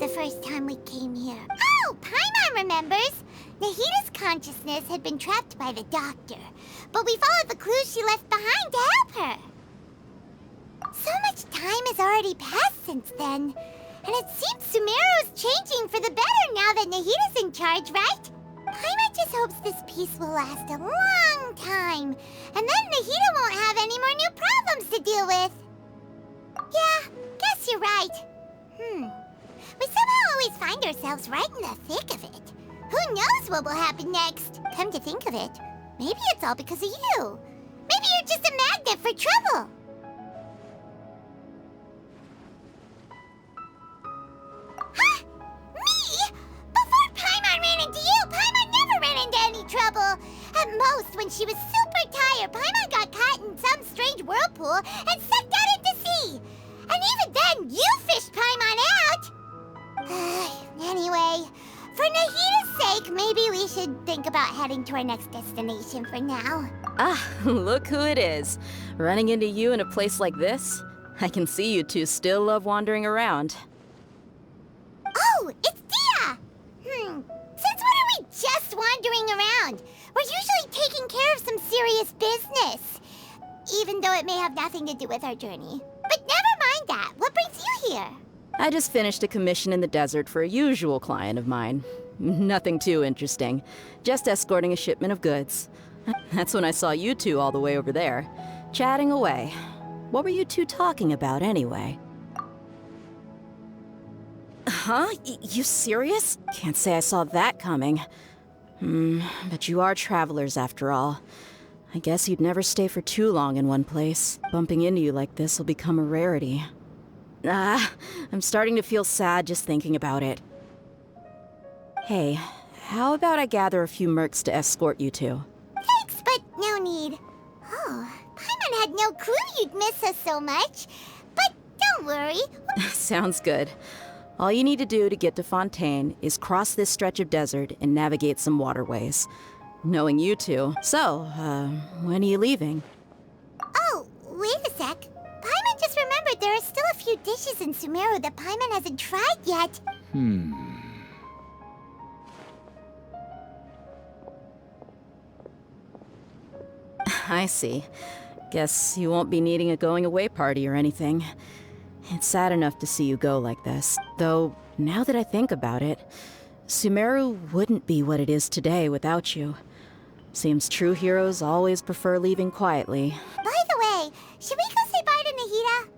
the first time we came here. Oh, Paimon remembers! Nahita's consciousness had been trapped by the doctor, but we followed the clues she left behind to help her. So much time has already passed since then, and it seems Sumeru's changing for the better now that Nahita's in charge, right? Paimon just hopes this peace will last a long time, and then Nahita won't have any more new problems to deal with. Yeah, guess you're right. We somehow always find ourselves right in the thick of it. Who knows what will happen next? Come to think of it, maybe it's all because of you. Maybe you're just a magnet for trouble. Huh? Me? Before Paimon ran into you, Paimon never ran into any trouble. At most, when she was super tired, Paimon got caught in some strange whirlpool and sucked out into sea. And even then, you fished Paimon out! Anyway, for Nahita's sake, maybe we should think about heading to our next destination for now. Ah, look who it is. Running into you in a place like this? I can see you two still love wandering around. Oh, it's Dia! Since when are we just wandering around? We're usually taking care of some serious business. Even though it may have nothing to do with our journey. But never mind that. What brings you here? I just finished a commission in the desert for a usual client of mine. Nothing too interesting. Just escorting a shipment of goods. That's when I saw you two all the way over there, chatting away. What were you two talking about anyway? Huh? You serious? Can't say I saw that coming. But you are travelers after all. I guess you'd never stay for too long in one place. Bumping into you like this will become a rarity. I'm starting to feel sad just thinking about it. Hey, how about I gather a few mercs to escort you two? Thanks, but no need. Oh, Paimon had no clue you'd miss us so much. But don't worry. Sounds good. All you need to do to get to Fontaine is cross this stretch of desert and navigate some waterways. Knowing you two. So, when are you leaving? Oh, wait a sec. Paimon just remembered there are still a few dishes in Sumeru that Paimon hasn't tried yet. I see. Guess you won't be needing a going-away party or anything. It's sad enough to see you go like this. Though, now that I think about it, Sumeru wouldn't be what it is today without you. Seems true heroes always prefer leaving quietly. By the way, should we go say bye to Nahita?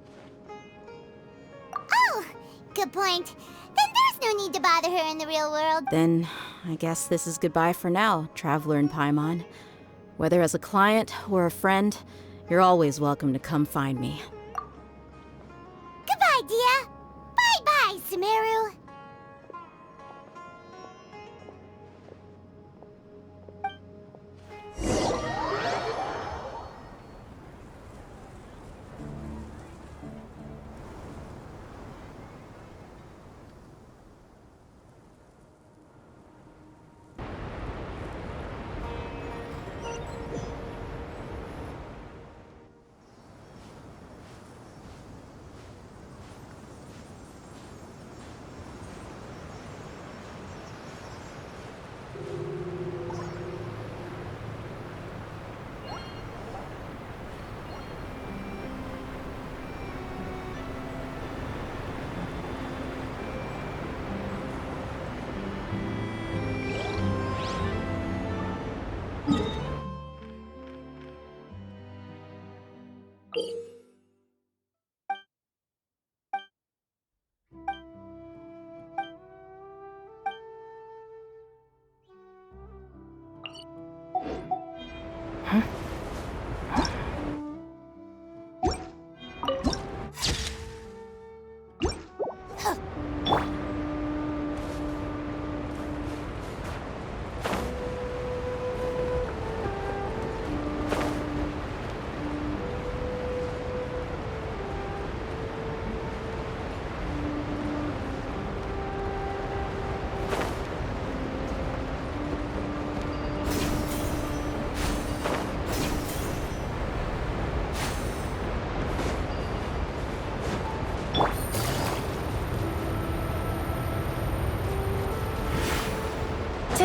Oh, good point. Then there's no need to bother her in the real world. Then, I guess this is goodbye for now, Traveler in Paimon. Whether as a client or a friend, you're always welcome to come find me. Goodbye, Dia. Bye-bye, Sumeru.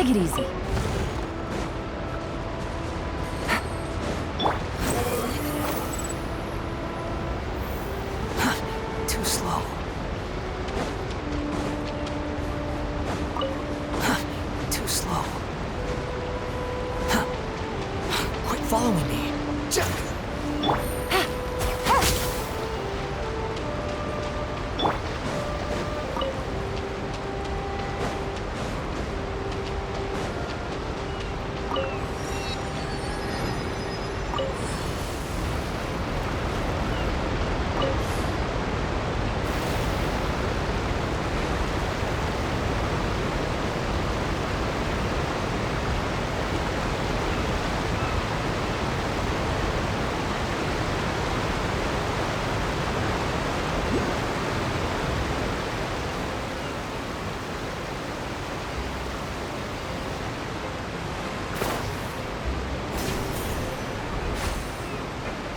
Take it easy. Too slow. Too slow. Quit following me.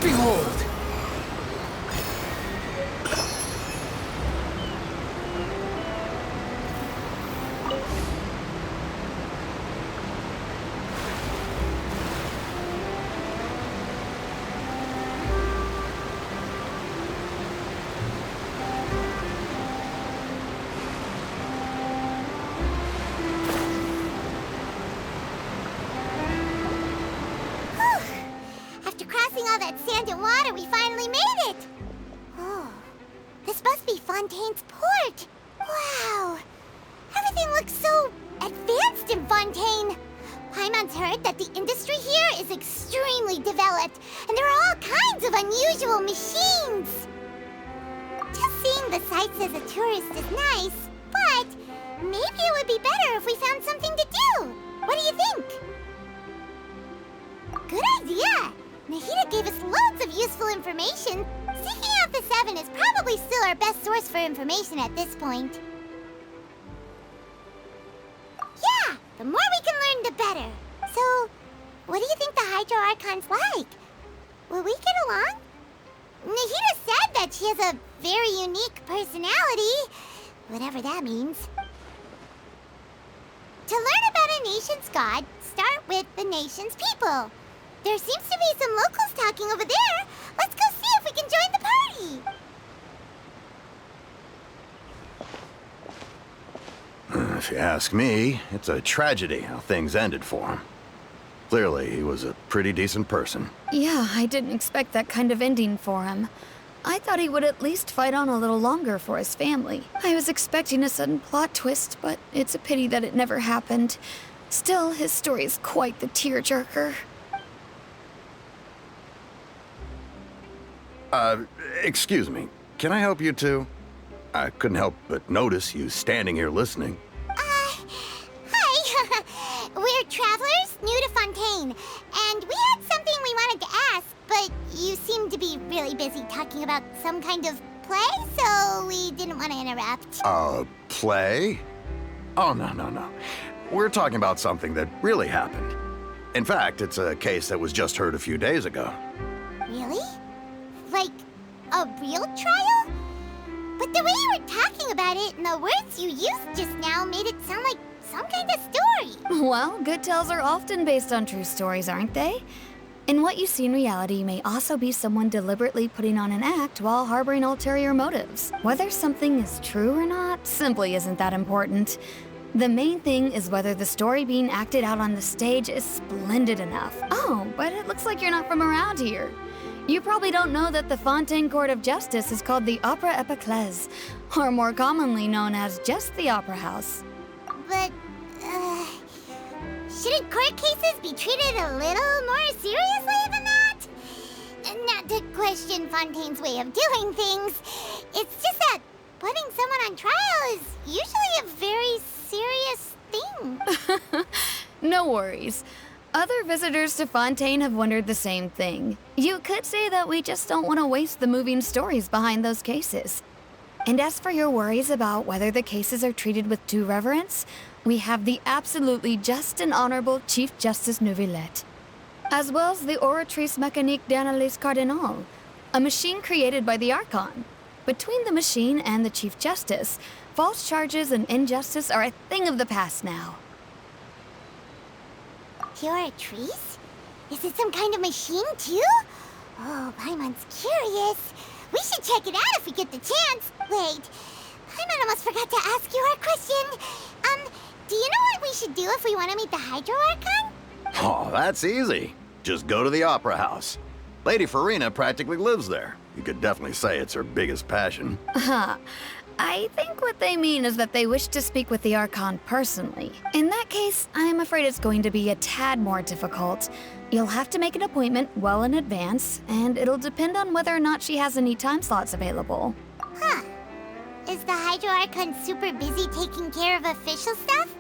Behold! After crossing all that sand and water, we finally made it! Oh, this must be Fontaine's port! Wow! Everything looks so advanced in Fontaine! Paimon's heard that the industry here is extremely developed, and there are all kinds of unusual machines! Just seeing the sights as a tourist is nice, but maybe it would be better if we found something to do! What do you think? Good idea! Nahida gave us loads of useful information. Seeking out the Seven is probably still our best source for information at this point. Yeah! The more we can learn, the better. So, what do you think the Hydro Archon's like? Will we get along? Nahida said that she has a very unique personality, whatever that means. To learn about a nation's god, start with the nation's people. There seems to be some locals talking over there. Let's go see if we can join the party. If you ask me, it's a tragedy how things ended for him. Clearly, he was a pretty decent person. Yeah, I didn't expect that kind of ending for him. I thought he would at least fight on a little longer for his family. I was expecting a sudden plot twist, but it's a pity that it never happened. Still, his story is quite the tearjerker. Excuse me. Can I help you two? I couldn't help but notice you standing here listening. Hi. We're travelers new to Fontaine, and we had something we wanted to ask, but you seemed to be really busy talking about some kind of play, so we didn't want to interrupt. Play? Oh, no. We're talking about something that really happened. In fact, it's a case that was just heard a few days ago. Really? Like, a real trial? But the way you were talking about it and the words you used just now made it sound like some kind of story. Well, good tales are often based on true stories, aren't they? And what you see in reality may also be someone deliberately putting on an act while harboring ulterior motives. Whether something is true or not simply isn't that important. The main thing is whether the story being acted out on the stage is splendid enough. Oh, but it looks like you're not from around here. You probably don't know that the Fontaine Court of Justice is called the Opera Epiclese, or more commonly known as just the Opera House. But, shouldn't court cases be treated a little more seriously than that? Not to question Fontaine's way of doing things, it's just that putting someone on trial is usually a very serious thing. No worries. Other visitors to Fontaine have wondered the same thing. You could say that we just don't want to waste the moving stories behind those cases. And as for your worries about whether the cases are treated with due reverence, we have the absolutely just and honorable Chief Justice Neuvillette, as well as the Oratrice Mécanique d'Analyse Cardinal, a machine created by the Archon. Between the machine and the Chief Justice, false charges and injustice are a thing of the past now. Tiara trees? Is it some kind of machine, too? Oh, Paimon's curious. We should check it out if we get the chance. Wait, Paimon almost forgot to ask you our question. Do you know what we should do if we want to meet the Hydro Archon? Oh, that's easy. Just go to the Opera House. Lady Farina practically lives there. You could definitely say it's her biggest passion. I think what they mean is that they wish to speak with the Archon personally. In that case, I'm afraid it's going to be a tad more difficult. You'll have to make an appointment well in advance, and it'll depend on whether or not she has any time slots available. Huh. Is the Hydro Archon super busy taking care of official stuff?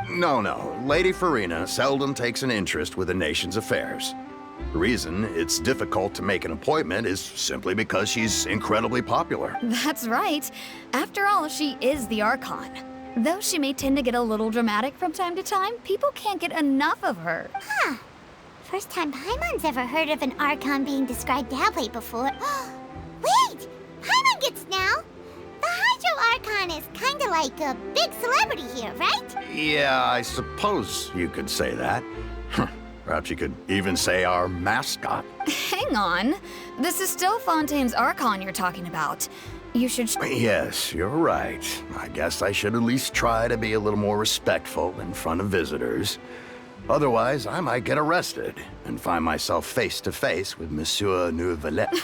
No. Lady Farina seldom takes an interest with the nation's affairs. The reason it's difficult to make an appointment is simply because she's incredibly popular. That's right. After all, she is the Archon. Though she may tend to get a little dramatic from time to time, people can't get enough of her. Huh. First time Paimon's ever heard of an Archon being described that way before. Wait! Paimon gets now! The Hydro Archon is kinda like a big celebrity here, right? Yeah, I suppose you could say that. Perhaps you could even say our mascot. Hang on. This is still Fontaine's Archon you're talking about. You should... Yes, you're right. I guess I should at least try to be a little more respectful in front of visitors. Otherwise, I might get arrested and find myself face to face with Monsieur Neuvillette.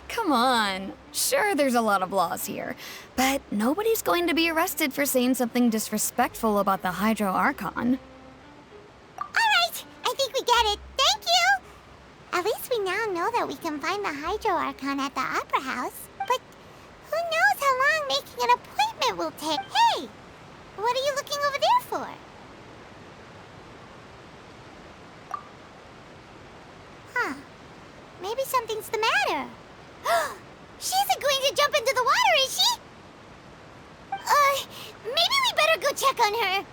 Come on. Sure, there's a lot of laws here, but nobody's going to be arrested for saying something disrespectful about the Hydro Archon. Alright, I think we get it. Thank you! At least we now know that we can find the Hydro Archon at the Opera House. But who knows how long making an appointment will take? Hey! What are you looking over there for? Huh. Maybe something's the matter. She isn't going to jump into the water, is she? Maybe we better go check on her.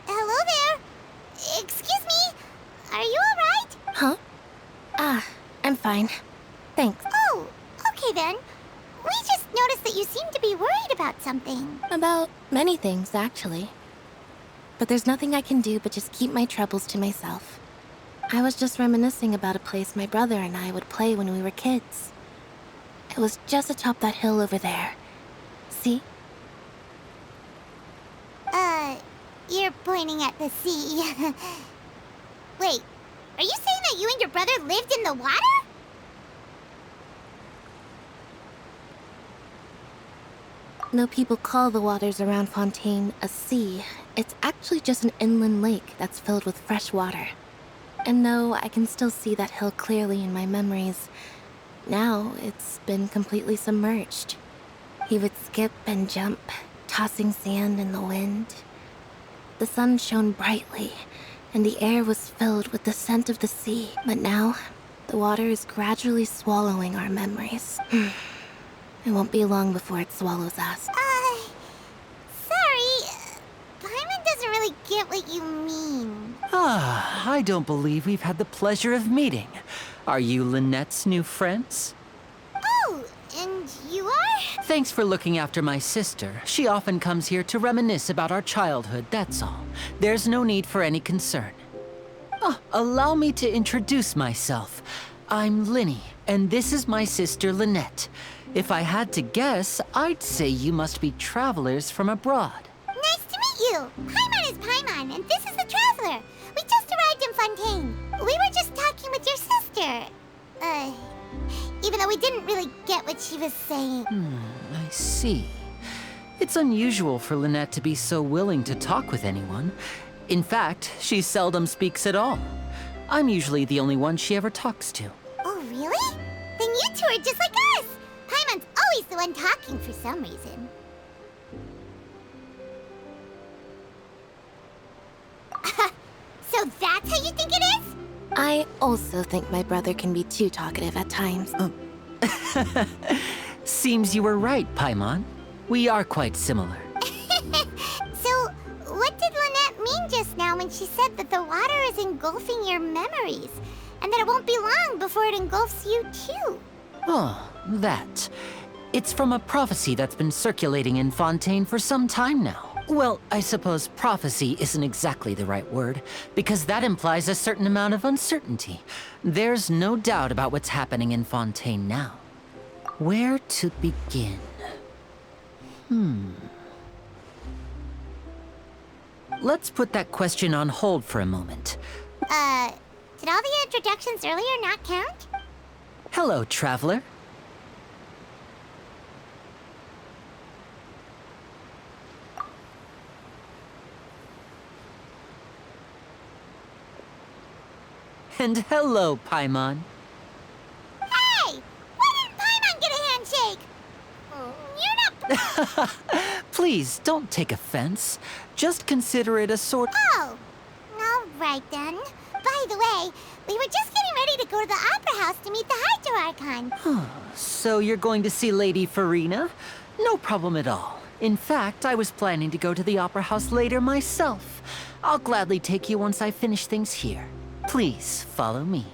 Hello there. Excuse me. Are you alright? Huh? I'm fine. Thanks. Oh, okay then. We just noticed that you seem to be worried about something. About many things, actually. But there's nothing I can do but just keep my troubles to myself. I was just reminiscing about a place my brother and I would play when we were kids. It was just atop that hill over there. See? You're pointing at the sea. Wait, are you saying that you and your brother lived in the water? No, people call the waters around Fontaine a sea. It's actually just an inland lake that's filled with fresh water. And no, I can still see that hill clearly in my memories. Now, it's been completely submerged. He would skip and jump, tossing sand in the wind. The sun shone brightly, and the air was filled with the scent of the sea. But now, the water is gradually swallowing our memories. It won't be long before it swallows us. Sorry. Paimon doesn't really get what you mean. I don't believe we've had the pleasure of meeting. Are you Lynette's new friends? Oh, and you are? Thanks for looking after my sister. She often comes here to reminisce about our childhood, that's all. There's no need for any concern. Allow me to introduce myself. I'm Linny, and this is my sister Lynette. If I had to guess, I'd say you must be travelers from abroad. Nice to meet you. Paimon is Paimon, and this is the Traveler. We just arrived in Fontaine. We were just talking with your sister. Even though we didn't really get what she was saying. I see. It's unusual for Lynette to be so willing to talk with anyone. In fact, she seldom speaks at all. I'm usually the only one she ever talks to. Oh, really? Then you two are just like us. Paimon's always the one talking for some reason. So that's how you think it is? I also think my brother can be too talkative at times. Seems you were right, Paimon. We are quite similar. So, what did Lynette mean just now when she said that the water is engulfing your memories? And that it won't be long before it engulfs you too? Oh, that. It's from a prophecy that's been circulating in Fontaine for some time now. Well, I suppose prophecy isn't exactly the right word, because that implies a certain amount of uncertainty. There's no doubt about what's happening in Fontaine now. Where to begin? Let's put that question on hold for a moment. Did all the introductions earlier not count? Hello, traveler. And hello, Paimon. Hey! Why didn't Paimon get a handshake? You're not... Please, don't take offense. Just consider it a sort... Oh! Alright then. By the way, we were just getting ready to go to the Opera House to meet the Hydro Archon. So you're going to see Lady Farina? No problem at all. In fact, I was planning to go to the Opera House later myself. I'll gladly take you once I finish things here. Please, follow me.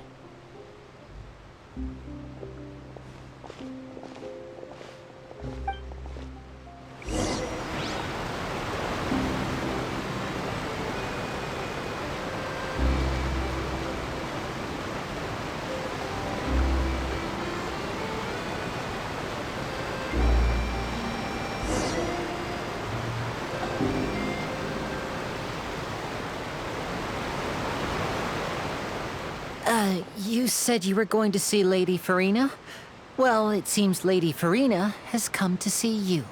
You said you were going to see Lady Farina? Well, it seems Lady Farina has come to see you.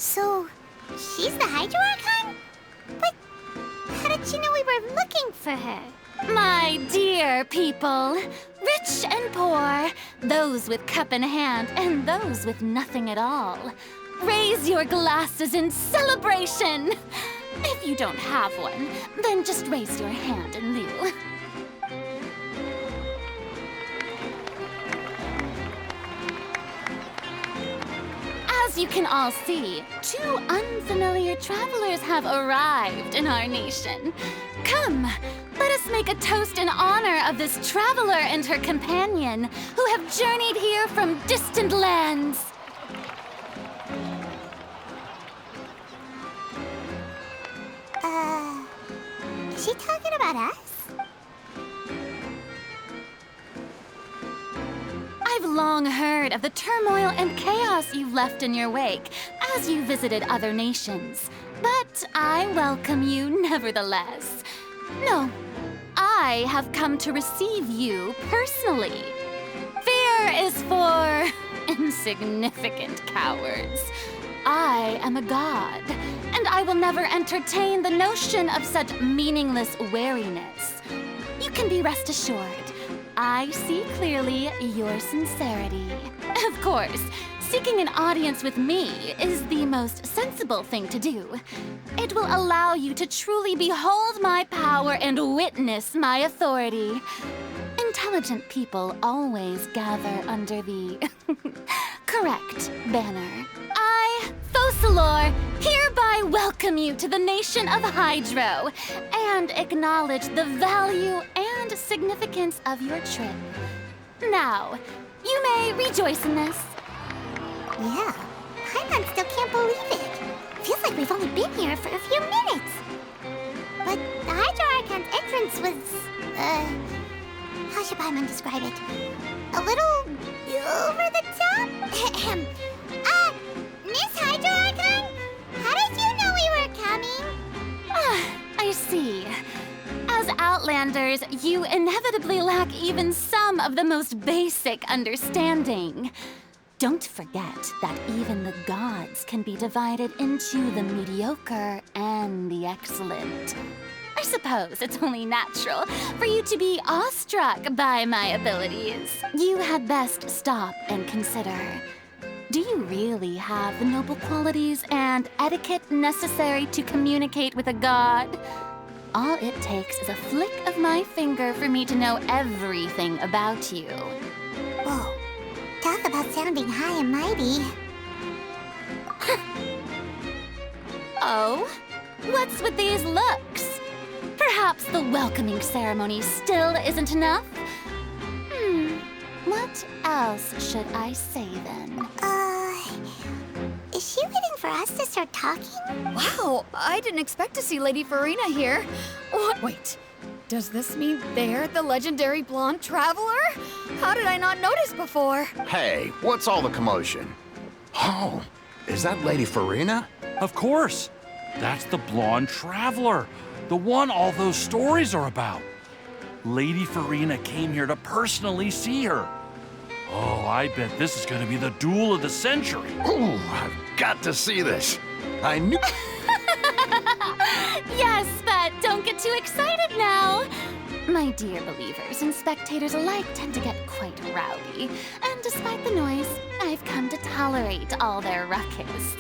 So, she's the Hydro Archon? But how did she know we were looking for her? My dear people, rich and poor, those with cup in hand and those with nothing at all, raise your glasses in celebration! If you don't have one, then just raise your hand in lieu. As you can all see, two unfamiliar travelers have arrived in our nation. Come, let us make a toast in honor of this traveler and her companion who have journeyed here from distant lands. Is she talking about us? I've long heard of the turmoil and chaos you've left in your wake as you visited other nations. But I welcome you nevertheless. No, I have come to receive you personally. Fear is for insignificant cowards. I am a god, and I will never entertain the notion of such meaningless wariness. You can be rest assured. I see clearly your sincerity. Of course, seeking an audience with me is the most sensible thing to do. It will allow you to truly behold my power and witness my authority. Intelligent people always gather under the correct banner. I, Focalor, hereby welcome you to the nation of Hydro and acknowledge the value and significance of your trip. Now, you may rejoice in this. Yeah, Paimon still can't believe it. Feels like we've only been here for a few minutes. But the Hydro Archon's entrance was, how should Paimon describe it? A little over the top? Miss Hydro Archon? How did you know we were coming? I see. As Outlanders, you inevitably lack even some of the most basic understanding. Don't forget that even the gods can be divided into the mediocre and the excellent. I suppose it's only natural for you to be awestruck by my abilities. You had best stop and consider. Do you really have the noble qualities and etiquette necessary to communicate with a god? All it takes is a flick of my finger for me to know everything about you. Whoa. Talk about sounding high and mighty. Oh? What's with these looks? Perhaps the welcoming ceremony still isn't enough? What else should I say then? Is she waiting for us to start talking? Wow, I didn't expect to see Lady Farina here. What? Wait, does this mean they're the legendary blonde traveler? How did I not notice before? Hey, what's all the commotion? Oh, is that Lady Farina? Of course. That's the blonde traveler, the one all those stories are about. Lady Farina came here to personally see her. Oh, I bet this is going to be the duel of the century. Ooh, I've got to see this. I knew... Yes, but don't get too excited now. My dear believers and spectators alike tend to get quite rowdy, and despite the noise, I've come to tolerate all their ruckus.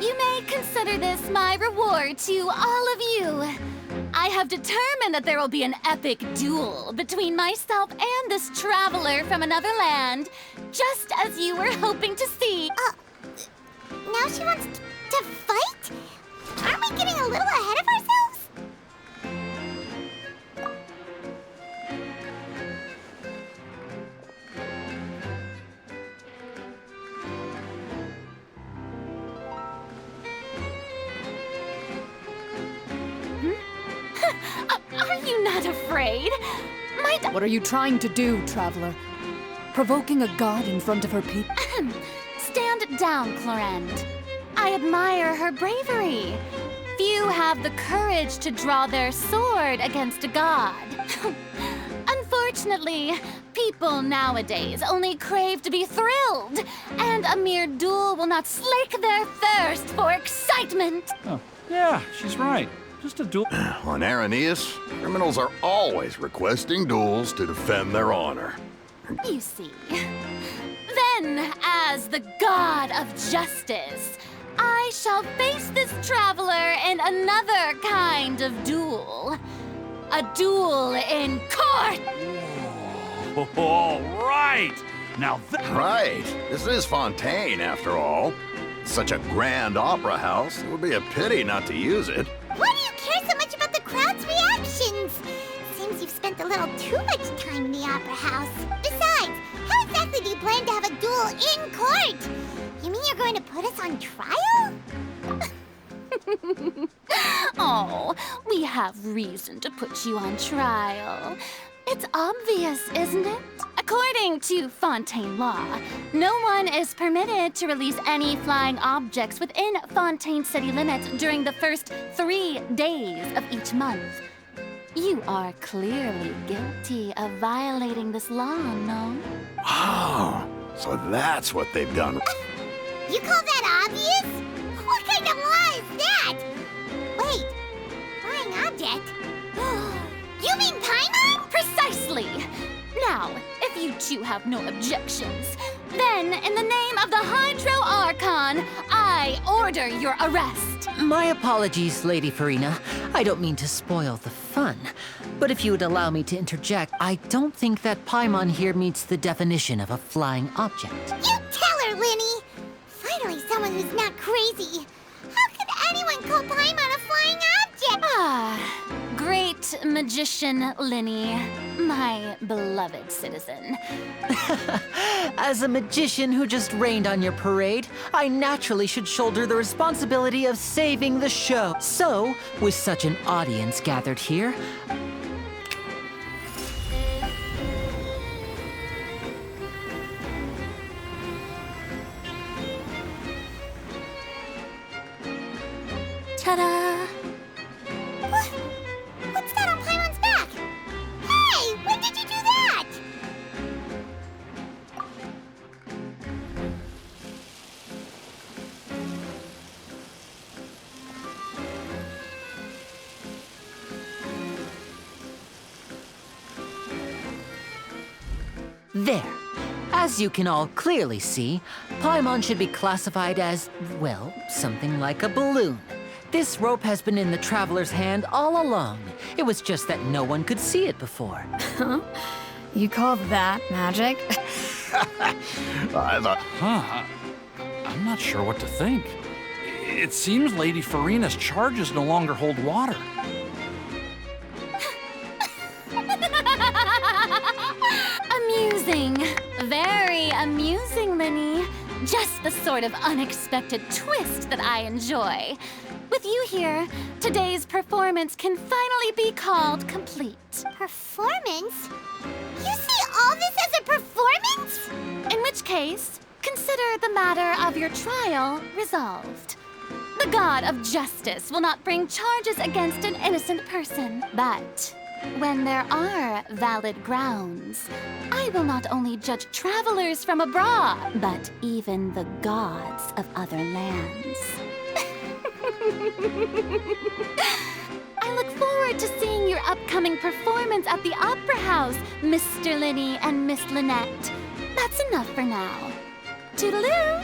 You may consider this my reward to all of you. I have determined that there will be an epic duel between myself and this traveler from another land, just as you were hoping to see. Now she wants to fight? Aren't we getting a little ahead of ourselves? Are you not afraid? What are you trying to do, traveler? Provoking a god in front of her people? Stand down, Clorend. I admire her bravery. Few have the courage to draw their sword against a god. Unfortunately, people nowadays only crave to be thrilled, and a mere duel will not slake their thirst for excitement. Oh, yeah, she's right. Just a duel. On Araneus, criminals are always requesting duels to defend their honor. You see. Then, as the god of justice, I shall face this traveler in another kind of duel. A duel in court! All right. Now Right. This is Fontaine, after all. Such a grand opera house, it would be a pity not to use it. Why do you care so much about the crowd's reactions? Seems you've spent a little too much time in the opera house. Besides, how exactly do you plan to have a duel in court? You mean you're going to put us on trial? Oh, we have reason to put you on trial. It's obvious, isn't it? According to Fontaine law, no one is permitted to release any flying objects within Fontaine city limits during the first 3 days of each month. You are clearly guilty of violating this law, no? Oh, so that's what they've done. You call that obvious? What kind of law is that? Wait, flying object? You mean Paimon? Precisely! Now, if you two have no objections, then in the name of the Hydro Archon, I order your arrest. My apologies, Lady Farina. I don't mean to spoil the fun. But if you would allow me to interject, I don't think that Paimon here meets the definition of a flying object. You tell her, Linny! Finally someone who's not crazy. How could anyone call Paimon a flying object? Great magician Linny, my beloved citizen. As a magician who just rained on your parade, I naturally should shoulder the responsibility of saving the show. So, with such an audience gathered here, ta-da! What's that on Paimon's back? Hey, when did you do that? There. As you can all clearly see, Paimon should be classified as, well, something like a balloon. This rope has been in the Traveler's hand all along. It was just that no one could see it before. You call that magic? I thought... Huh. I'm not sure what to think. It seems Lady Farina's charges no longer hold water. Amusing. Very amusing, Linny. Just the sort of unexpected twist that I enjoy. With you here, today's performance can finally be called complete. Performance? You see all this as a performance? In which case, consider the matter of your trial resolved. The god of justice will not bring charges against an innocent person, but when there are valid grounds, I will not only judge travelers from abroad, but even the gods of other lands. I look forward to seeing your upcoming performance at the Opera House, Mr. Linny and Miss Lynette. That's enough for now. Toodaloo!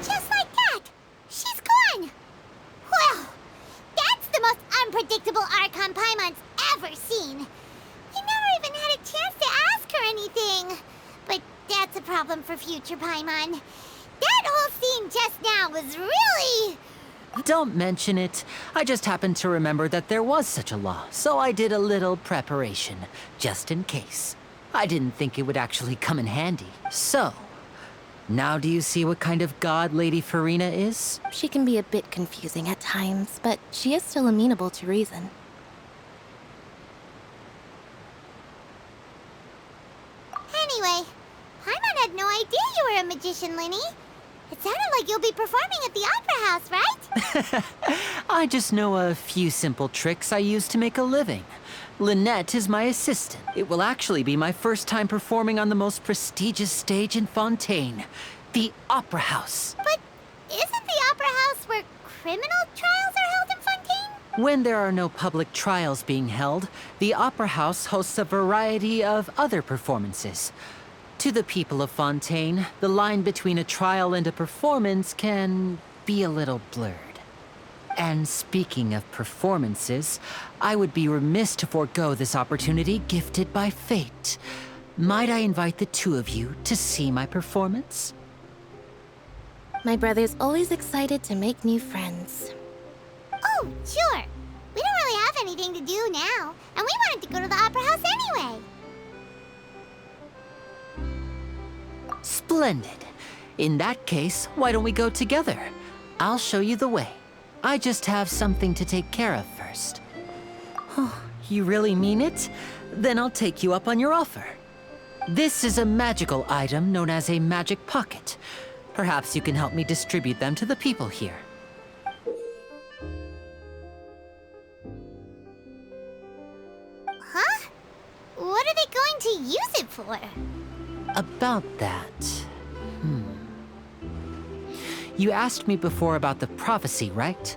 Just like that, she's gone. Well, that's the most unpredictable Archon Paimon's ever seen. You never even had a chance to ask her anything. But that's a problem for future Paimon. That whole scene just now was really... Don't mention it. I just happened to remember that there was such a law, so I did a little preparation, just in case. I didn't think it would actually come in handy. So, now do you see what kind of god Lady Farina is? She can be a bit confusing at times, but she is still amenable to reason. Anyway, Paimon had no idea you were a magician, Linny. It sounded like you'll be performing at the Opera House, right? I just know a few simple tricks I use to make a living. Lynette is my assistant. It will actually be my first time performing on the most prestigious stage in Fontaine, the Opera House. But isn't the Opera House where criminal trials are held in Fontaine? When there are no public trials being held, the Opera House hosts a variety of other performances. To the people of Fontaine, the line between a trial and a performance can be a little blurred. And speaking of performances, I would be remiss to forego this opportunity gifted by fate. Might I invite the two of you to see my performance? My brother's always excited to make new friends. Oh, sure. We don't really have anything to do now, and we wanted to go to the Opera House anyway. Splendid. In that case, why don't we go together? I'll show you the way. I just have something to take care of first. Oh, you really mean it? Then I'll take you up on your offer. This is a magical item known as a magic pocket. Perhaps you can help me distribute them to the people here. Huh? What are they going to use it for? About that... You asked me before about the prophecy, right?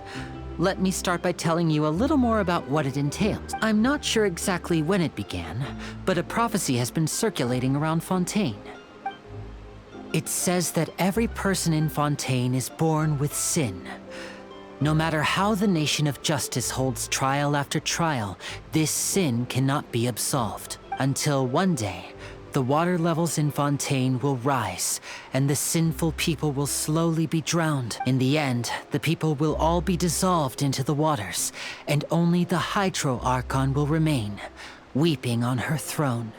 Let me start by telling you a little more about what it entails. I'm not sure exactly when it began, but a prophecy has been circulating around Fontaine. It says that every person in Fontaine is born with sin. No matter how the nation of justice holds trial after trial, this sin cannot be absolved. Until one day, the water levels in Fontaine will rise, and the sinful people will slowly be drowned. In the end, the people will all be dissolved into the waters, and only the Hydro Archon will remain, weeping on her throne.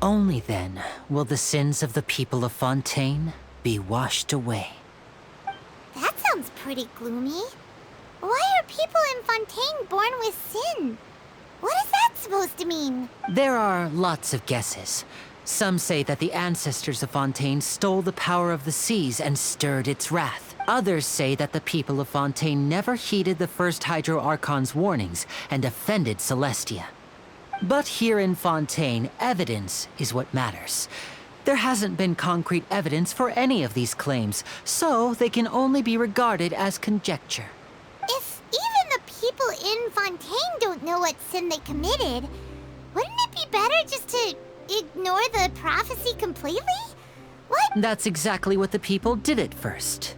Only then will the sins of the people of Fontaine be washed away. That sounds pretty gloomy. Why are people in Fontaine born with sin? What is that supposed to mean? There are lots of guesses. Some say that the ancestors of Fontaine stole the power of the seas and stirred its wrath. Others say that the people of Fontaine never heeded the first Hydro Archon's warnings and offended Celestia. But here in Fontaine, evidence is what matters. There hasn't been concrete evidence for any of these claims, so they can only be regarded as conjecture. If even the people in Fontaine don't know what sin they committed, wouldn't it be better just to ignore the prophecy completely? What? That's exactly what the people did at first.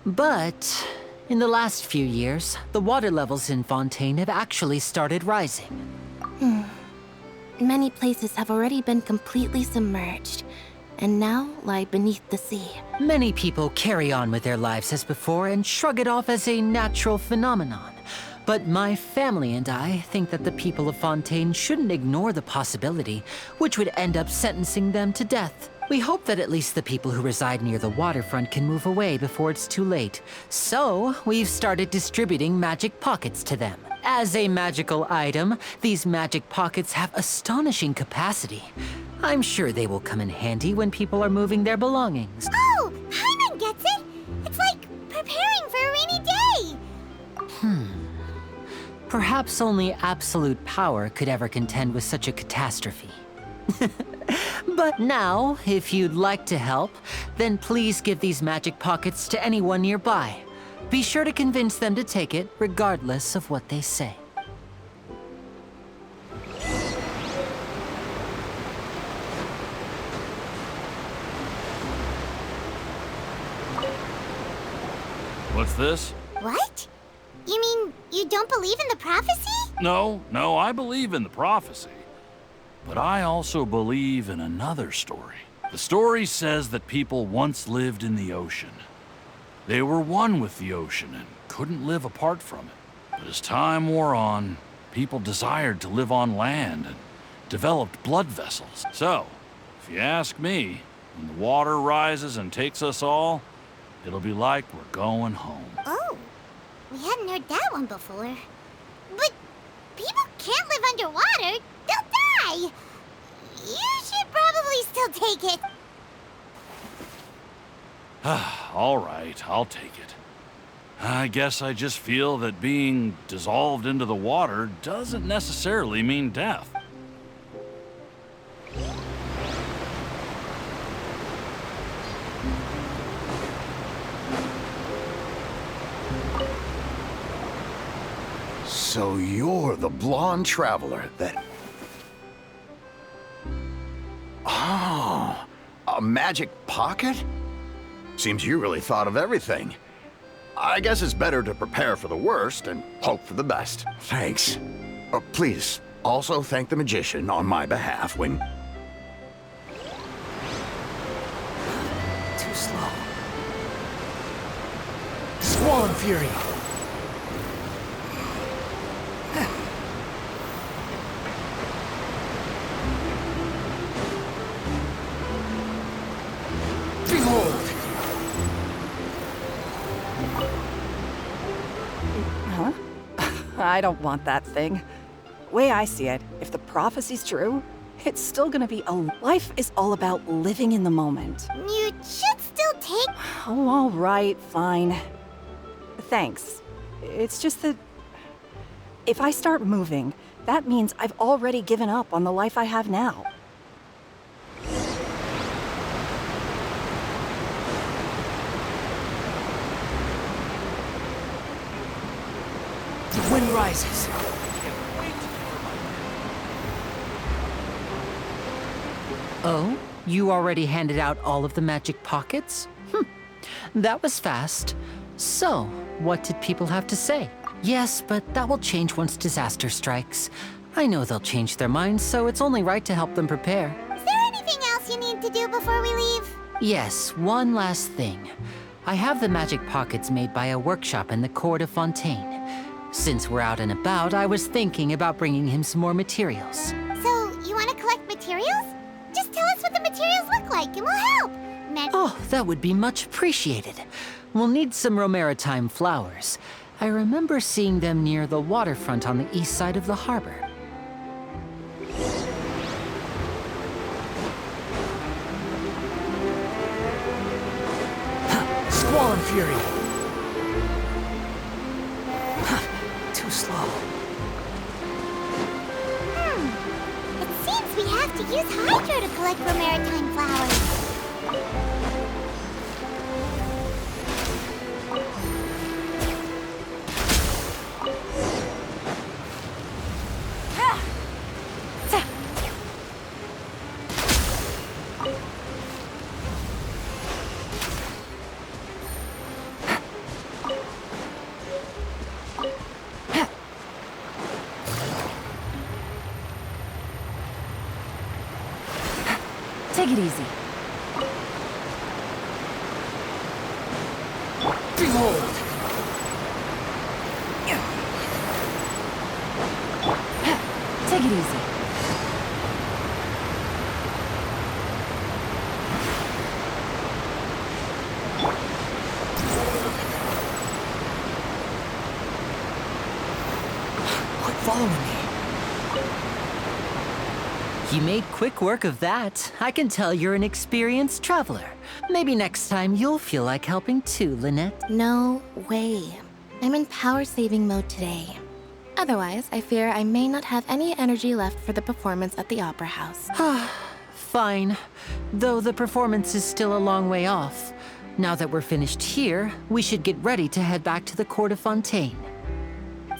But in the last few years, the water levels in Fontaine have actually started rising. Many places have already been completely submerged, and now lie beneath the sea. Many people carry on with their lives as before and shrug it off as a natural phenomenon. But my family and I think that the people of Fontaine shouldn't ignore the possibility, which would end up sentencing them to death. We hope that at least the people who reside near the waterfront can move away before it's too late. So, we've started distributing magic pockets to them. As a magical item, these magic pockets have astonishing capacity. I'm sure they will come in handy when people are moving their belongings. Oh, Paimon gets it! It's like preparing for a rainy day! Perhaps only absolute power could ever contend with such a catastrophe. But now, if you'd like to help, then please give these magic pockets to anyone nearby. Be sure to convince them to take it, regardless of what they say. What's this? What? You mean you don't believe in the prophecy? No, I believe in the prophecy. But I also believe in another story. The story says that people once lived in the ocean. They were one with the ocean and couldn't live apart from it. But as time wore on, people desired to live on land and developed blood vessels. So, if you ask me, when the water rises and takes us all, it'll be like we're going home. Oh, we hadn't heard that one before. But people can't live underwater. They'll die. You should probably still take it. All right, I'll take it. I guess I just feel that being dissolved into the water doesn't necessarily mean death. So you're the blonde traveler that... Oh, a magic pocket? Seems you really thought of everything. I guess it's better to prepare for the worst and hope for the best. Thanks. Please, also thank the magician on my behalf when... Too slow. Squall and Fury! Behold! Huh? I don't want that thing. Way I see it, if the prophecy's true, it's still gonna be a... Life is all about living in the moment. You should still take... Oh, all right, fine. Thanks. It's just that... if I start moving, that means I've already given up on the life I have now. The wind rises. Oh? You already handed out all of the magic pockets? That was fast. So, what did people have to say? Yes, but that will change once disaster strikes. I know they'll change their minds, so it's only right to help them prepare. Is there anything else you need to do before we leave? Yes, one last thing. I have the magic pockets made by a workshop in the court of Fontaine. Since we're out and about, I was thinking about bringing him some more materials. So, you want to collect materials? Just tell us what the materials look like and we'll help. Oh, that would be much appreciated. We'll need some Romaritime flowers. I remember seeing them near the waterfront on the east side of the harbor. Squall and Fury! Too slow. to use Hydro to collect for maritime flowers. Take it easy. Behold! Take it easy. Quit following me. You made quick work of that. I can tell you're an experienced traveler. Maybe next time you'll feel like helping too, Lynette. No way. I'm in power-saving mode today. Otherwise, I fear I may not have any energy left for the performance at the Opera House. Fine. Though the performance is still a long way off. Now that we're finished here, we should get ready to head back to the court of Fontaine.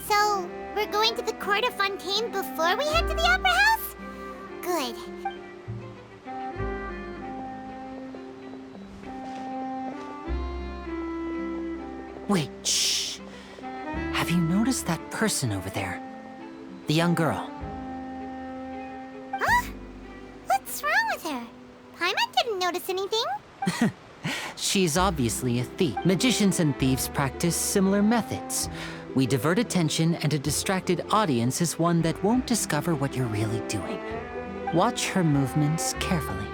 So, we're going to the court of Fontaine before we head to the Opera House? Good. Wait, shh. Have you noticed that person over there? The young girl. Huh? What's wrong with her? Paimon didn't notice anything. She's obviously a thief. Magicians and thieves practice similar methods. We divert attention, and a distracted audience is one that won't discover what you're really doing. Watch her movements carefully.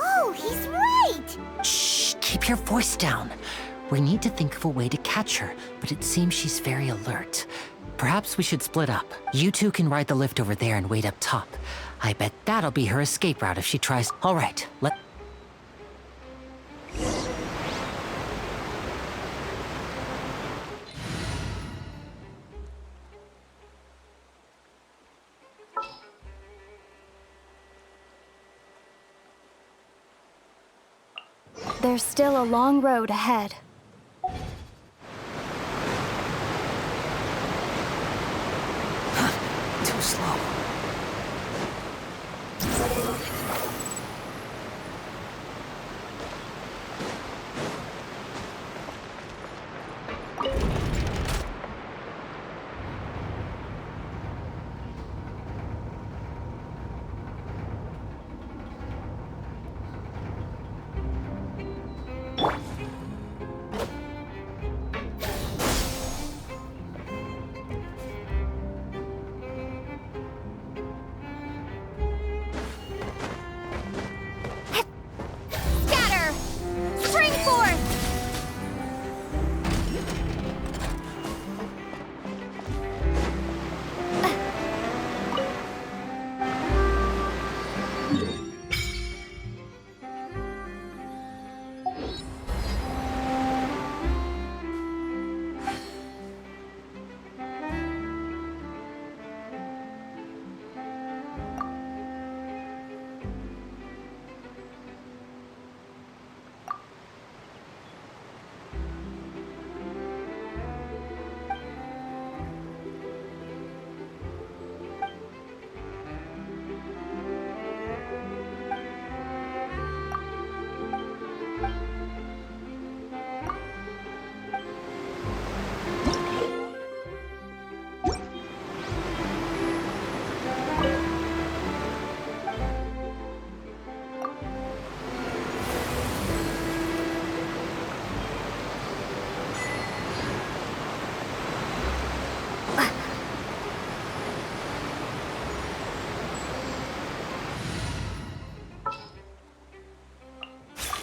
Oh, he's right! Shh, keep your voice down. We need to think of a way to catch her, but it seems she's very alert. Perhaps we should split up. You two can ride the lift over there and wait up top. I bet that'll be her escape route if she tries. All right, There's still a long road ahead. Too slow.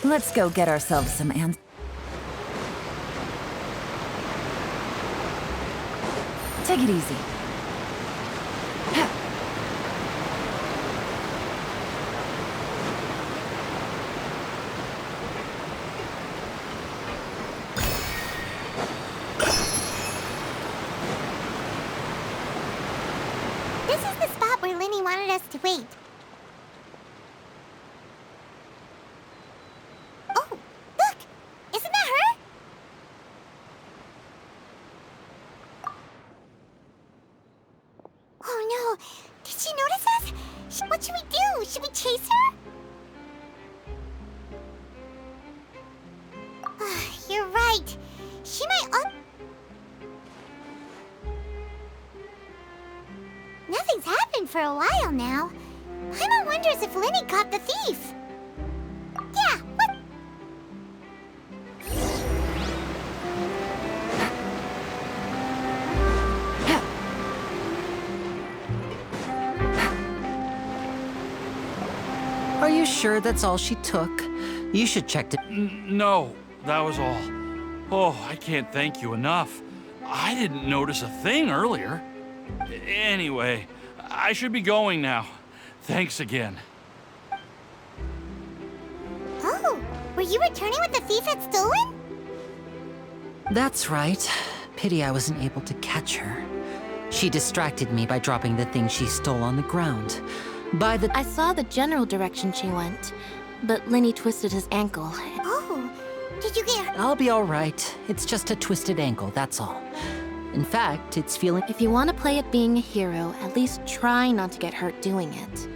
Let's go get ourselves some answers. Take it easy. This is the spot where Linny wanted us to wait. Oh, look! Isn't that her? Oh no! Did she notice us? What should we do? Should we chase her? You're right. She might Nothing's happened for a while now. Paimon wonders if Linny caught the thief. Yeah, what? Are you sure that's all she took? You should check to... No, that was all. Oh, I can't thank you enough. I didn't notice a thing earlier. Anyway, I should be going now. Thanks again. Oh, were you returning what the thief had stolen? That's right. Pity I wasn't able to catch her. She distracted me by dropping the thing she stole on the ground. I saw the general direction she went, but Linny twisted his ankle. Oh, did you get hurt? I'll be all right. It's just a twisted ankle, that's all. In fact, it's feeling... If you want to play at being a hero, at least try not to get hurt doing it.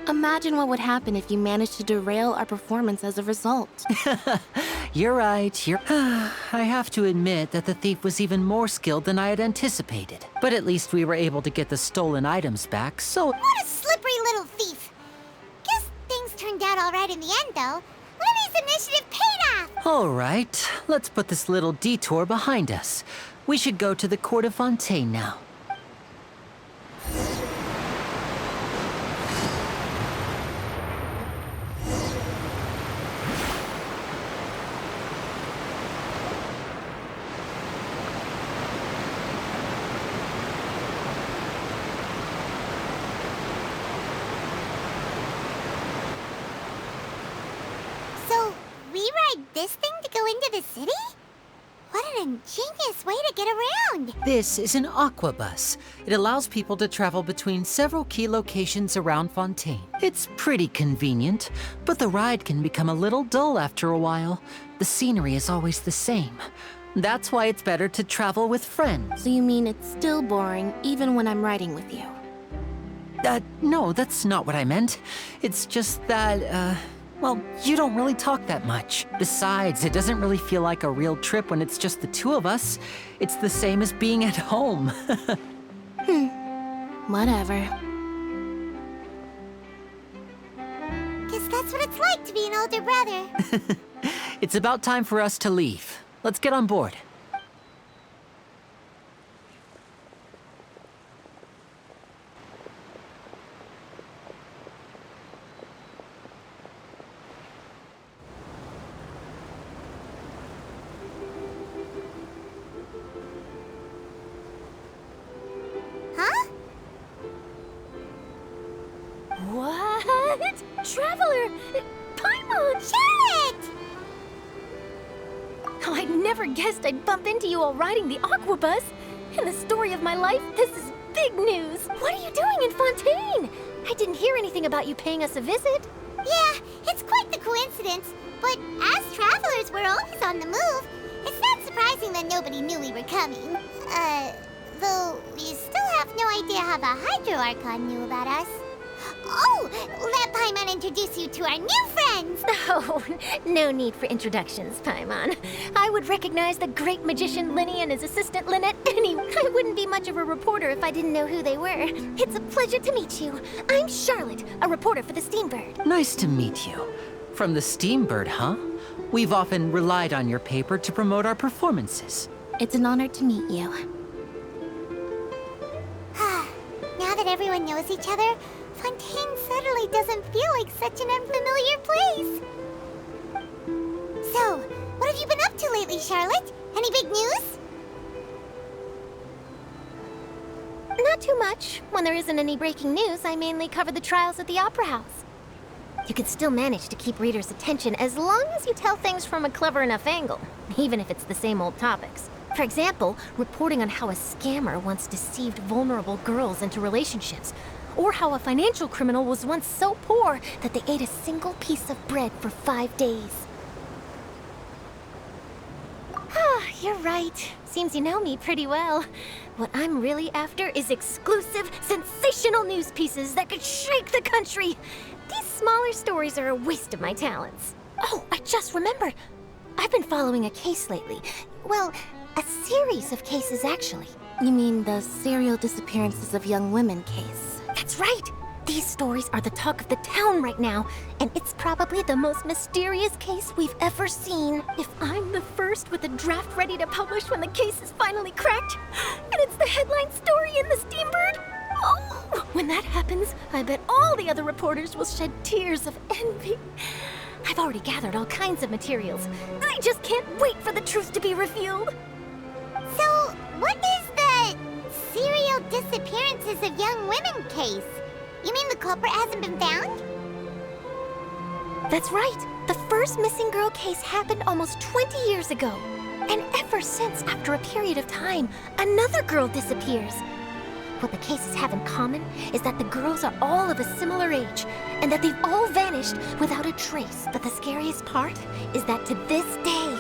Imagine what would happen if you managed to derail our performance as a result. You're right, I have to admit that the thief was even more skilled than I had anticipated. But at least we were able to get the stolen items back, so... What a slippery little thief! Guess things turned out all right in the end, though. Linny's initiative paid off! All right, let's put this little detour behind us. We should go to the court of Fontaine now. So, we ride this thing to go into the city? What an ingenious way to get around! This is an aqua bus. It allows people to travel between several key locations around Fontaine. It's pretty convenient, but the ride can become a little dull after a while. The scenery is always the same. That's why it's better to travel with friends. So you mean it's still boring even when I'm riding with you? No, that's not what I meant. It's just that, well, you don't really talk that much. Besides, it doesn't really feel like a real trip when it's just the two of us. It's the same as being at home. Whatever. Guess that's what it's like to be an older brother. It's about time for us to leave. Let's get on board. Huh? What? Traveler! Paimon! Charlotte! Oh, I never guessed I'd bump into you while riding the aqua bus. In the story of my life, this is big news. What are you doing in Fontaine? I didn't hear anything about you paying us a visit. Yeah, it's quite the coincidence. But as travelers, we're always on the move. It's not surprising that nobody knew we were coming. Though we still have no idea how the Hydro Archon knew about us. Oh, let Paimon introduce you to our new friends! Oh, no need for introductions, Paimon. I would recognize the great magician Linny and his assistant Lynette anyway. I wouldn't be much of a reporter if I didn't know who they were. It's a pleasure to meet you. I'm Charlotte, a reporter for the Steambird. Nice to meet you. From the Steambird, huh? We've often relied on your paper to promote our performances. It's an honor to meet you. Now that everyone knows each other, Fontaine suddenly doesn't feel like such an unfamiliar place. So, what have you been up to lately, Charlotte? Any big news? Not too much. When there isn't any breaking news, I mainly cover the trials at the Opera House. You can still manage to keep readers' attention as long as you tell things from a clever enough angle, even if it's the same old topics. For example, reporting on how a scammer once deceived vulnerable girls into relationships, or how a financial criminal was once so poor that they ate a single piece of bread for 5 days. You're right. Seems you know me pretty well. What I'm really after is exclusive, sensational news pieces that could shake the country. These smaller stories are a waste of my talents. Oh, I just remembered. I've been following a case lately. Well, a series of cases, actually. You mean the serial disappearances of young women case? That's right! These stories are the talk of the town right now, and it's probably the most mysterious case we've ever seen. If I'm the first with a draft ready to publish when the case is finally cracked, and it's the headline story in the Steambird, oh, when that happens, I bet all the other reporters will shed tears of envy. I've already gathered all kinds of materials. I just can't wait for the truth to be revealed. So, what is the serial disappearances of young women case? You mean the culprit hasn't been found? That's right. The first missing girl case happened almost 20 years ago. And ever since, after a period of time, another girl disappears. What the cases have in common is that the girls are all of a similar age, and that they've all vanished without a trace. But the scariest part is that to this day,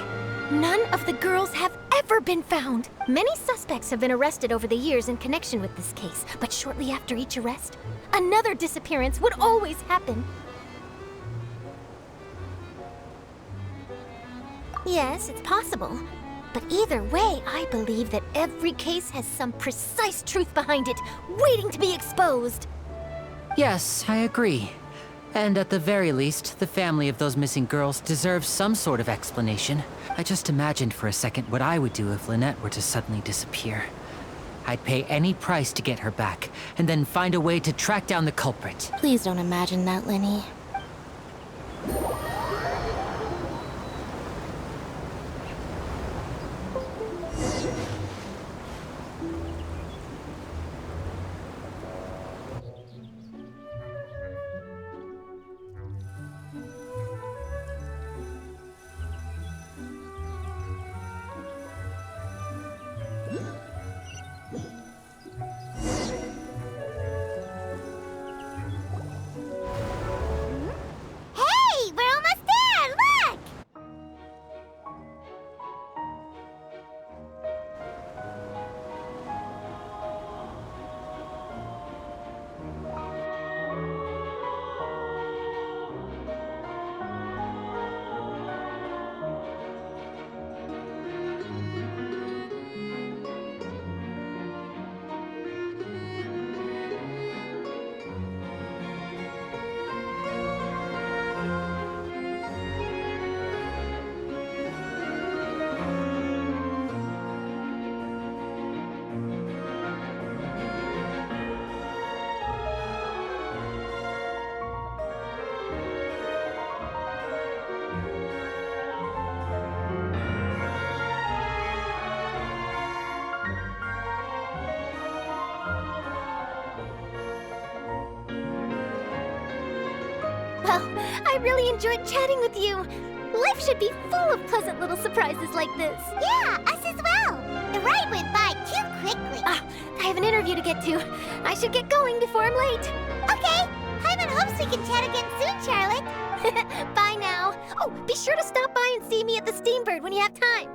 none of the girls have ever been found. Many suspects have been arrested over the years in connection with this case, but shortly after each arrest, another disappearance would always happen. Yes, it's possible. But either way, I believe that every case has some precise truth behind it, waiting to be exposed. Yes, I agree. And at the very least, the family of those missing girls deserves some sort of explanation. I just imagined for a second what I would do if Lynette were to suddenly disappear. I'd pay any price to get her back, and then find a way to track down the culprit. Please don't imagine that, Lenny. Hey, we're almost there! Look! Well, I really enjoyed chatting with you. Life should be full of pleasant little surprises like this. Yeah, us as well. The ride went by too quickly. I have an interview to get to. I should get going before I'm late. Okay, Paimon hopes we can chat again soon, Charlotte. Bye now. Oh, be sure to stop by and see me at the Steambird when you have time.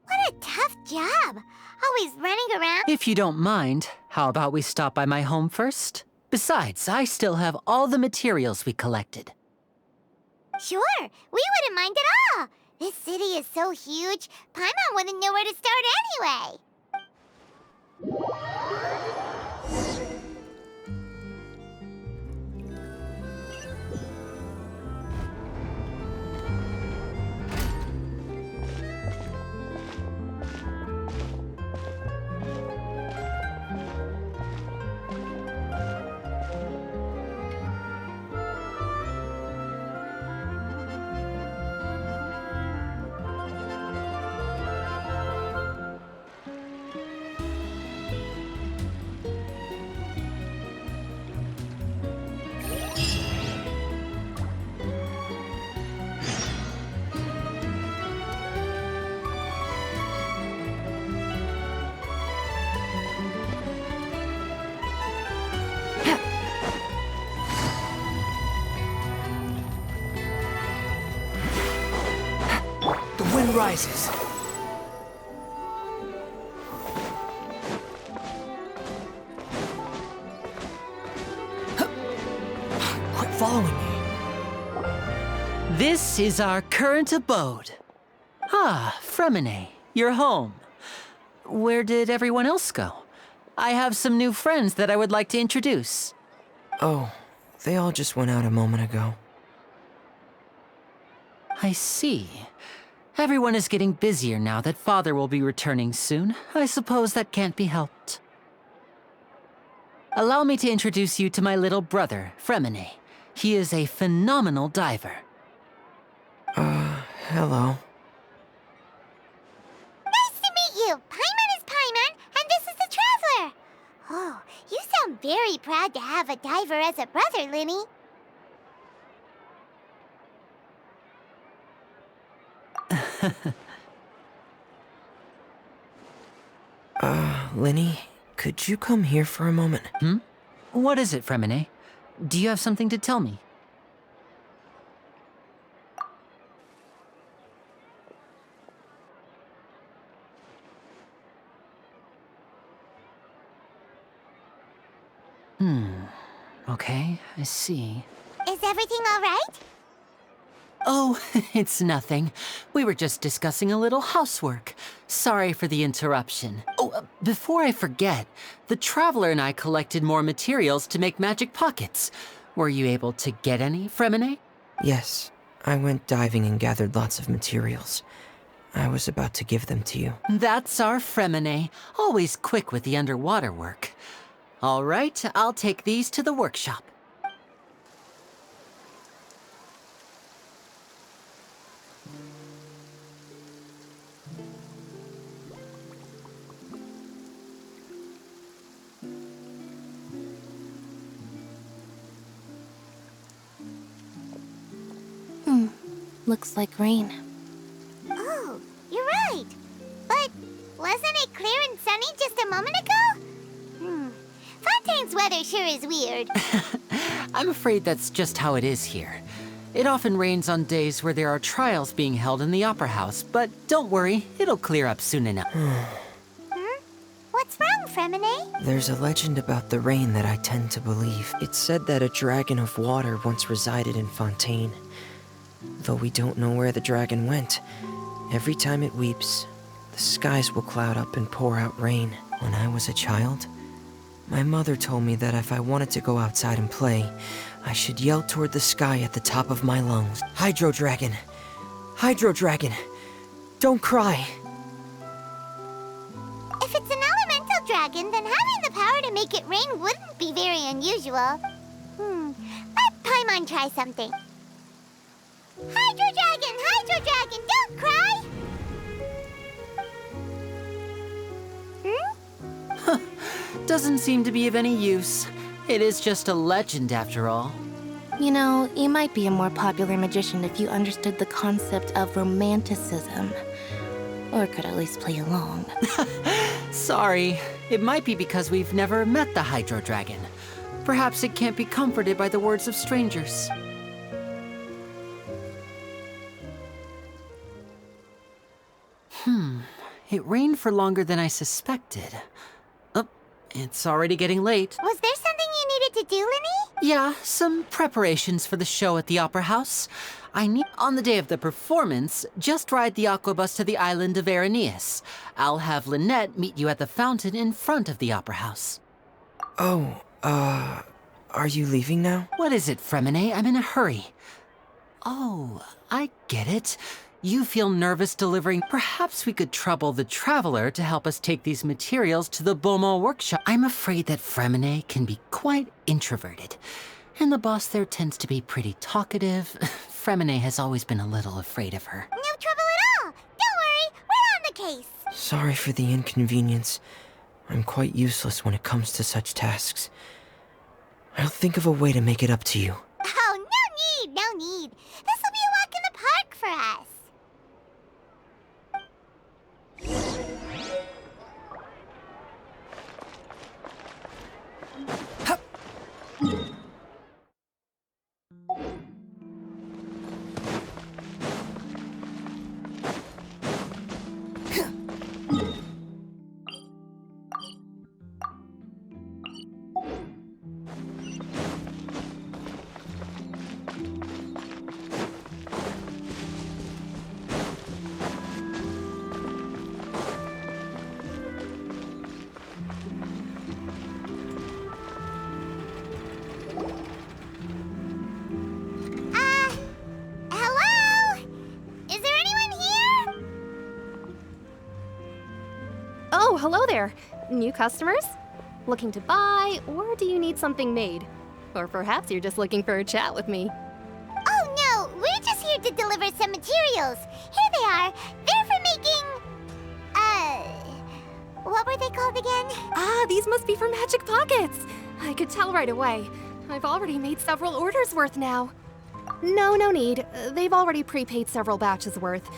What a tough job. Always running around. If you don't mind, how about we stop by my home first? Besides, I still have all the materials we collected. Sure, we wouldn't mind at all. This city is so huge, Paimon wouldn't know where to start anyway. rises. Quit following me. This is our current abode. Ah, Fremine, you're home. Where did everyone else go? I have some new friends that I would like to introduce. Oh, they all just went out a moment ago. I see. Everyone is getting busier now that Father will be returning soon. I suppose that can't be helped. Allow me to introduce you to my little brother, Fremine. He is a phenomenal diver. Hello. Nice to meet you. Paimon is Paimon, and this is the Traveler. Oh, you sound very proud to have a diver as a brother, Linny. Linny, could you come here for a moment? What is it, Fremine? Do you have something to tell me? Okay, I see. Is everything all right? Oh, it's nothing. We were just discussing a little housework. Sorry for the interruption. Oh, before I forget, the Traveler and I collected more materials to make magic pockets. Were you able to get any, Fremine? Yes, I went diving and gathered lots of materials. I was about to give them to you. That's our Fremine, always quick with the underwater work. All right, I'll take these to the workshop. Looks like rain. Oh, you're right. But wasn't it clear and sunny just a moment ago? Fontaine's weather sure is weird. I'm afraid that's just how it is here. It often rains on days where there are trials being held in the Opera House, but don't worry, it'll clear up soon enough. What's wrong, Fremine? There's a legend about the rain that I tend to believe. It's said that a dragon of water once resided in Fontaine. Though we don't know where the dragon went, every time it weeps, the skies will cloud up and pour out rain. When I was a child, my mother told me that if I wanted to go outside and play, I should yell toward the sky at the top of my lungs, "Hydro Dragon! Hydro Dragon! Don't cry!" If it's an elemental dragon, then having the power to make it rain wouldn't be very unusual. Let Paimon try something. Hydro Dragon, don't cry! Doesn't seem to be of any use. It is just a legend after all. You know, you might be a more popular magician if you understood the concept of romanticism. Or could at least play along. Sorry, it might be because we've never met the Hydro Dragon. Perhaps it can't be comforted by the words of strangers. It rained for longer than I suspected. Oh, it's already getting late. Was there something you needed to do, Linny? Yeah, some preparations for the show at the Opera House. On the day of the performance, just ride the aquabus to the island of Araneus. I'll have Lynette meet you at the fountain in front of the Opera House. Oh, are you leaving now? What is it, Fremine? I'm in a hurry. Oh, I get it. You feel nervous delivering. Perhaps we could trouble the Traveler to help us take these materials to the Beaumont workshop. I'm afraid that Fremine can be quite introverted, and the boss there tends to be pretty talkative. Fremine has always been a little afraid of her. No trouble at all. Don't worry, we're on the case. Sorry for the inconvenience. I'm quite useless when it comes to such tasks. I'll think of a way to make it up to you. Oh, no need. This will be a walk in the park for us. hello there. New customers? Looking to buy, or do you need something made? Or perhaps you're just looking for a chat with me. Oh no, we're just here to deliver some materials. Here they are. They're for making... what were they called again? Ah, these must be for magic pockets. I could tell right away. I've already made several orders worth now. No need. They've already prepaid several batches worth.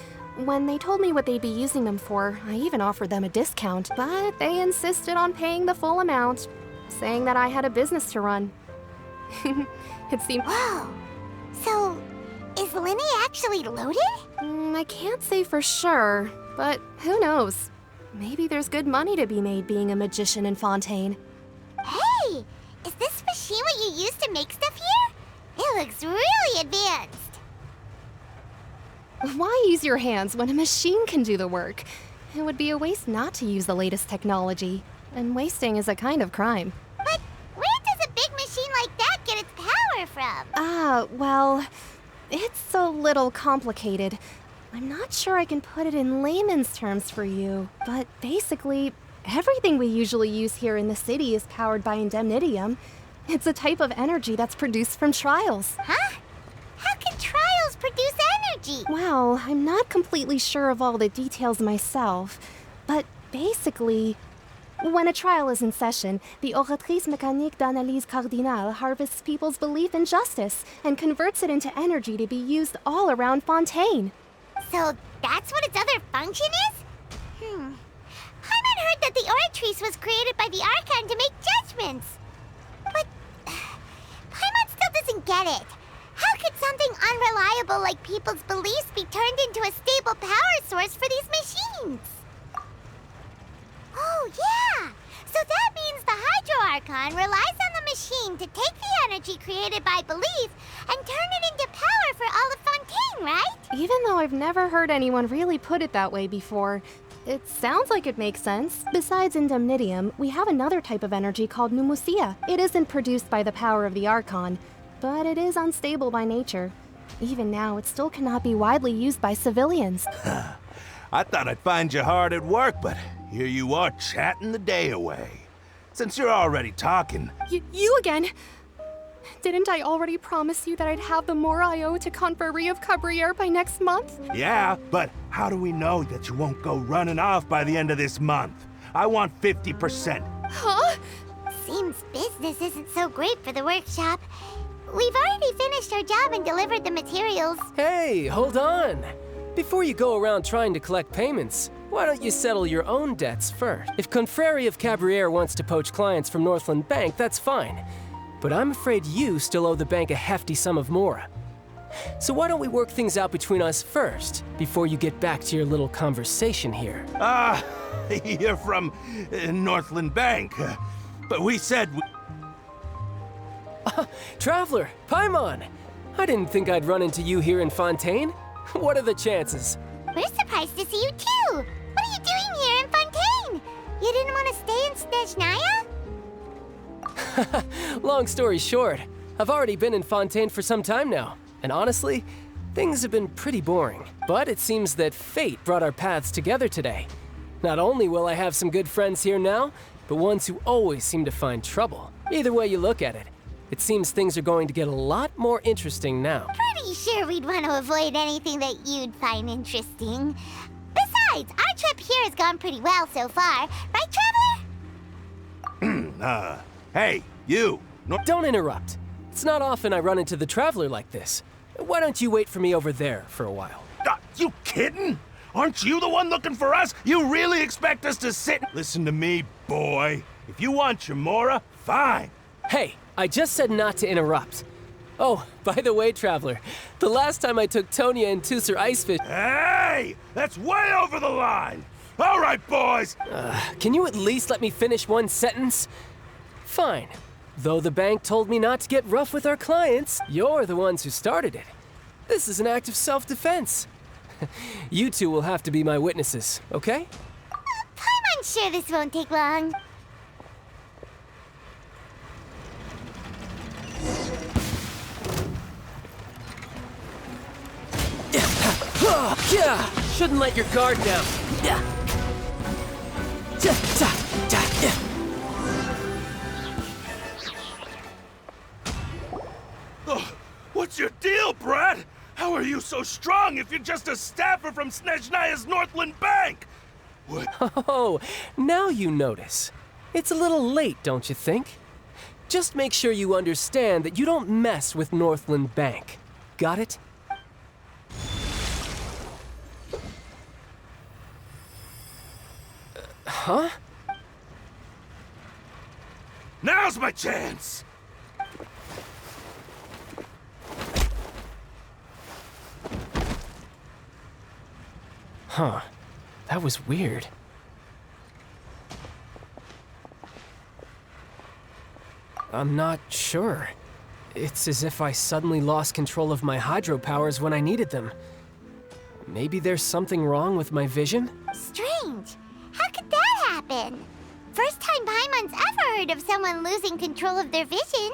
When they told me what they'd be using them for, I even offered them a discount, but they insisted on paying the full amount, saying that I had a business to run. It seemed... Whoa! So, is Linny actually loaded? I can't say for sure, but who knows? Maybe there's good money to be made being a magician in Fontaine. Hey! Is this machine what you use to make stuff here? It looks really advanced. Why use your hands when a machine can do the work? It would be a waste not to use the latest technology, and wasting is a kind of crime. But where does a big machine like that get its power from? Well, it's a little complicated. I'm not sure I can put it in layman's terms for you, but basically, everything we usually use here in the city is powered by indemnitium. It's a type of energy that's produced from trials. Huh? How can trials produce energy? Well, I'm not completely sure of all the details myself, but basically, when a trial is in session, the Oratrice Mécanique d'Analyse Cardinale harvests people's belief in justice and converts it into energy to be used all around Fontaine. So that's what its other function is? Paimon heard that the Oratrice was created by the Archon to make judgments. But Paimon still doesn't get it. How could something unreliable like people's beliefs be turned into a stable power source for these machines? Oh, yeah! So that means the Hydro Archon relies on the machine to take the energy created by belief and turn it into power for all of Fontaine, right? Even though I've never heard anyone really put it that way before, it sounds like it makes sense. Besides indemnitium, we have another type of energy called pneumosia. It isn't produced by the power of the Archon, but it is unstable by nature. Even now, it still cannot be widely used by civilians. I thought I'd find you hard at work, but here you are chatting the day away. Since you're already talking... You again? Didn't I already promise you that I'd have the more I owe to Confrérie of Cabriere by next month? Yeah, but how do we know that you won't go running off by the end of this month? I want 50%. Huh? Seems business isn't so great for the workshop. We've already finished our job and delivered the materials. Hey, hold on. Before you go around trying to collect payments, why don't you settle your own debts first? If Confrérie of Cabriere wants to poach clients from Northland Bank, that's fine. But I'm afraid you still owe the bank a hefty sum of mora. So why don't we work things out between us first, before you get back to your little conversation here? You're from Northland Bank. But we said... Traveler, Paimon! I didn't think I'd run into you here in Fontaine. What are the chances? We're surprised to see you too! What are you doing here in Fontaine? You didn't want to stay in Snezhnaya? Long story short, I've already been in Fontaine for some time now, and honestly, things have been pretty boring. But it seems that fate brought our paths together today. Not only will I have some good friends here now, but ones who always seem to find trouble. Either way you look at it, it seems things are going to get a lot more interesting now. Pretty sure we'd want to avoid anything that you'd find interesting. Besides, our trip here has gone pretty well so far. Right, Traveler? Hey, you! Don't interrupt. It's not often I run into the Traveler like this. Why don't you wait for me over there for a while? You kidding? Aren't you the one looking for us? You really expect us to sit? Listen to me, boy. If you want your mora, fine. Hey, I just said not to interrupt. Oh, by the way, Traveler, the last time I took Tonya and Tusser Icefish... Hey! That's way over the line! All right, boys! Can you at least let me finish one sentence? Fine. Though the bank told me not to get rough with our clients, you're the ones who started it. This is an act of self-defense. You two will have to be my witnesses, okay? I'm sure this won't take long. Shouldn't let your guard down. Oh, what's your deal, Brad? How are you so strong if you're just a staffer from Snezhnaya's Northland Bank? What? Oh, now you notice. It's a little late, don't you think? Just make sure you understand that you don't mess with Northland Bank. Got it? Huh? Now's my chance! Huh. That was weird. I'm not sure. It's as if I suddenly lost control of my hydro powers when I needed them. Maybe there's something wrong with my vision? Strange. How could that happen? First time Paimon's ever heard of someone losing control of their vision.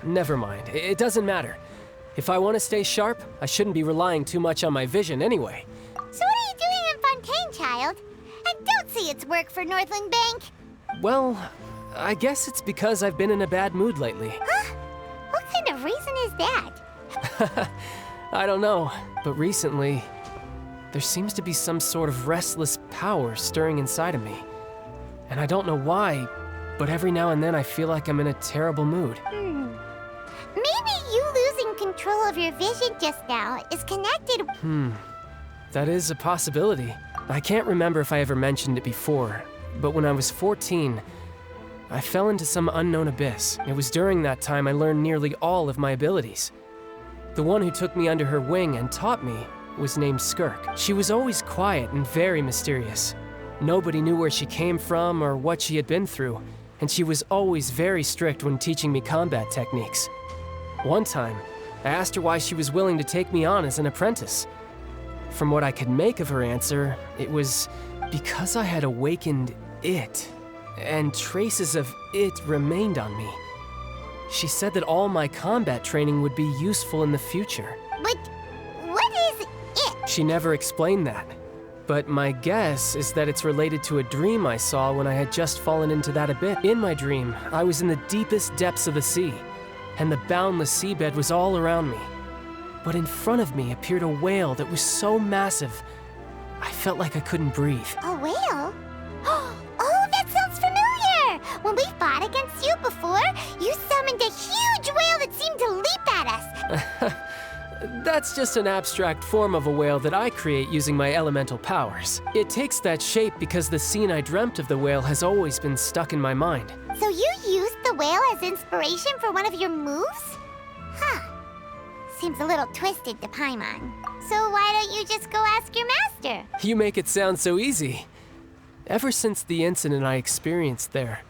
Never mind. It doesn't matter. If I want to stay sharp, I shouldn't be relying too much on my vision anyway. So what are you doing in Fontaine, child? I don't see its work for Northland Bank. Well, I guess it's because I've been in a bad mood lately. Huh? What kind of reason is that? I don't know, but recently, there seems to be some sort of restless power stirring inside of me. And I don't know why, but every now and then I feel like I'm in a terrible mood. Maybe you losing control of your vision just now is connected. That is a possibility. I can't remember if I ever mentioned it before, but when I was 14, I fell into some unknown abyss. It was during that time I learned nearly all of my abilities. The one who took me under her wing and taught me was named Skirk. She was always quiet and very mysterious. Nobody knew where she came from or what she had been through, and she was always very strict when teaching me combat techniques. One time, I asked her why she was willing to take me on as an apprentice. From what I could make of her answer, it was because I had awakened it, and traces of it remained on me. She said that all my combat training would be useful in the future. But what is it? She never explained that, but my guess is that it's related to a dream I saw when I had just fallen into that abyss. In my dream, I was in the deepest depths of the sea, and the boundless seabed was all around me. But in front of me appeared a whale that was so massive, I felt like I couldn't breathe. A whale? Oh, that sounds familiar! When we fought against you before, you summoned a huge whale that seemed to leap at us. That's just an abstract form of a whale that I create using my elemental powers. It takes that shape because the scene I dreamt of the whale has always been stuck in my mind. So you used the whale as inspiration for one of your moves? Huh. Seems a little twisted to Paimon. So why don't you just go ask your master? You make it sound so easy. Ever since the incident I experienced there,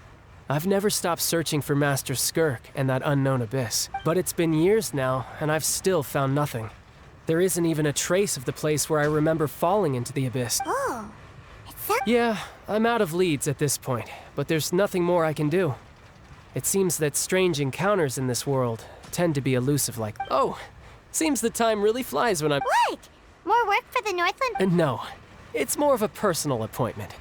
I've never stopped searching for Master Skirk and that unknown abyss. But it's been years now, and I've still found nothing. There isn't even a trace of the place where I remember falling into the abyss. Oh, Yeah, I'm out of leads at this point, but there's nothing more I can do. It seems that strange encounters in this world tend to be elusive like... Oh, seems the time really flies when I'm... What? More work for the Northland? No, it's more of a personal appointment.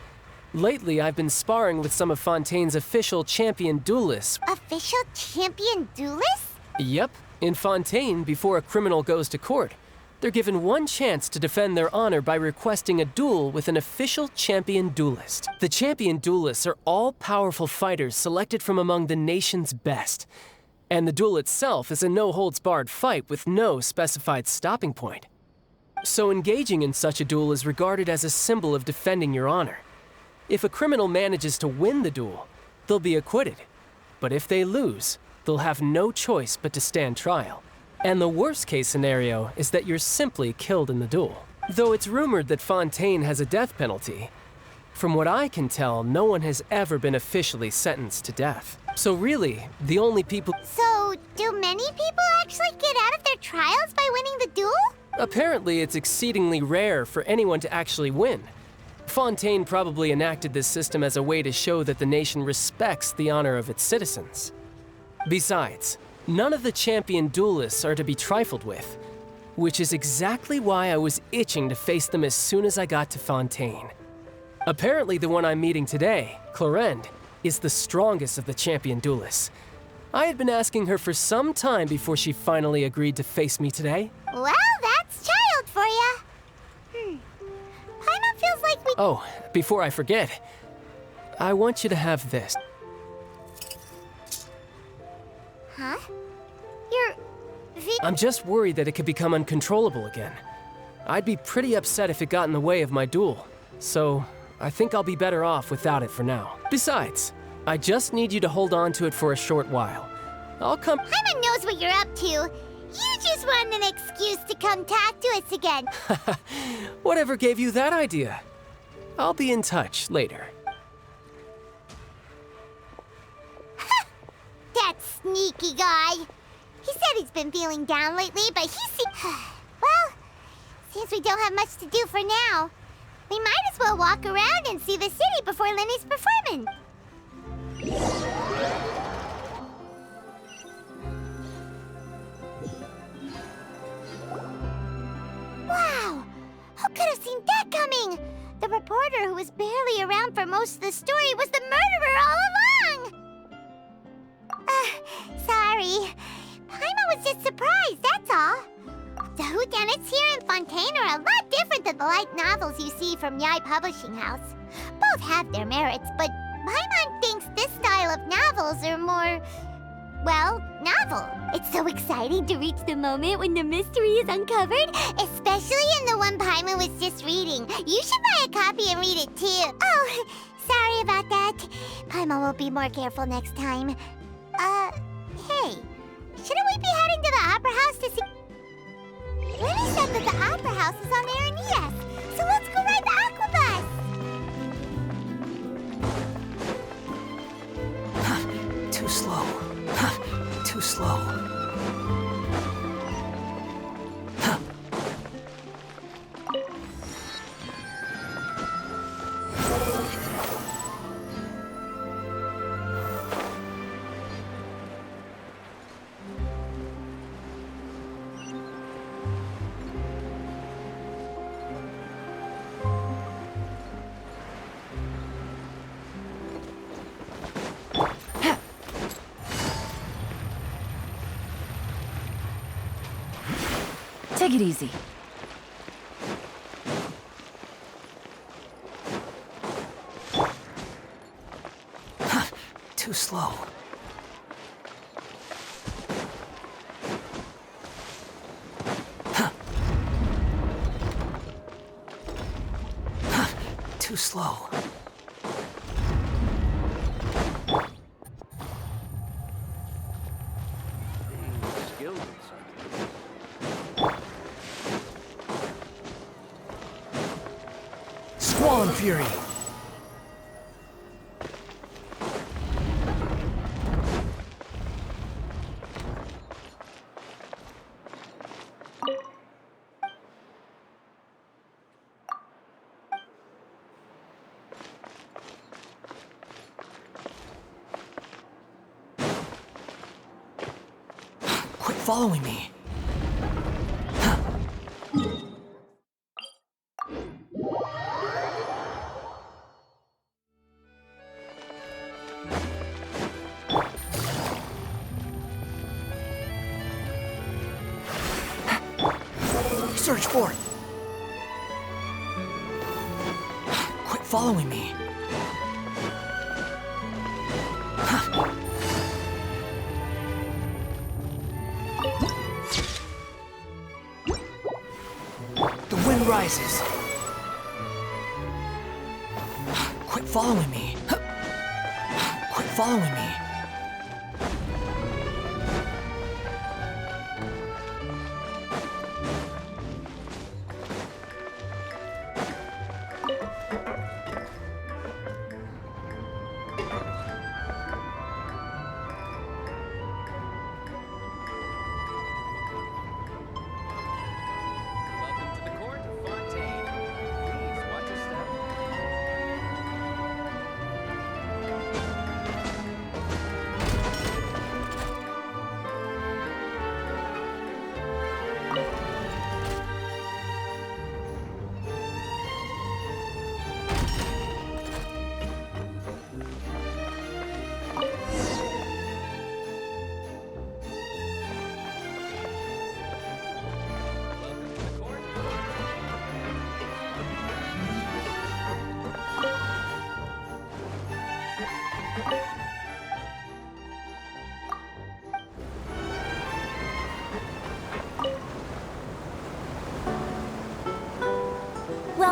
Lately, I've been sparring with some of Fontaine's official champion duelists. Official champion duelists? Yep. In Fontaine, before a criminal goes to court, they're given one chance to defend their honor by requesting a duel with an official champion duelist. The champion duelists are all powerful fighters selected from among the nation's best. And the duel itself is a no-holds-barred fight with no specified stopping point. So engaging in such a duel is regarded as a symbol of defending your honor. If a criminal manages to win the duel, they'll be acquitted. But if they lose, they'll have no choice but to stand trial. And the worst-case scenario is that you're simply killed in the duel. Though it's rumored that Fontaine has a death penalty, from what I can tell, no one has ever been officially sentenced to death. So really, the only people... So, do many people actually get out of their trials by winning the duel? Apparently, it's exceedingly rare for anyone to actually win. Fontaine probably enacted this system as a way to show that the nation respects the honor of its citizens. Besides, none of the champion duelists are to be trifled with, which is exactly why I was itching to face them as soon as I got to Fontaine. Apparently the one I'm meeting today, Clorend, is the strongest of the champion duelists. I had been asking her for some time before she finally agreed to face me today. Well, that's child for ya. Paimon feels like we... Oh, before I forget, I want you to have this. Huh? You're... I'm just worried that it could become uncontrollable again. I'd be pretty upset if it got in the way of my duel, so I think I'll be better off without it for now. Besides, I just need you to hold on to it for a short while. I'll come... Paimon knows what you're up to. You just want an excuse to come talk to us again. Whatever gave you that idea? I'll be in touch later. That sneaky guy. He said he's been feeling down lately, but well, since we don't have much to do for now, we might as well walk around and see the city before Lenny's performing. Wow! Who could have seen that coming? The reporter who was barely around for most of the story was the murderer all along! Sorry. Paimon was just surprised, that's all. The whodunits here in Fontaine are a lot different than the light novels you see from Yai Publishing House. Both have their merits, but Paimon thinks this style of novels are more... well, novel. It's so exciting to reach the moment when the mystery is uncovered, especially in the one Paimon was just reading. You should buy a copy and read it too. Oh, sorry about that. Paimon will be more careful next time. Hey, shouldn't we be heading to the Opera House to see... Lenny said that the Opera House is on Aranias, so let's go ride the aquabus! Too slow. Too slow. Take it easy. Too slow. Too slow. Squall and Fury! Quit following me. Search for it. Quit following me. The wind rises. Quit following me. Quit following me. Welcome to the court of Fontaine. Please watch your step.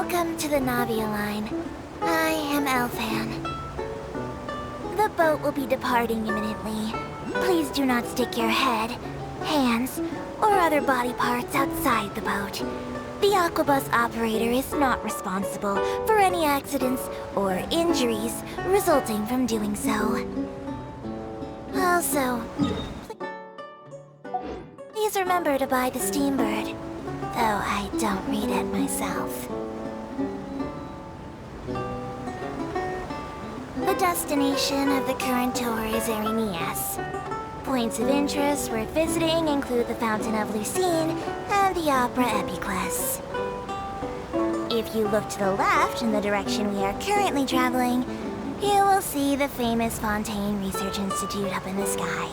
Welcome to the Navia line. I am Elfan. The boat will be departing imminently. Please do not stick your head, hands, or other body parts outside the boat. The Aquabus operator is not responsible for any accidents or injuries resulting from doing so. Also, please remember to buy the Steambird, though I don't read it myself. The destination of the current tour is Erinias. Points of interest worth visiting include the Fountain of Lucine and the Opera Epiclese. If you look to the left in the direction we are currently traveling, you will see the famous Fontaine Research Institute up in the sky.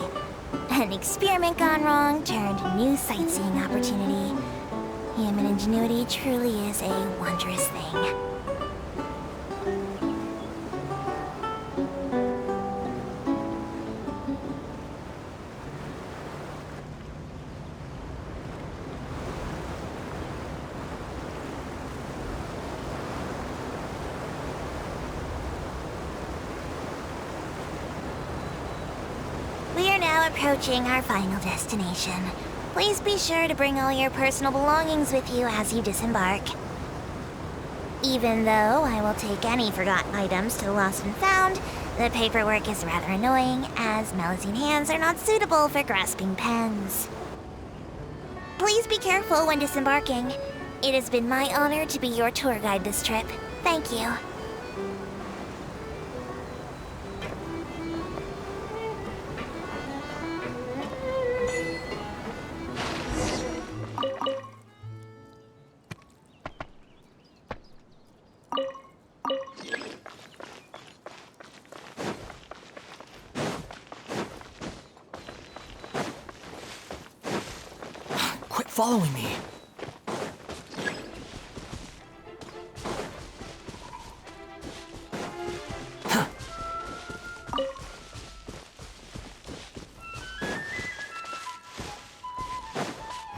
An experiment gone wrong turned new sightseeing opportunity. Human ingenuity truly is a wondrous thing. We are now approaching our final destination. Please be sure to bring all your personal belongings with you as you disembark. Even though I will take any forgotten items to the lost and found, the paperwork is rather annoying, as Melusine hands are not suitable for grasping pens. Please be careful when disembarking. It has been my honor to be your tour guide this trip. Thank you. Quit following me.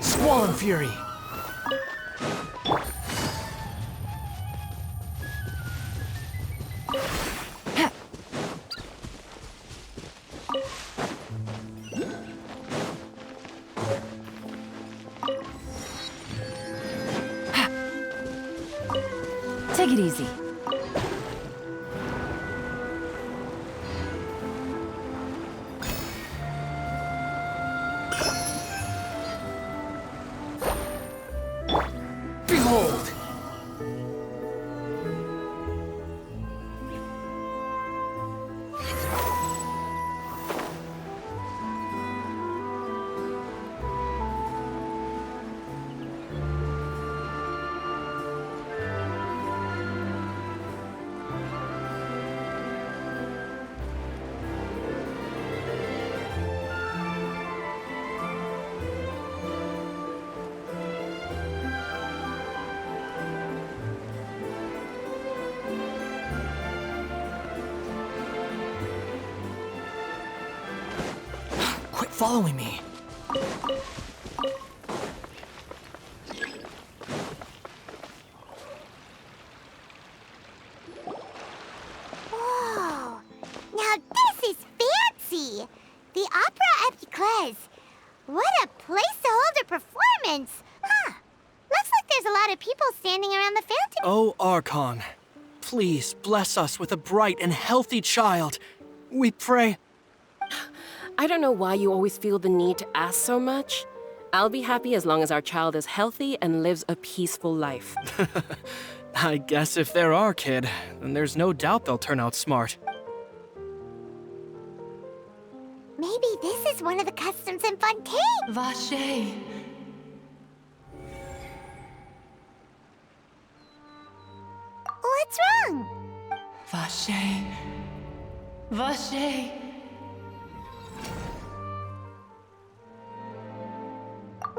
Squall Fury! Take it easy. Behold! Quit following me. Whoa! Now this is fancy! The Opera Epiclese. What a place to hold a performance! Huh. Looks like there's a lot of people standing around the fountain. Oh, Archon, please bless us with a bright and healthy child. We pray. I don't know why you always feel the need to ask so much. I'll be happy as long as our child is healthy and lives a peaceful life. I guess if they're our kid, then there's no doubt they'll turn out smart. Maybe this is one of the customs in Fontaine. Vache. What's wrong? Vache. Vache.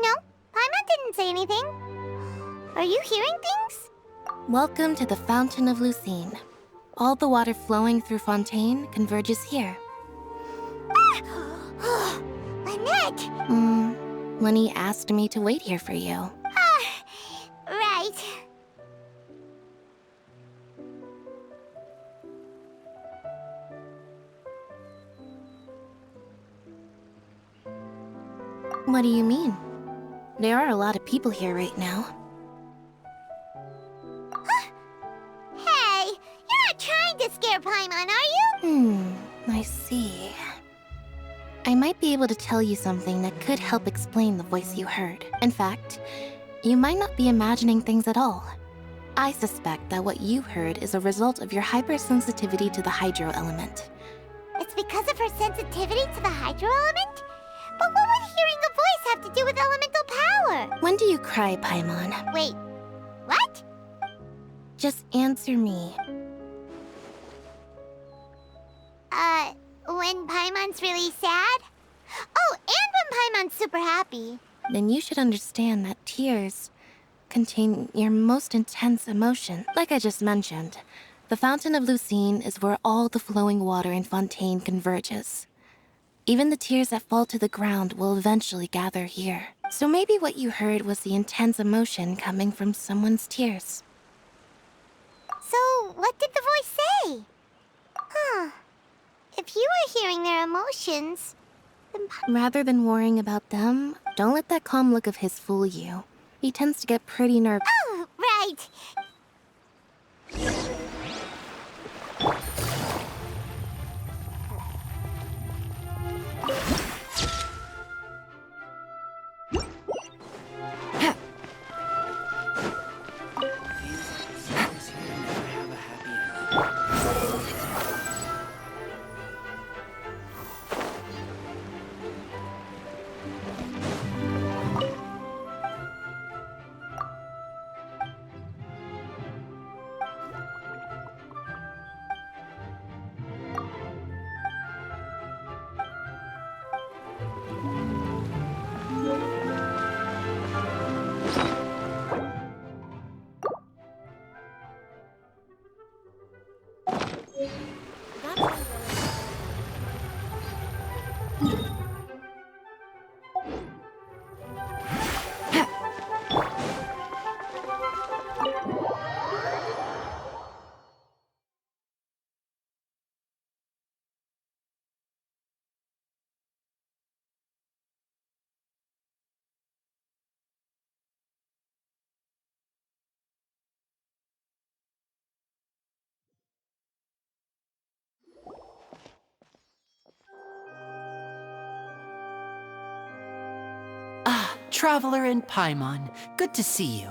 No, Paimon didn't say anything. Are you hearing things? Welcome to the Fountain of Lucine. All the water flowing through Fontaine converges here. Ah! Lynette! Lenny asked me to wait here for you. Right. What do you mean? There are a lot of people here right now. Hey, you're not trying to scare Paimon, are you? I see. I might be able to tell you something that could help explain the voice you heard. In fact, you might not be imagining things at all. I suspect that what you heard is a result of your hypersensitivity to the hydro element. It's because of her sensitivity to the hydro element? But what would hearing a voice have to do with elemental power? When do you cry, Paimon? Wait, what? Just answer me. When Paimon's really sad? Oh, and when Paimon's super happy. Then you should understand that tears contain your most intense emotion. Like I just mentioned, the Fountain of Lucine is where all the flowing water in Fontaine converges. Even the tears that fall to the ground will eventually gather here. So maybe what you heard was the intense emotion coming from someone's tears. So, what did the voice say? Huh. If you were hearing their emotions, then Rather than worrying about them, don't let that calm look of his fool you. He tends to get pretty nervous. Oh, right. Traveler and Paimon, good to see you.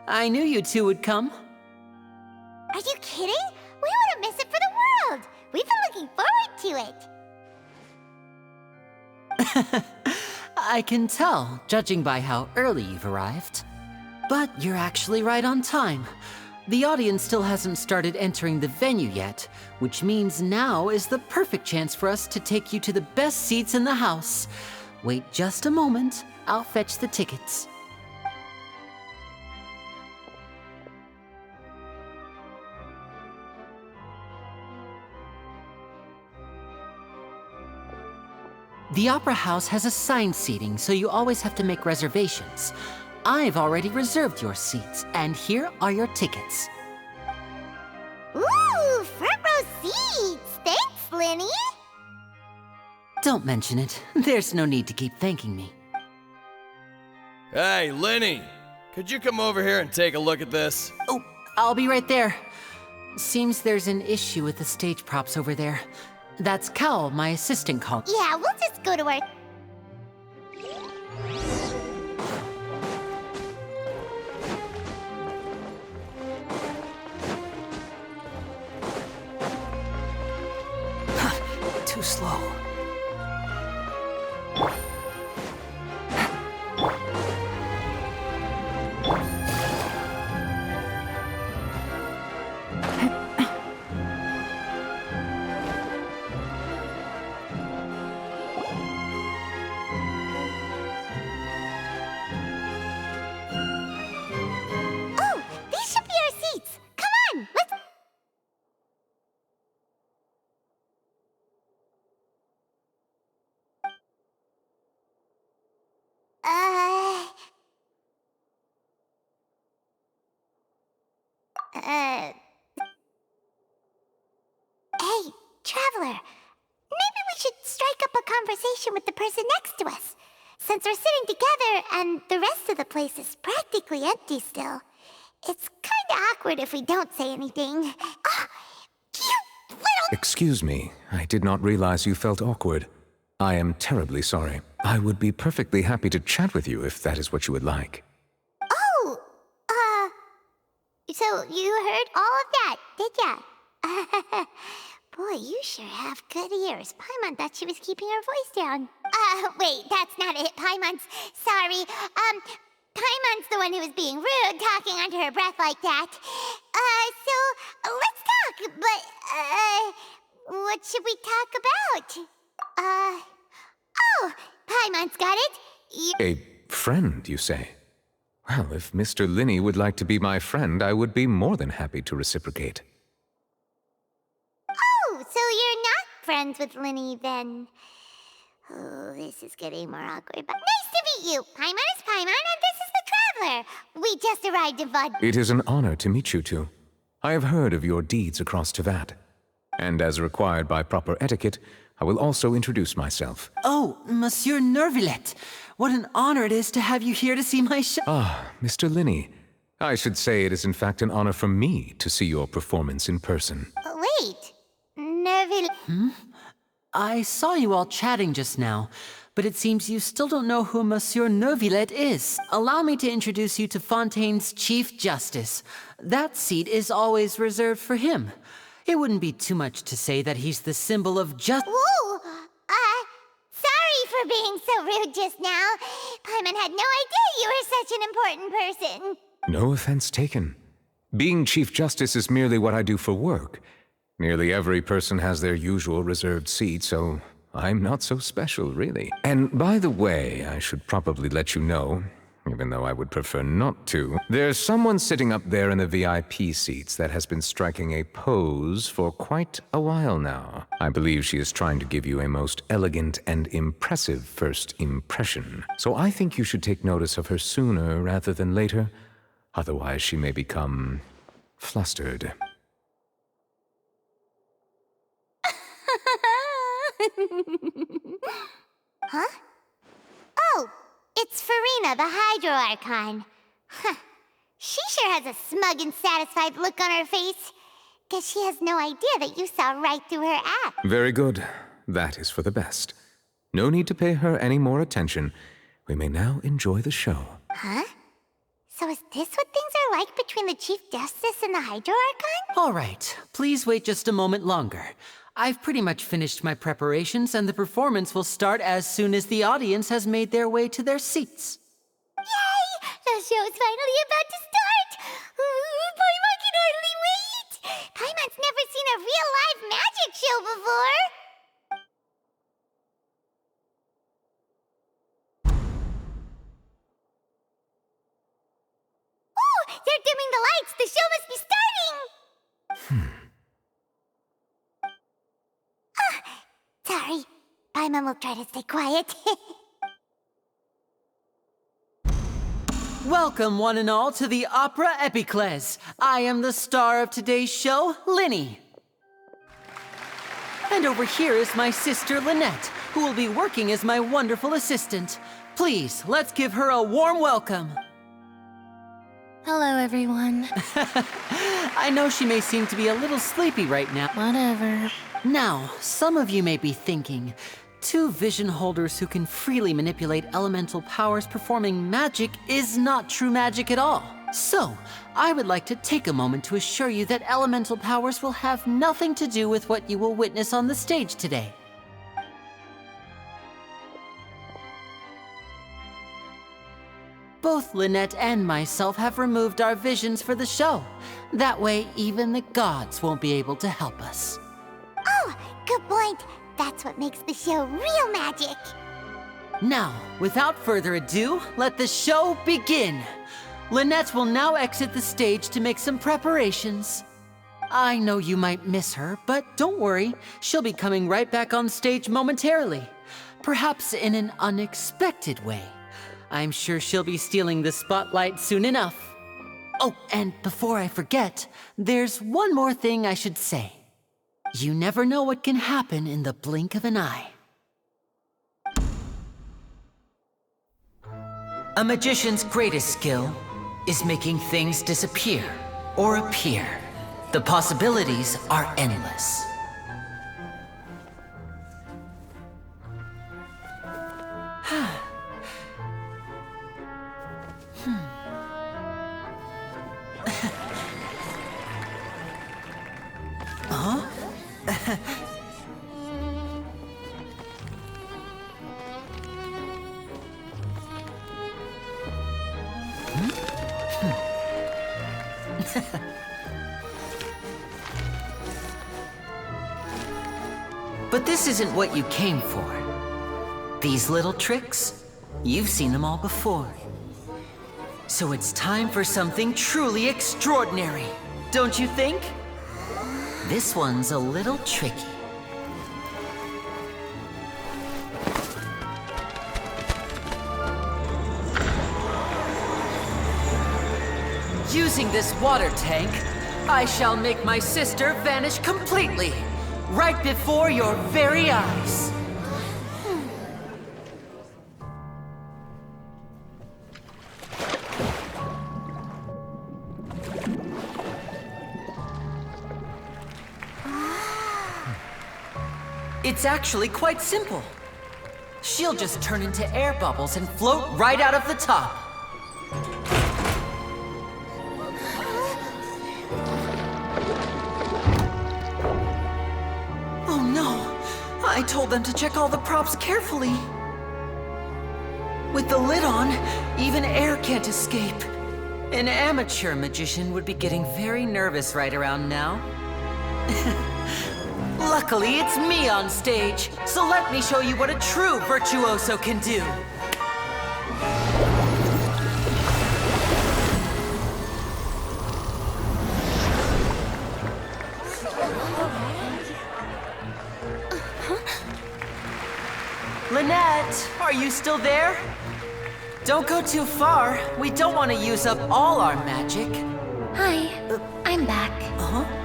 I knew you two would come. Are you kidding? We wouldn't miss it for the world. We've been looking forward to it. I can tell, judging by how early you've arrived. But you're actually right on time. The audience still hasn't started entering the venue yet, which means now is the perfect chance for us to take you to the best seats in the house. Wait just a moment. I'll fetch the tickets. The Opera House has assigned seating, so you always have to make reservations. I've already reserved your seats, and here are your tickets. Ooh, front row seats! Thanks, Lenny! Don't mention it. There's no need to keep thanking me. Hey, Lenny! Could you come over here and take a look at this? Oh, I'll be right there. Seems there's an issue with the stage props over there. That's Cal, my assistant, called. Yeah, we'll just go to work. Too slow. Oh, these should be our seats. Come on, let's... Hey, Traveler. Maybe we should strike up a conversation with the person next to us. Since we're sitting together and the rest of the place is practically empty still, it's kinda awkward if we don't say anything. Ah, you little... Excuse me, I did not realize you felt awkward. I am terribly sorry. I would be perfectly happy to chat with you if that is what you would like. Oh, so you heard all of that, did ya? Boy, you sure have good ears. Paimon thought she was keeping her voice down. Wait, that's not it, Paimon's. Sorry. Paimon's the one who was being rude, talking under her breath like that. So, let's talk, but, what should we talk about? Oh, Paimon's got it. A friend, you say? Well, if Mr. Linney would like to be my friend, I would be more than happy to reciprocate. Oh, so you're not friends with Linney, then. Oh, this is getting more awkward, but nice to meet you. Paimon is Paimon, and this is the Traveler. We just arrived in Vod. It is an honor to meet you two. I have heard of your deeds across Tevat. And as required by proper etiquette, I will also introduce myself. Oh, Monsieur Nervillet. What an honor it is to have you here to see my show. Ah, Mr. Linney. I should say it is in fact an honor for me to see your performance in person. Wait, Nervillet... I saw you all chatting just now, but it seems you still don't know who Monsieur Nervillet is. Allow me to introduce you to Fontaine's Chief Justice. That seat is always reserved for him. It wouldn't be too much to say that he's the symbol of justice. Whoa! Sorry for being so rude just now. Paimon had no idea you were such an important person. No offense taken. Being Chief Justice is merely what I do for work. Nearly every person has their usual reserved seat, so I'm not so special, really. And by the way, I should probably let you know, even though I would prefer not to, there's someone sitting up there in the VIP seats that has been striking a pose for quite a while now. I believe she is trying to give you a most elegant and impressive first impression. So I think you should take notice of her sooner rather than later. Otherwise, she may become flustered. Huh? Oh, it's Farina, the Hydro Archon. Huh. She sure has a smug and satisfied look on her face. Guess she has no idea that you saw right through her act. Very good. That is for the best. No need to pay her any more attention. We may now enjoy the show. Huh? So is this what things are like between the Chief Justice and the Hydro Archon? All right, please wait just a moment longer. I've pretty much finished my preparations, and the performance will start as soon as the audience has made their way to their seats. Yay! The show's finally about to start! Paimon can hardly wait! Paimon's never seen a real live magic show before! Oh! They're dimming the lights! The show must be starting! Sorry. Paimon will try to stay quiet. Welcome, one and all, to the Opera Epiclese. I am the star of today's show, Linny. And over here is my sister, Lynette, who will be working as my wonderful assistant. Please, let's give her a warm welcome. Hello, everyone. I know she may seem to be a little sleepy right now. Whatever. Now, some of you may be thinking, two vision holders who can freely manipulate elemental powers performing magic is not true magic at all. So, I would like to take a moment to assure you that elemental powers will have nothing to do with what you will witness on the stage today. Both Lynette and myself have removed our visions for the show. That way, even the gods won't be able to help us. Oh, good point. That's what makes the show real magic. Now, without further ado, let the show begin. Lynette will now exit the stage to make some preparations. I know you might miss her, but don't worry. She'll be coming right back on stage momentarily. Perhaps in an unexpected way. I'm sure she'll be stealing the spotlight soon enough. Oh, and before I forget, there's one more thing I should say. You never know what can happen in the blink of an eye. A magician's greatest skill is making things disappear or appear. The possibilities are endless. Huh? But this isn't what you came for. These little tricks, you've seen them all before. So it's time for something truly extraordinary, don't you think? This one's a little tricky. Using this water tank, I shall make my sister vanish completely, right before your very eyes. It's actually quite simple. She'll just turn into air bubbles and float right out of the top. Oh no! I told them to check all the props carefully. With the lid on, even air can't escape. An amateur magician would be getting very nervous right around now. Luckily, it's me on stage, so let me show you what a true virtuoso can do. Lynette, are you still there? Don't go too far. We don't want to use up all our magic. Hi, I'm back. Uh-huh.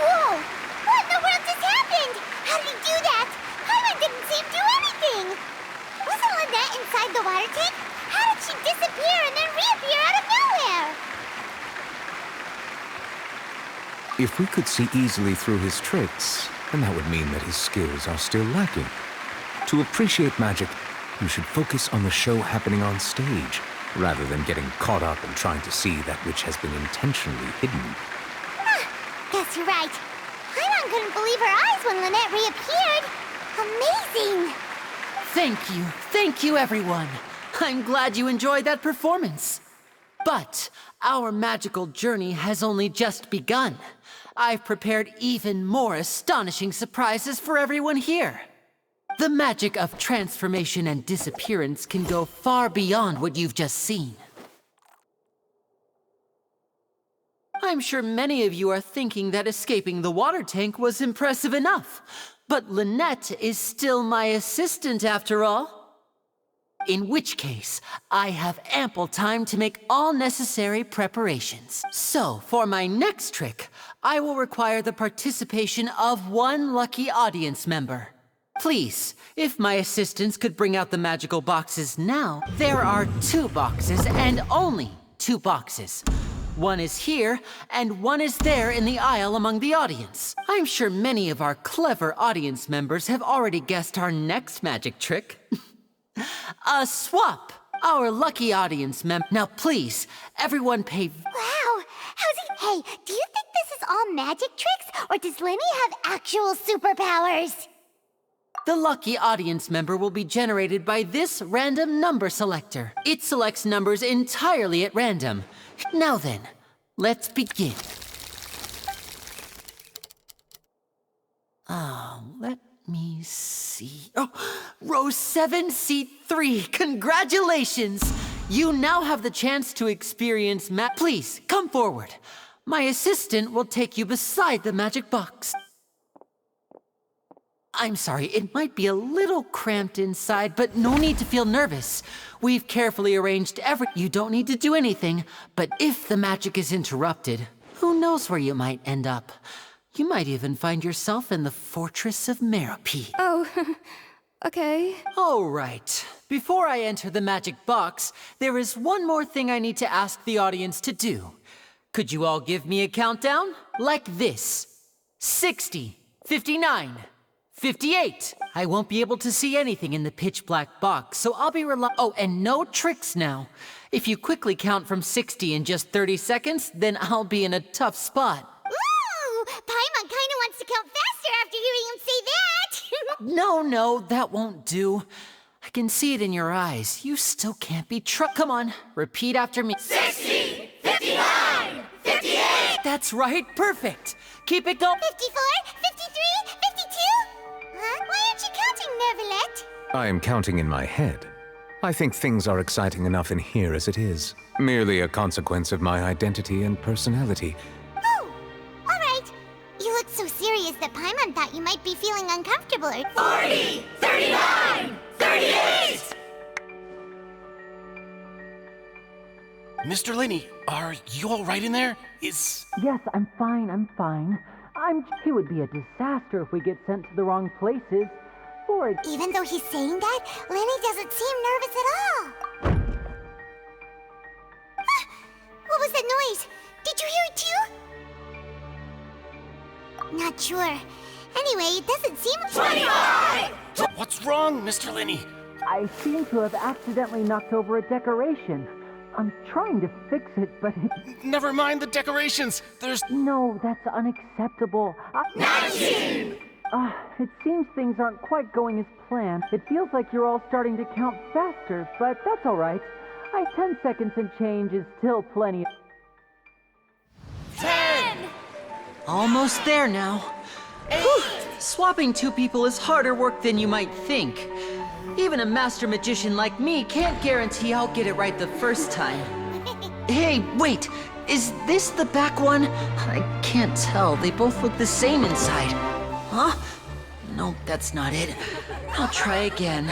Whoa! What in the world just happened? How did he do that? Paimon didn't see him do anything! Wasn't Lynette inside the water tank? How did she disappear and then reappear out of nowhere? If we could see easily through his tricks, then that would mean that his skills are still lacking. To appreciate magic, you should focus on the show happening on stage, rather than getting caught up in trying to see that which has been intentionally hidden. Guess you're right. Paimon couldn't believe her eyes when Lynette reappeared. Amazing! Thank you everyone. I'm glad you enjoyed that performance. But our magical journey has only just begun. I've prepared even more astonishing surprises for everyone here. The magic of transformation and disappearance can go far beyond what you've just seen. I'm sure many of you are thinking that escaping the water tank was impressive enough, but Lynette is still my assistant after all. In which case, I have ample time to make all necessary preparations. So, for my next trick, I will require the participation of one lucky audience member. Please, if my assistants could bring out the magical boxes now. There are 2 boxes and only 2 boxes. One is here, and one is there in the aisle among the audience. I'm sure many of our clever audience members have already guessed our next magic trick. A swap! Our lucky audience member. Now please, everyone pay... Wow! Hey, do you think this is all magic tricks, or does Linny have actual superpowers? The lucky audience member will be generated by this random number selector. It selects numbers entirely at random. Now then, let's begin. me see. Oh, row 7, seat 3. Congratulations! You now have the chance to experience Please, come forward. My assistant will take you beside the magic box. I'm sorry, it might be a little cramped inside, but no need to feel nervous. We've carefully arranged You don't need to do anything, but if the magic is interrupted, who knows where you might end up? You might even find yourself in the Fortress of Merope. Oh, okay. All right. Before I enter the magic box, there is one more thing I need to ask the audience to do. Could you all give me a countdown? Like this. 60, 59, 58. I won't be able to see anything in the pitch black box, so I'll be Oh, and no tricks now. If you quickly count from 60 in just 30 seconds, then I'll be in a tough spot. Ooh, Paimon kinda wants to count faster after hearing him say that. No, that won't do. I can see it in your eyes. You still can't be Come on, repeat after me. 60, 59, 58. That's right, perfect. Keep it going. 54, 53, 52. Huh? Why aren't you counting, Nervalet? I am counting in my head. I think things are exciting enough in here as it is. Merely a consequence of my identity and personality. Oh, all right. You look so serious that Paimon thought you might be feeling uncomfortable. 40, 39, 38. Mr. Linney, are you all right in there? Yes, I'm fine. It would be a disaster if we get sent to the wrong places. Even though he's saying that, Lenny doesn't seem nervous at all. What was that noise? Did you hear it too? Not sure. Anyway, it doesn't seem... 25! What's wrong, Mr. Linney? I seem to have accidentally knocked over a decoration. I'm trying to fix it, but it... Never mind the decorations. There's... No, that's unacceptable. 19! It seems things aren't quite going as planned. It feels like you're all starting to count faster, but that's all right. 10 seconds and change is still plenty. 10! Almost there now. Whew. Swapping two people is harder work than you might think. Even a master magician like me can't guarantee I'll get it right the first time. Hey, wait! Is this the back one? I can't tell. They both look the same inside. Huh? No, that's not it. I'll try again.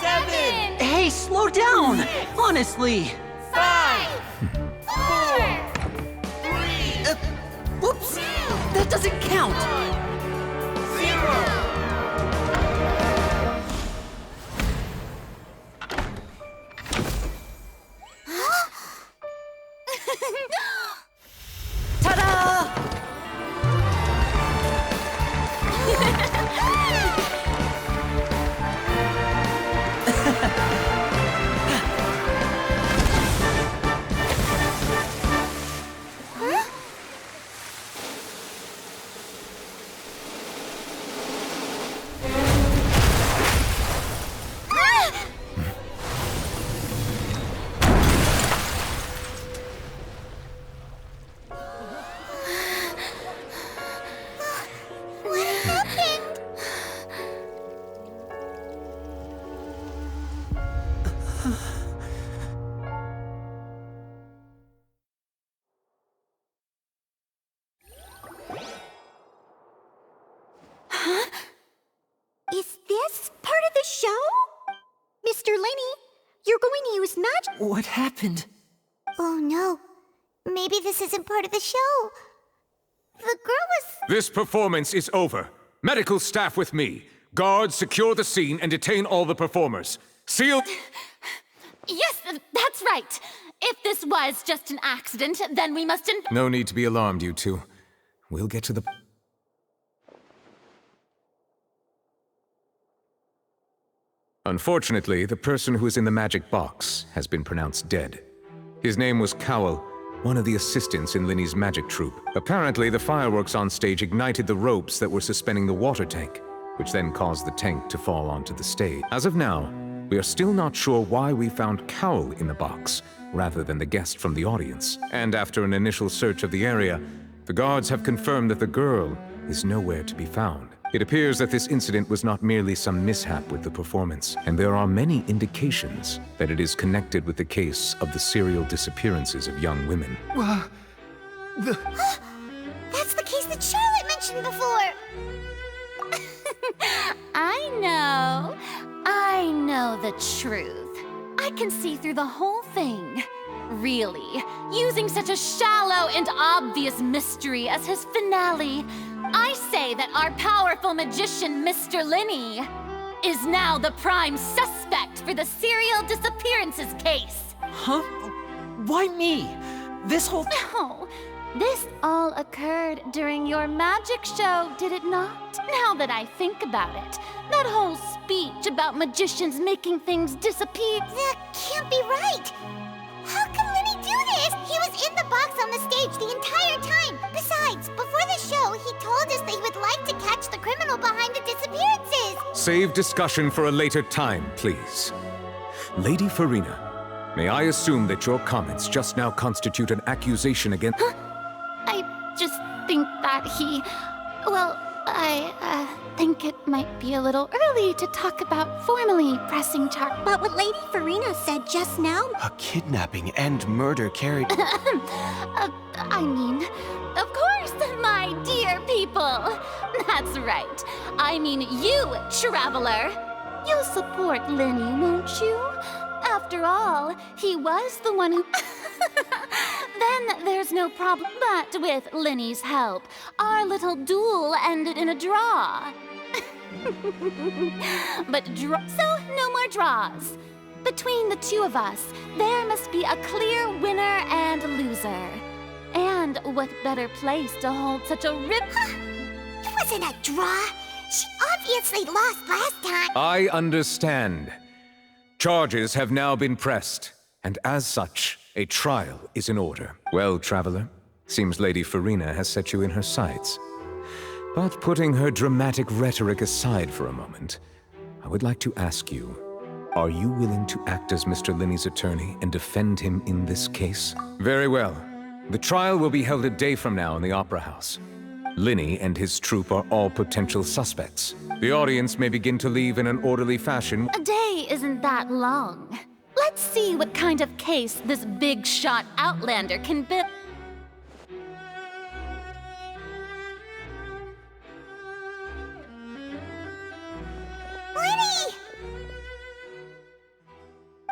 7! Hey, slow down! Honestly! 5! 4! 3! Whoops! That doesn't count! 0! Ta-da! Is this part of the show? Mr. Linney, you're going to use magic? What happened? Oh no. Maybe this isn't part of the show. The girl was... This performance is over. Medical staff with me. Guards, secure the scene and detain all the performers. Seal... Yes, that's right. If this was just an accident, then we must... No need to be alarmed, you two. We'll get to the... Unfortunately, the person who is in the magic box has been pronounced dead. His name was Cowell, one of the assistants in Linney's magic troupe. Apparently, the fireworks on stage ignited the ropes that were suspending the water tank, which then caused the tank to fall onto the stage. As of now, we are still not sure why we found Cowell in the box, rather than the guest from the audience. And after an initial search of the area, the guards have confirmed that the girl is nowhere to be found. It appears that this incident was not merely some mishap with the performance, and there are many indications that it is connected with the case of the serial disappearances of young women. That's the case that Charlotte mentioned before! I know the truth. I can see through the whole thing. Really, using such a shallow and obvious mystery as his finale, I say that our powerful magician, Mr. Linney, is now the prime suspect for the serial disappearances case. Huh? Why me? This whole... No, this all occurred during your magic show, did it not? Now that I think about it, that whole speech about magicians making things disappear... That can't be right! How can Linney do this? He was in the box on the stage the entire time. Besides, before the show, he told us that he would like to catch the criminal behind the disappearances. Save discussion for a later time, please. Lady Farina, may I assume that your comments just now constitute an accusation against... Huh? I just think that he... Well, I think it might be a little early to talk about formally pressing charge. But what Lady Farina said just now... A kidnapping and murder carried... I mean, of course, my dear people. That's right. I mean you, traveler. You'll support Linney, won't you? After all, he was the one who... Then there's no problem. But with Linney's help, our little duel ended in a draw. So no more draws. Between the two of us, there must be a clear winner and loser. And what better place to hold such a It wasn't a draw. She obviously lost last time. I understand. Charges have now been pressed, and as such, a trial is in order. Well, traveler, seems Lady Farina has set you in her sights. But putting her dramatic rhetoric aside for a moment, I would like to ask you, are you willing to act as Mr. Linney's attorney and defend him in this case? Very well. The trial will be held a day from now in the Opera House. Linney and his troupe are all potential suspects. The audience may begin to leave in an orderly fashion. A day isn't that long. Let's see what kind of case this big-shot outlander can build. Linney!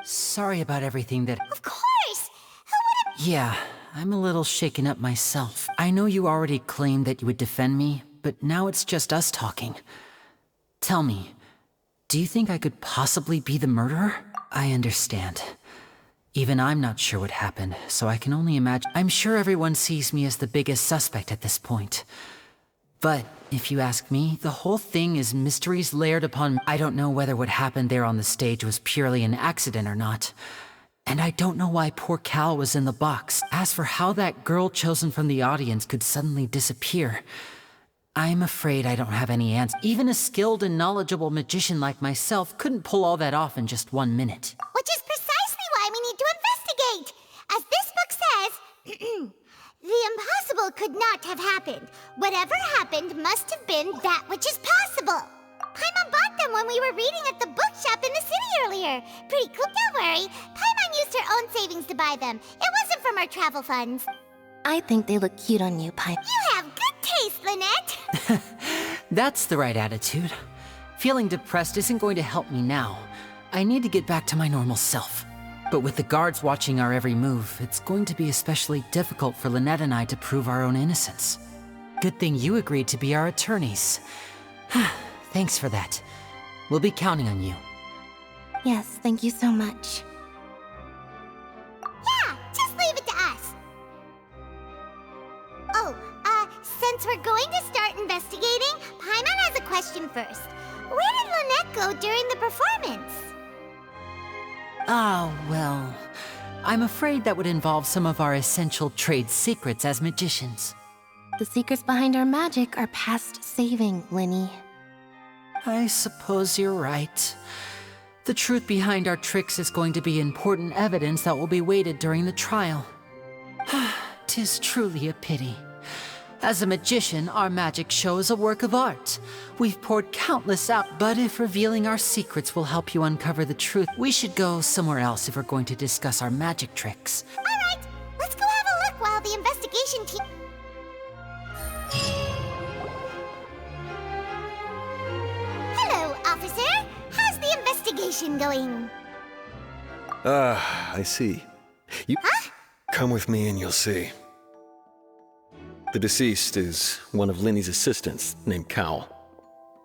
Sorry about everything that... Of course! Who would've... Yeah, I'm a little shaken up myself. I know you already claimed that you would defend me, but now it's just us talking. Tell me, do you think I could possibly be the murderer? I understand. Even I'm not sure what happened, so I can only imagine. I'm sure everyone sees me as the biggest suspect at this point. But if you ask me, the whole thing is mysteries layered upon... I don't know whether what happened there on the stage was purely an accident or not. And I don't know why poor Cal was in the box. As for how that girl chosen from the audience could suddenly disappear, I'm afraid I don't have any answer. Even a skilled and knowledgeable magician like myself couldn't pull all that off in just 1 minute. Which is precisely why we need to investigate. As this book says, the impossible could not have happened. Whatever happened must have been that which is possible. Paimon bought them when we were reading at the bookshop in the city earlier. Pretty cool, don't worry. Paimon used her own savings to buy them. It wasn't from our travel funds. I think they look cute on you, Paimon. You have good taste, Lynette. That's the right attitude. Feeling depressed isn't going to help me now. I need to get back to my normal self. But with the guards watching our every move, it's going to be especially difficult for Lynette and I to prove our own innocence. Good thing you agreed to be our attorneys. Thanks for that. We'll be counting on you. Yes, thank you so much. Yeah, just leave it to us. Oh, since we're going to start investigating, Paimon has a question first. Where did Lynette go during the performance? Well, I'm afraid that would involve some of our essential trade secrets as magicians. The secrets behind our magic are past saving, Linney. I suppose you're right. The truth behind our tricks is going to be important evidence that will be weighted during the trial. 'Tis truly a pity. As a magician, our magic show is a work of art. We've poured countless out, but if revealing our secrets will help you uncover the truth, we should go somewhere else if we're going to discuss our magic tricks. All right, let's go have a look while the investigation team... Hello, officer. How's the investigation going? I see. You come with me and you'll see. The deceased is one of Linny's assistants named Cal.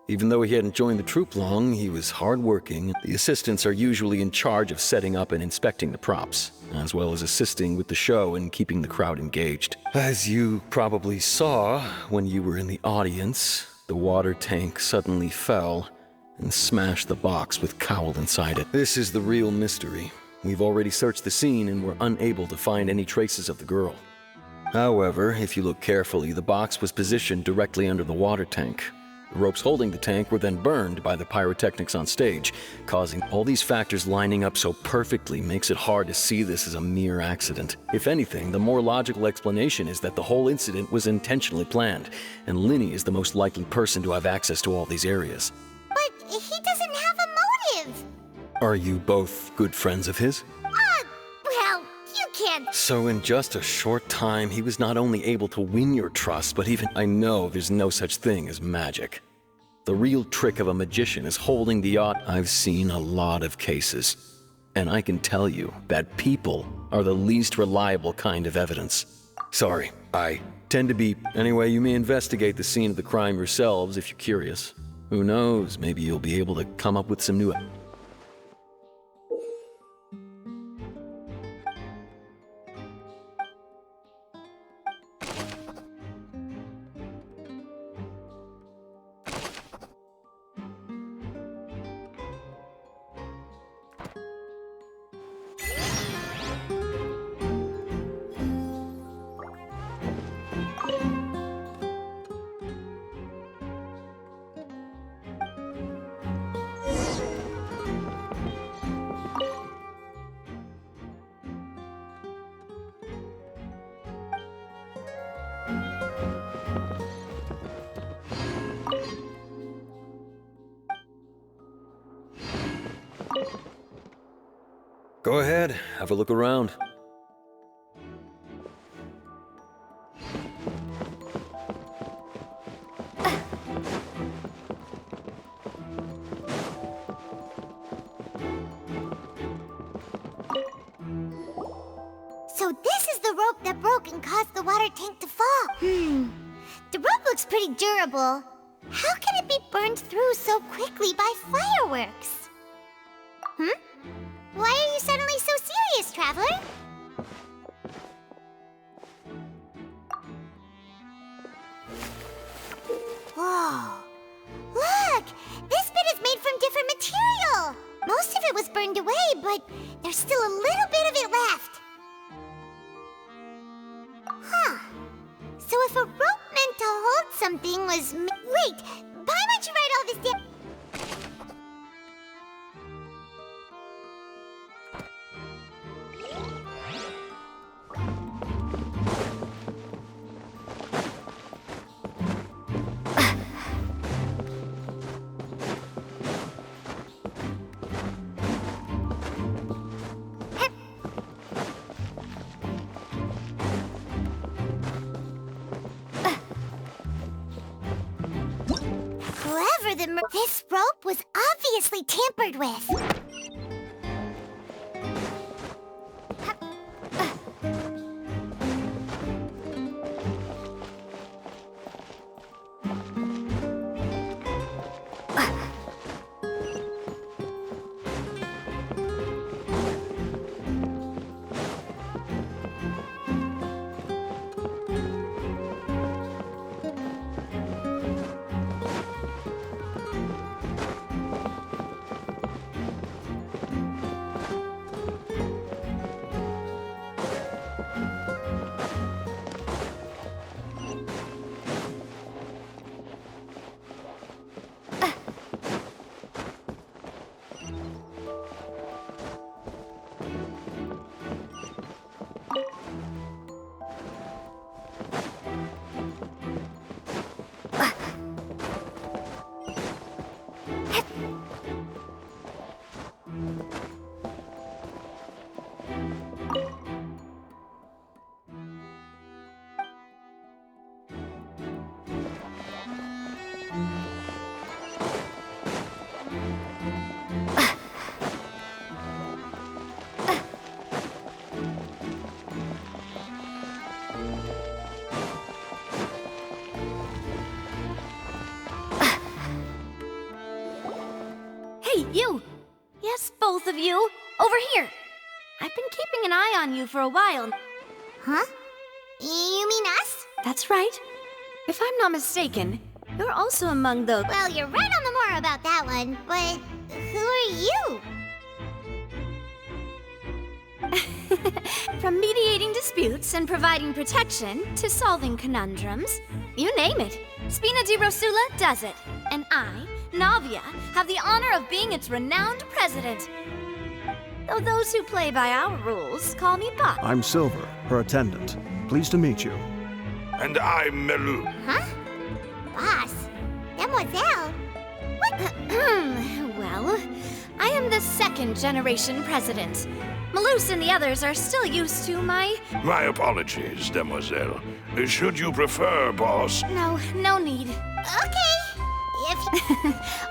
Even though he hadn't joined the troupe long, he was hardworking. The assistants are usually in charge of setting up and inspecting the props, as well as assisting with the show and keeping the crowd engaged. As you probably saw when you were in the audience, the water tank suddenly fell and smashed the box with Cowl inside it. This is the real mystery. We've already searched the scene and were unable to find any traces of the girl. However, if you look carefully, the box was positioned directly under the water tank. The ropes holding the tank were then burned by the pyrotechnics on stage, causing all these factors lining up so perfectly makes it hard to see this as a mere accident. If anything, the more logical explanation is that the whole incident was intentionally planned, and Linny is the most likely person to have access to all these areas. But he doesn't have a motive. Are you both good friends of his? Well, you can't... So in just a short time, he was not only able to win your trust, but even... I know there's no such thing as magic. The real trick of a magician is holding the odd... I've seen a lot of cases, and I can tell you that people are the least reliable kind of evidence. Sorry, I tend to be... Anyway, you may investigate the scene of the crime yourselves if you're curious. Who knows, maybe you'll be able to come up with some new... Go ahead, have a look around. So this is the rope that broke and caused the water tank to fall. The rope looks pretty durable. How can it be burned through so quickly by fireworks? Why are you suddenly so serious, Traveler? Whoa. Look! This bit is made from different material! Most of it was burned away, but there's still a little bit of it left. So if a rope meant to hold something was... Wait! Why would you write all this down? This rope was obviously tampered with. You! Yes, both of you! Over here! I've been keeping an eye on you for a while. Huh? You mean us? That's right. If I'm not mistaken, you're also among those. Well, you're right on the more about that one, but who are you? From mediating disputes and providing protection to solving conundrums, you name it, Spina di Rosula does it. And I, Navia, have the honor of being its renowned president. Though those who play by our rules call me Boss. I'm Silver, her attendant. Pleased to meet you. And I'm Melu. Huh? Boss? Mademoiselle? What? Well, I am the second generation president. Malus and the others are still used to my... My apologies, Demoiselle. Should you prefer, boss? No need. Okay. If...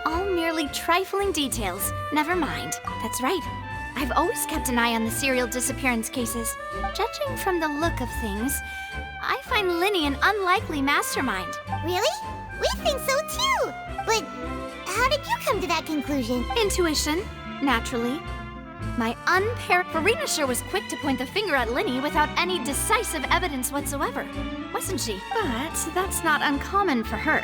All merely trifling details. Never mind. That's right. I've always kept an eye on the serial disappearance cases. Judging from the look of things, I find Linny an unlikely mastermind. Really? We think so too! But how did you come to that conclusion? Intuition, naturally. My unpaired Farina sure was quick to point the finger at Linny without any decisive evidence whatsoever, wasn't she? But that's not uncommon for her.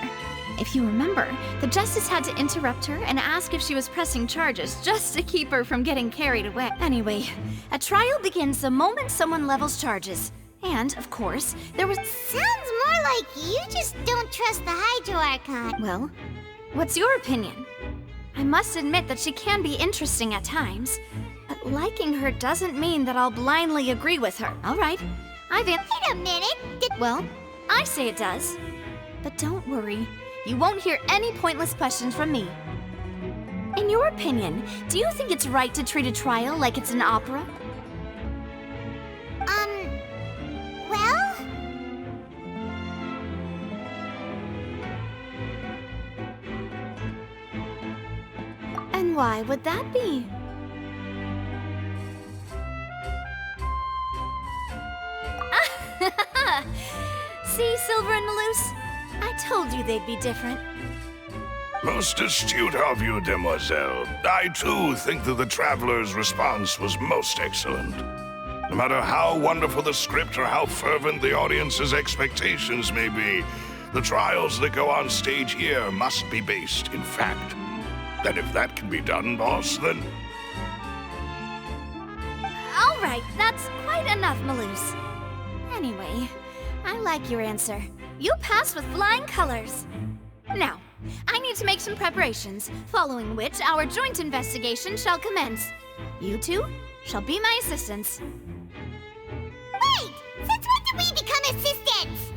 If you remember, the Justice had to interrupt her and ask if she was pressing charges just to keep her from getting carried away. Anyway, a trial begins the moment someone levels charges. And, of course, there was... Sounds more like you just don't trust the Hydro Archon. Well, what's your opinion? I must admit that she can be interesting at times, but liking her doesn't mean that I'll blindly agree with her. All right, Wait a minute! Well, I say it does. But don't worry, you won't hear any pointless questions from me. In your opinion, do you think it's right to treat a trial like it's an opera? Well... And why would that be? See, Silver and Malus? I told you they'd be different. Most astute of you, Demoiselle. I too think that the Traveler's response was most excellent. No matter how wonderful the script or how fervent the audience's expectations may be, the trials that go on stage here must be based in fact. And if that can be done, boss, then... All right, that's quite enough, Malus. Anyway, I like your answer. You passed with flying colors. Now, I need to make some preparations, following which our joint investigation shall commence. You two shall be my assistants. Wait! Since when did we become assistants?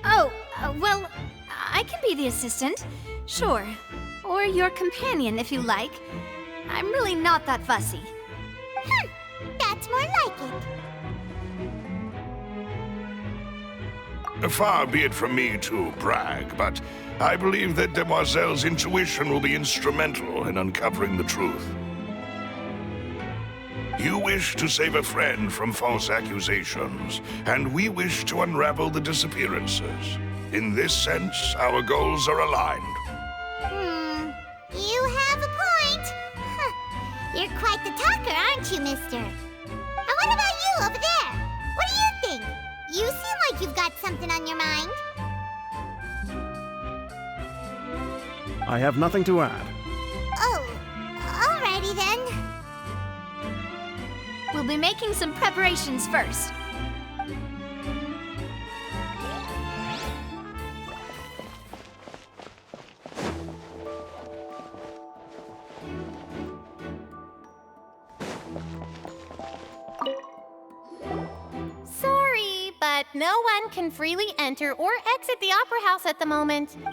Oh, well, I can be the assistant, sure. Or your companion, if you like. I'm really not that fussy. That's more like it. Far be it from me to brag, but I believe that Demoiselle's intuition will be instrumental in uncovering the truth. You wish to save a friend from false accusations, and we wish to unravel the disappearances. In this sense, our goals are aligned. You have a point. You're quite the talker, aren't you, mister? And what about you over there? What do you think? You seem like you've got something on your mind. I have nothing to add. Oh, alrighty then. We'll be making some preparations first. Sorry, but no one can freely enter or exit the Opera House at the moment. No,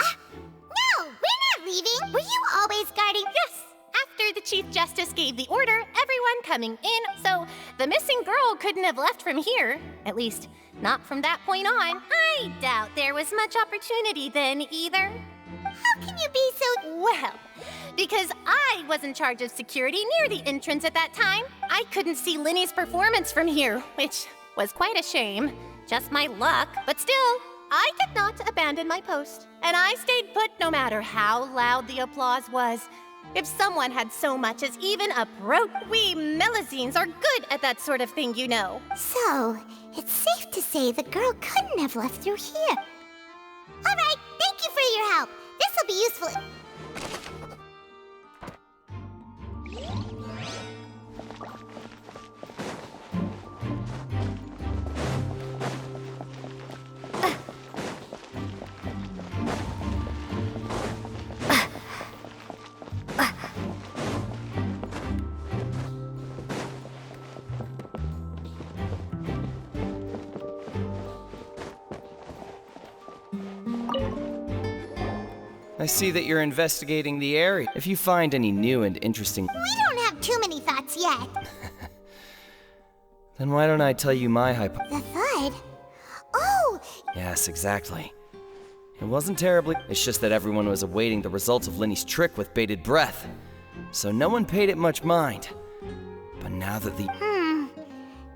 we're not leaving. Were you always guarding? Yes. After the Chief Justice gave the order, everyone coming in, so the missing girl couldn't have left from here. At least, not from that point on. I doubt there was much opportunity then either. How can you be so... Well, because I was in charge of security near the entrance at that time. I couldn't see Linny's performance from here, which was quite a shame. Just my luck, but still, I did not abandon my post. And I stayed put no matter how loud the applause was. If someone had so much as even a we Melusines are good at that sort of thing, you know. So, it's safe to say the girl couldn't have left through here. Alright, thank you for your help. This'll be useful. I see that you're investigating the area. If you find any new and interesting... We don't have too many thoughts yet. Then why don't I tell you my The thud? Oh! Yes, exactly. It wasn't terribly... It's just that everyone was awaiting the results of Linny's trick with bated breath. So no one paid it much mind. But now that the...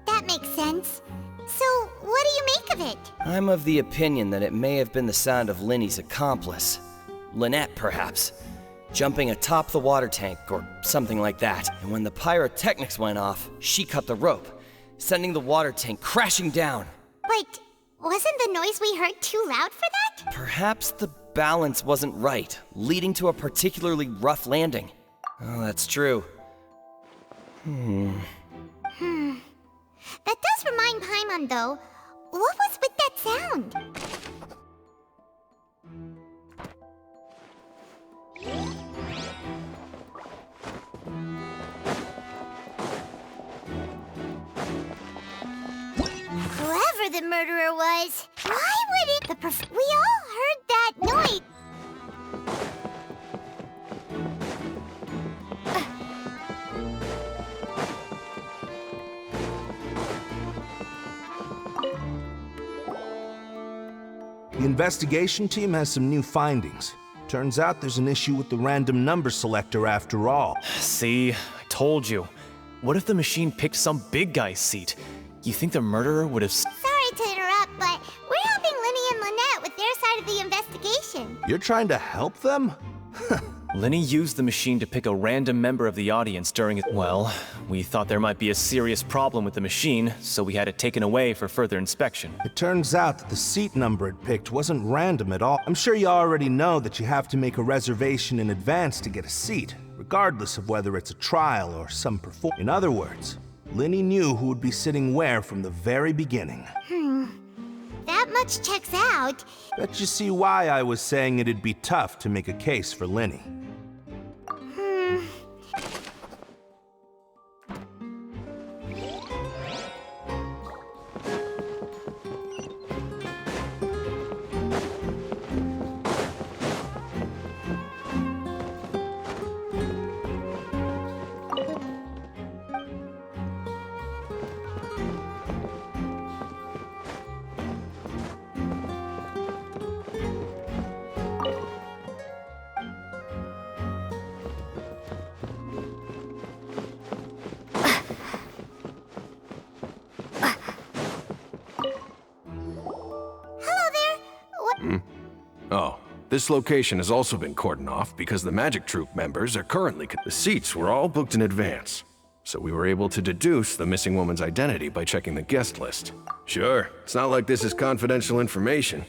That makes sense. So, what do you make of it? I'm of the opinion that it may have been the sound of Linny's accomplice. Lynette, perhaps. Jumping atop the water tank, or something like that. And when the pyrotechnics went off, she cut the rope, sending the water tank crashing down. But wasn't the noise we heard too loud for that? Perhaps the balance wasn't right, leading to a particularly rough landing. Oh, that's true. That does remind Paimon, though. What was with that sound? Whoever the murderer was, why would it... We all heard that noise. The investigation team has some new findings. Turns out there's an issue with the random number selector after all. See, I told you. What if the machine picked some big guy's seat? You think the murderer would have... Sorry to interrupt, but we're helping Linny and Lynette with their side of the investigation. You're trying to help them? Linny used the machine to pick a random member of the audience during it. Well, we thought there might be a serious problem with the machine, so we had it taken away for further inspection. It turns out that the seat number it picked wasn't random at all. I'm sure you already know that you have to make a reservation in advance to get a seat, regardless of whether it's a trial or some performance. In other words, Linny knew who would be sitting where from the very beginning. That much checks out. Bet you see why I was saying it'd be tough to make a case for Linny. Oh, this location has also been cordoned off because the Magic Troupe members are currently... The seats were all booked in advance, so we were able to deduce the missing woman's identity by checking the guest list. Sure, it's not like this is confidential information.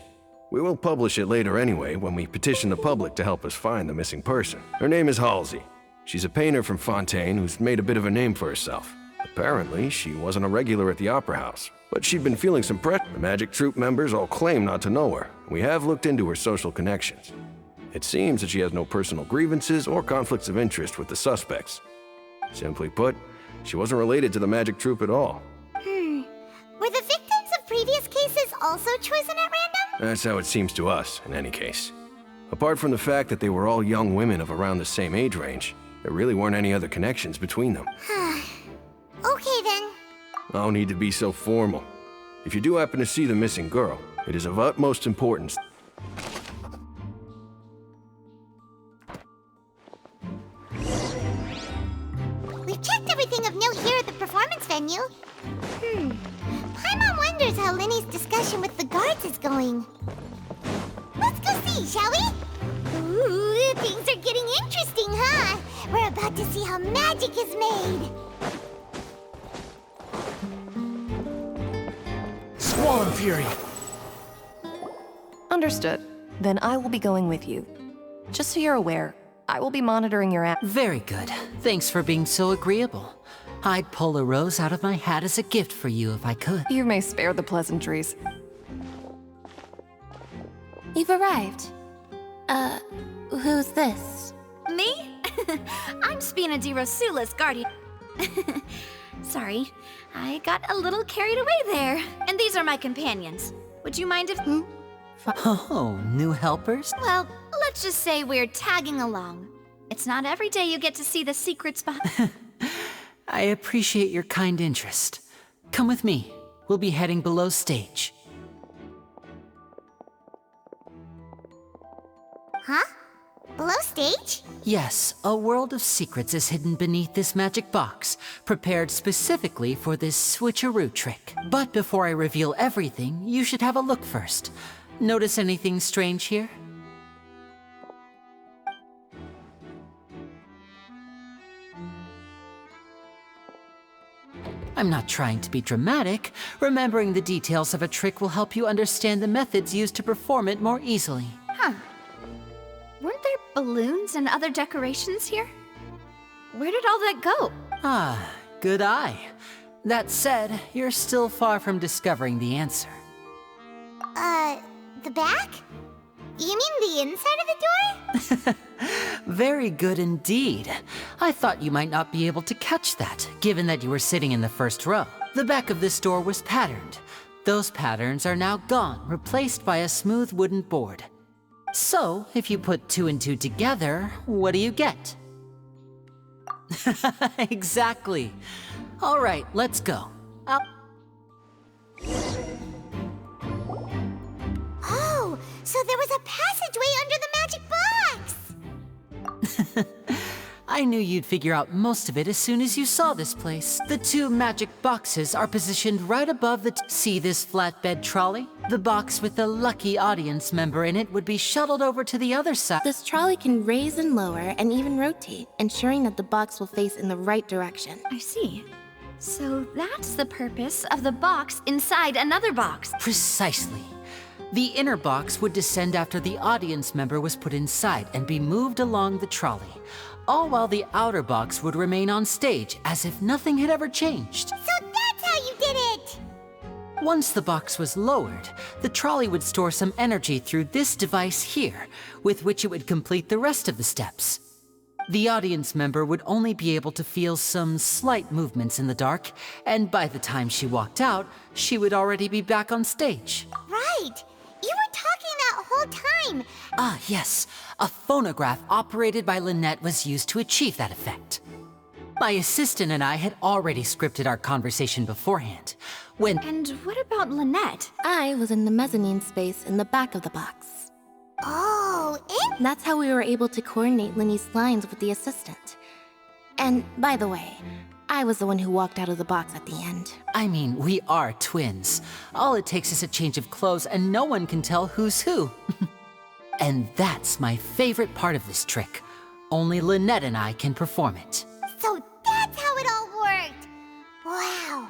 We will publish it later anyway when we petition the public to help us find the missing person. Her name is Halsey. She's a painter from Fontaine who's made a bit of a name for herself. Apparently, she wasn't a regular at the Opera House, but she'd been feeling some pressure. The Magic Troupe members all claim not to know her. We have looked into her social connections. It seems that she has no personal grievances or conflicts of interest with the suspects. Simply put, she wasn't related to the Magic Troupe at all. Were the victims of previous cases also chosen at random? That's how it seems to us, in any case. Apart from the fact that they were all young women of around the same age range, there really weren't any other connections between them. Okay then. No need to be so formal. If you do happen to see the missing girl, it is of utmost importance. We've checked everything of note here at the performance venue. Paimon wonders how Linny's discussion with the guards is going. Let's go see, shall we? Ooh, things are getting interesting, huh? We're about to see how magic is made. Squall Fury! Understood. Then I will be going with you. Just so you're aware, I will be monitoring your act. Very good. Thanks for being so agreeable. I'd pull a rose out of my hat as a gift for you if I could. You may spare the pleasantries. You've arrived. Who's this? Me? I'm Spina di Rosula's guardian. Sorry, I got a little carried away there. And these are my companions. Would you mind if... Oh, new helpers? Well, let's just say we're tagging along. It's not every day you get to see the secrets behind... I appreciate your kind interest. Come with me. We'll be heading below stage. Huh? Below stage? Yes, a world of secrets is hidden beneath this magic box, prepared specifically for this switcheroo trick. But before I reveal everything, you should have a look first. Notice anything strange here? I'm not trying to be dramatic. Remembering the details of a trick will help you understand the methods used to perform it more easily. Huh. Weren't there balloons and other decorations here? Where did all that go? Ah, good eye. That said, you're still far from discovering the answer. The back? You mean the inside of the door? Very good indeed. I thought you might not be able to catch that, given that you were sitting in the first row. The back of this door was patterned. Those patterns are now gone, replaced by a smooth wooden board. So, if you put 2 and 2 together, what do you get? Exactly. All right, let's go. Oh, so there was a passageway under the magic box! I knew you'd figure out most of it as soon as you saw this place. The 2 magic boxes are positioned right above the... See this flatbed trolley? The box with the lucky audience member in it would be shuttled over to the other side. This trolley can raise and lower and even rotate, ensuring that the box will face in the right direction. I see. So that's the purpose of the box inside another box. Precisely. The inner box would descend after the audience member was put inside and be moved along the trolley, all while the outer box would remain on stage as if nothing had ever changed. So that's how you did it! Once the box was lowered, the trolley would store some energy through this device here, with which it would complete the rest of the steps. The audience member would only be able to feel some slight movements in the dark, and by the time she walked out, she would already be back on stage. Right! You were talking that whole time! Ah, yes. A phonograph operated by Lynette was used to achieve that effect. My assistant and I had already scripted our conversation beforehand. And what about Lynette? I was in the mezzanine space in the back of the box. Oh, That's how we were able to coordinate Linny's lines with the assistant. And, by the way, I was the one who walked out of the box at the end. I mean, we are twins. All it takes is a change of clothes and no one can tell who's who. And that's my favorite part of this trick. Only Lynette and I can perform it. So that's how it all worked! Wow,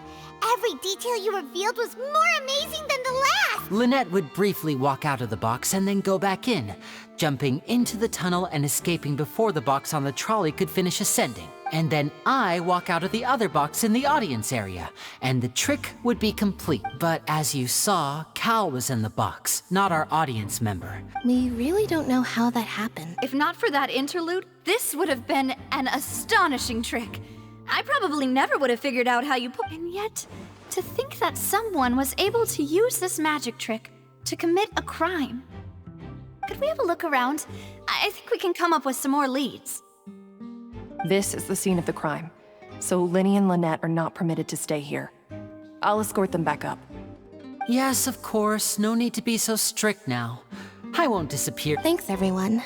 every detail you revealed was more amazing than the last! Lynette would briefly walk out of the box and then go back in, jumping into the tunnel and escaping before the box on the trolley could finish ascending. And then I walk out of the other box in the audience area, and the trick would be complete. But as you saw, Cal was in the box, not our audience member. We really don't know how that happened. If not for that interlude, this would have been an astonishing trick. I probably never would have figured out how you put... And yet, to think that someone was able to use this magic trick to commit a crime. Could we have a look around? I think we can come up with some more leads. This is the scene of the crime, so Linny and Lynette are not permitted to stay here. I'll escort them back up. Yes, of course. No need to be so strict now. I won't disappear. Thanks, everyone.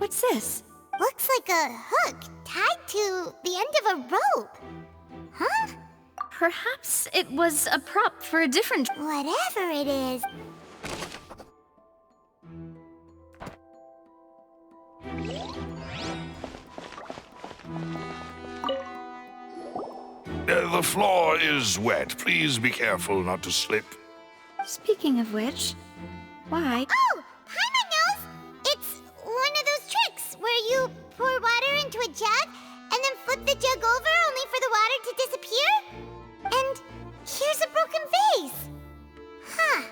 What's this? Looks like a hook tied to the end of a rope. Huh? Perhaps it was a prop for a different... Whatever it is. The floor is wet. Please be careful not to slip. Speaking of which, why? Oh! Paimon knows! It's one of those tricks where you pour water into a jug and then flip the jug over only for the water to disappear? And here's a broken vase. Huh.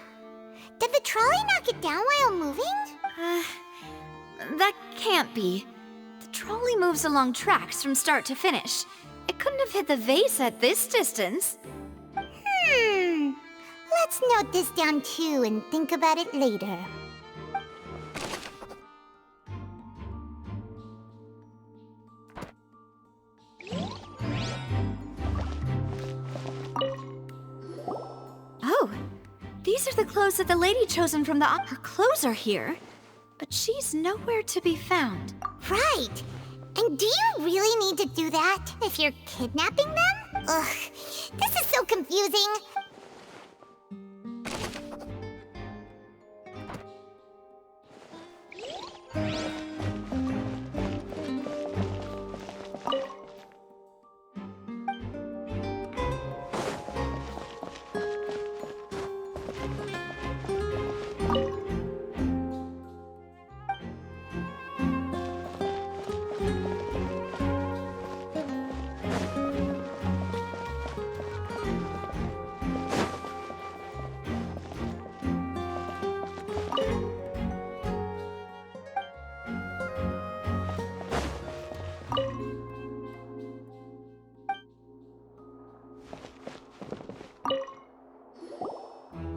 Did the trolley knock it down while moving? That can't be. The trolley moves along tracks from start to finish. It couldn't have hit the vase at this distance. Let's note this down too and think about it later. Oh, these are the clothes that the lady chosen from the Her clothes are here, but she's nowhere to be found. Right! And do you really need to do that if you're kidnapping them? Ugh, this is so confusing.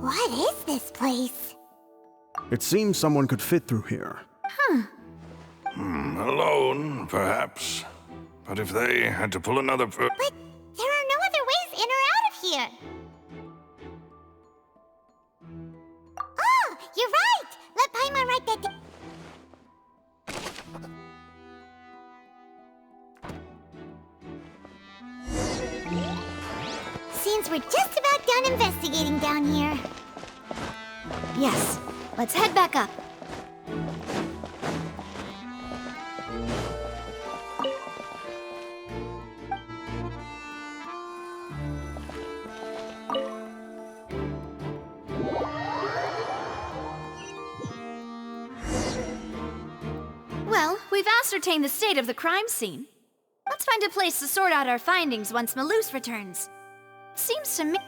What is this place? It seems someone could fit through here. Alone, perhaps. But if they had to pull another But there are no other ways in or out of here. Oh, you're right! Let Paimon write that down. Seems we're just about done investigating down here. Yes, let's head back up. Well, we've ascertained the state of the crime scene. Let's find a place to sort out our findings once Malus returns. Seems to me...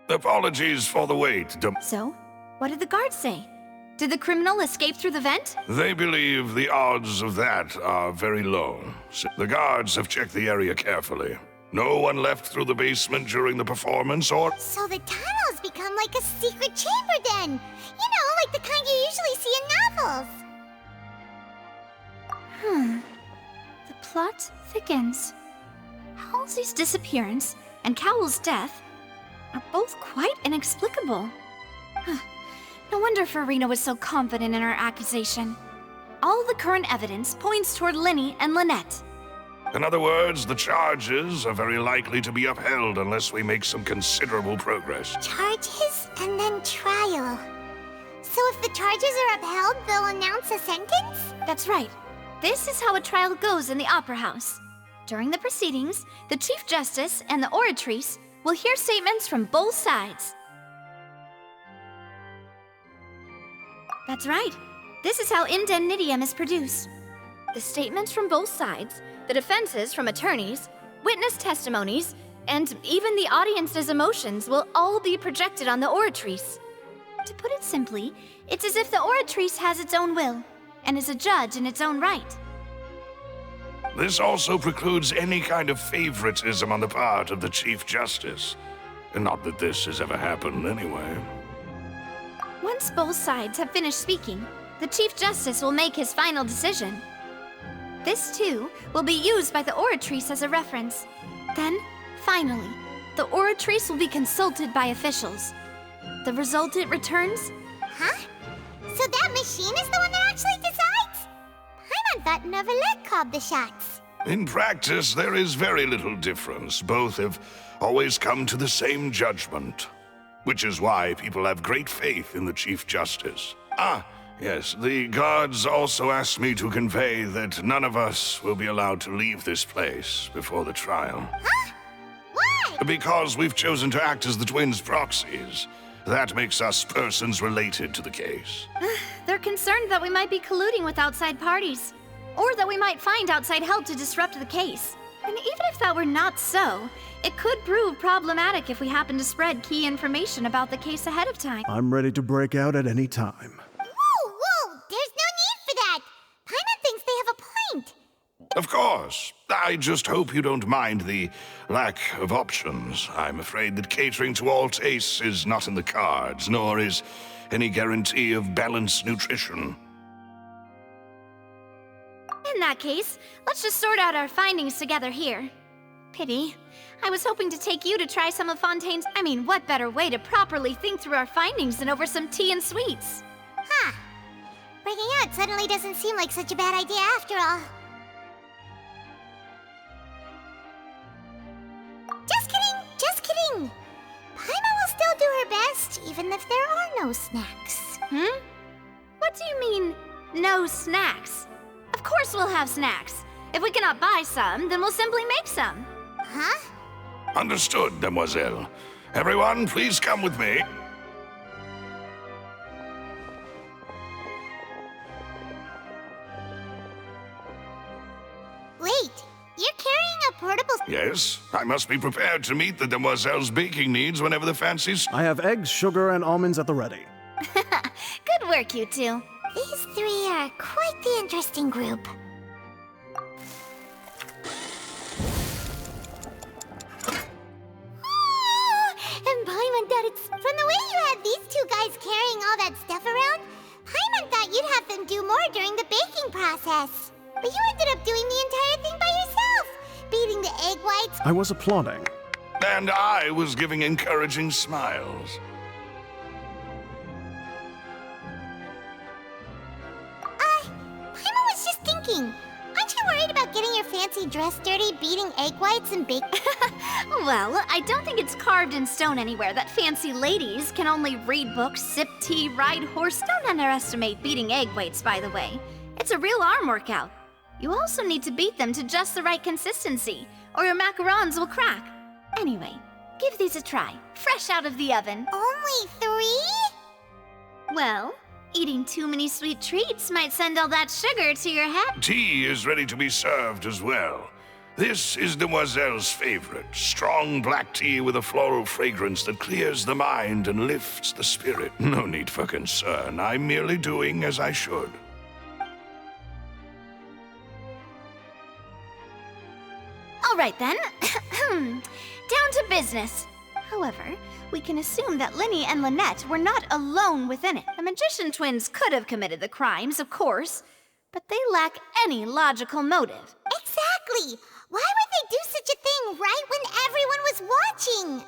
Apologies for the wait. So, what did the guards say? Did the criminal escape through the vent? They believe the odds of that are very low. The guards have checked the area carefully. No one left through the basement during the performance or... So the tunnel's become like a secret chamber then! You know, like the kind you usually see in novels! The plot thickens. Halsey's disappearance and Cowell's death are both quite inexplicable. No wonder Farina was so confident in her accusation. All the current evidence points toward Linny and Lynette. In other words, the charges are very likely to be upheld unless we make some considerable progress. Charges and then trial. So if the charges are upheld, they'll announce a sentence? That's right. This is how a trial goes in the Opera House. During the proceedings, the Chief Justice and the Oratrice will hear statements from both sides. That's right. This is how indemnitium is produced. The statements from both sides, the defenses from attorneys, witness testimonies, and even the audience's emotions will all be projected on the Oratrice. To put it simply, it's as if the Oratrice has its own will, and is a judge in its own right. This also precludes any kind of favoritism on the part of the Chief Justice. And not that this has ever happened anyway. Once both sides have finished speaking, the Chief Justice will make his final decision. This, too, will be used by the Oratrice as a reference. Then, finally, the Oratrice will be consulted by officials. The result it returns? Huh? So that machine is the one that actually decides? gotten or Valette called the shots. In practice, there is very little difference. Both have always come to the same judgment, which is why people have great faith in the Chief Justice. Ah, yes, the guards also asked me to convey that none of us will be allowed to leave this place before the trial. Huh? Why? Because we've chosen to act as the twins' proxies. That makes us persons related to the case. They're concerned that we might be colluding with outside parties, or that we might find outside help to disrupt the case. And even if that were not so, it could prove problematic if we happen to spread key information about the case ahead of time. I'm ready to break out at any time. Whoa! There's no need for that! Paimon thinks they have a point. Of course. I just hope you don't mind the lack of options. I'm afraid that catering to all tastes is not in the cards, nor is any guarantee of balanced nutrition. In that case, let's just sort out our findings together here. Pity. I was hoping to take you to try some of Fontaine's... I mean, what better way to properly think through our findings than over some tea and sweets? Huh. Breaking out suddenly doesn't seem like such a bad idea after all. Just kidding! Paimon will still do her best, even if there are no snacks. What do you mean, no snacks? Of course we'll have snacks. If we cannot buy some, then we'll simply make some. Huh? Understood, Demoiselle. Everyone, please come with me. Wait, you're carrying a portable... Yes, I must be prepared to meet the Demoiselle's baking needs whenever the fancies... I have eggs, sugar, and almonds at the ready. Good work, you two. These three are quite the interesting group. And Paimon thought it's... From the way you had these two guys carrying all that stuff around, Paimon thought you'd have them do more during the baking process. But you ended up doing the entire thing by yourself, beating the egg whites. I was applauding. And I was giving encouraging smiles. Paimon was just thinking. Aren't you worried about getting your fancy dress dirty, beating egg whites and baking? Well, I don't think it's carved in stone anywhere that fancy ladies can only read books, sip tea, ride horse. Don't underestimate beating egg whites, by the way. It's a real arm workout. You also need to beat them to just the right consistency, or your macarons will crack. Anyway, give these a try, fresh out of the oven. Only 3? Well, eating too many sweet treats might send all that sugar to your head. Tea is ready to be served as well. This is Demoiselle's favorite, strong black tea with a floral fragrance that clears the mind and lifts the spirit. No need for concern, I'm merely doing as I should. All right then, down to business. However, we can assume that Linny and Lynette were not alone within it. The magician twins could have committed the crimes, of course, but they lack any logical motive. Exactly! Why would they do such a thing right when everyone was watching?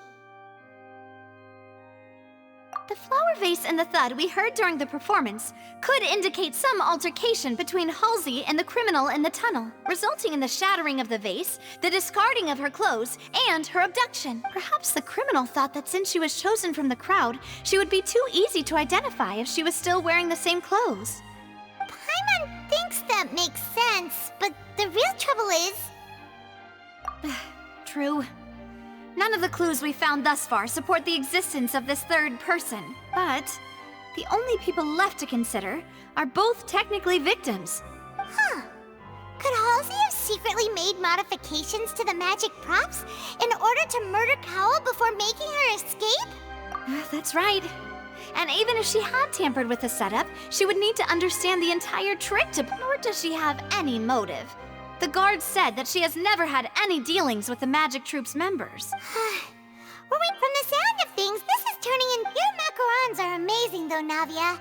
The flower vase and the thud we heard during the performance could indicate some altercation between Halsey and the criminal in the tunnel, resulting in the shattering of the vase, the discarding of her clothes, and her abduction. Perhaps the criminal thought that since she was chosen from the crowd, she would be too easy to identify if she was still wearing the same clothes. Paimon thinks that makes sense, but the real trouble is... True. None of the clues we found thus far support the existence of this third person, but the only people left to consider are both technically victims. Huh. Could Halsey have secretly made modifications to the magic props in order to murder Cowell before making her escape? That's right. And even if she had tampered with the setup, she would need to understand the entire trick nor does she have any motive. The guards said that she has never had any dealings with the Magic Troop's members. From the sound of things, this is turning in... Your macarons are amazing, though, Navia.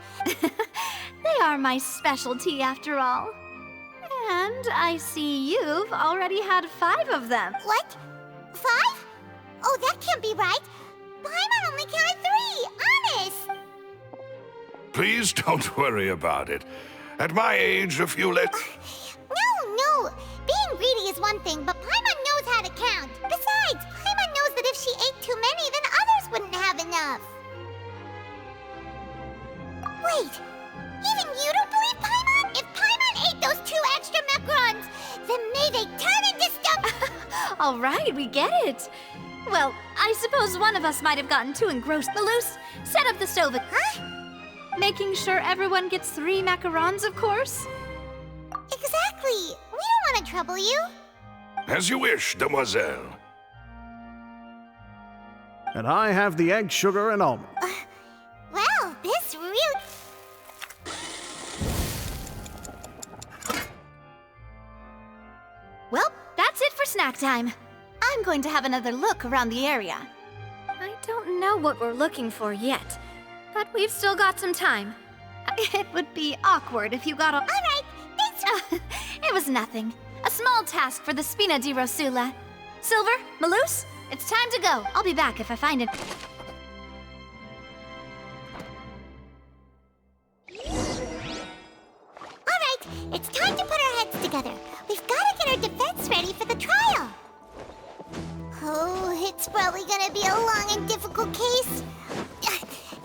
They are my specialty, after all. And I see you've already had 5 of them. What? 5? Oh, that can't be right. Paimon only counted 3, honest. Please don't worry about it. At my age, a few less... No, know. Being greedy is one thing, but Paimon knows how to count. Besides, Paimon knows that if she ate too many, then others wouldn't have enough. Wait, even you don't believe Paimon? If Paimon ate those 2 extra macarons, then may they turn into stuff. All right, we get it. Well, I suppose one of us might have gotten too engrossed. Malus, set up the stove. Huh? Making sure everyone gets 3 macarons, of course. Exactly. We don't want to trouble you. As you wish, demoiselle. And I have the egg, sugar, and almond. Well, this really... Well, that's it for snack time. I'm going to have another look around the area. I don't know what we're looking for yet, but we've still got some time. It would be awkward if you got All right, thanks. It was nothing. A small task for the Spina di Rosula. Silver, Malus, it's time to go. I'll be back if I find it. All right, it's time to put our heads together. We've got to get our defense ready for the trial. Oh, it's probably gonna be a long and difficult case.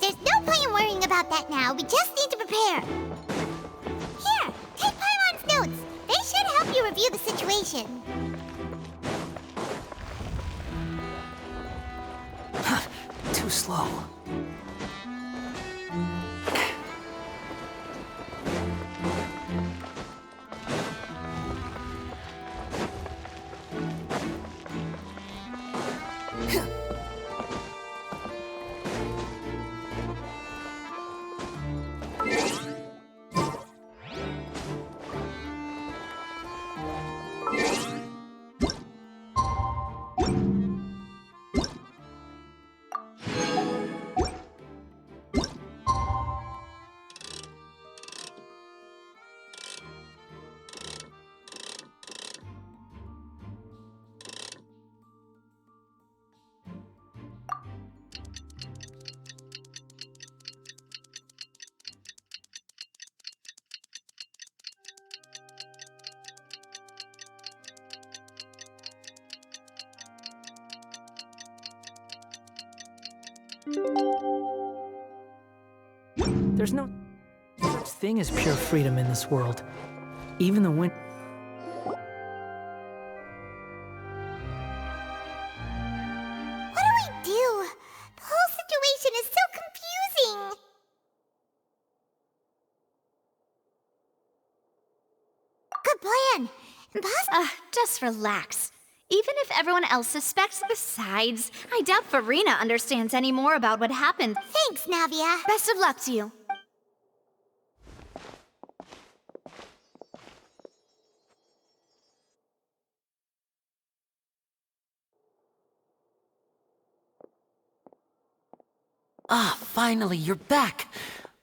There's no point in worrying about that now. We just need to prepare. Here, take Paimon's notes. They should help you review the situation. Too slow. There's no such thing as pure freedom in this world. Even the wind. What do we do? The whole situation is so confusing. Good plan. Just relax. Even if everyone else suspects, besides, I doubt Farina understands any more about what happened. Thanks, Navia. Best of luck to you. Ah, finally, you're back.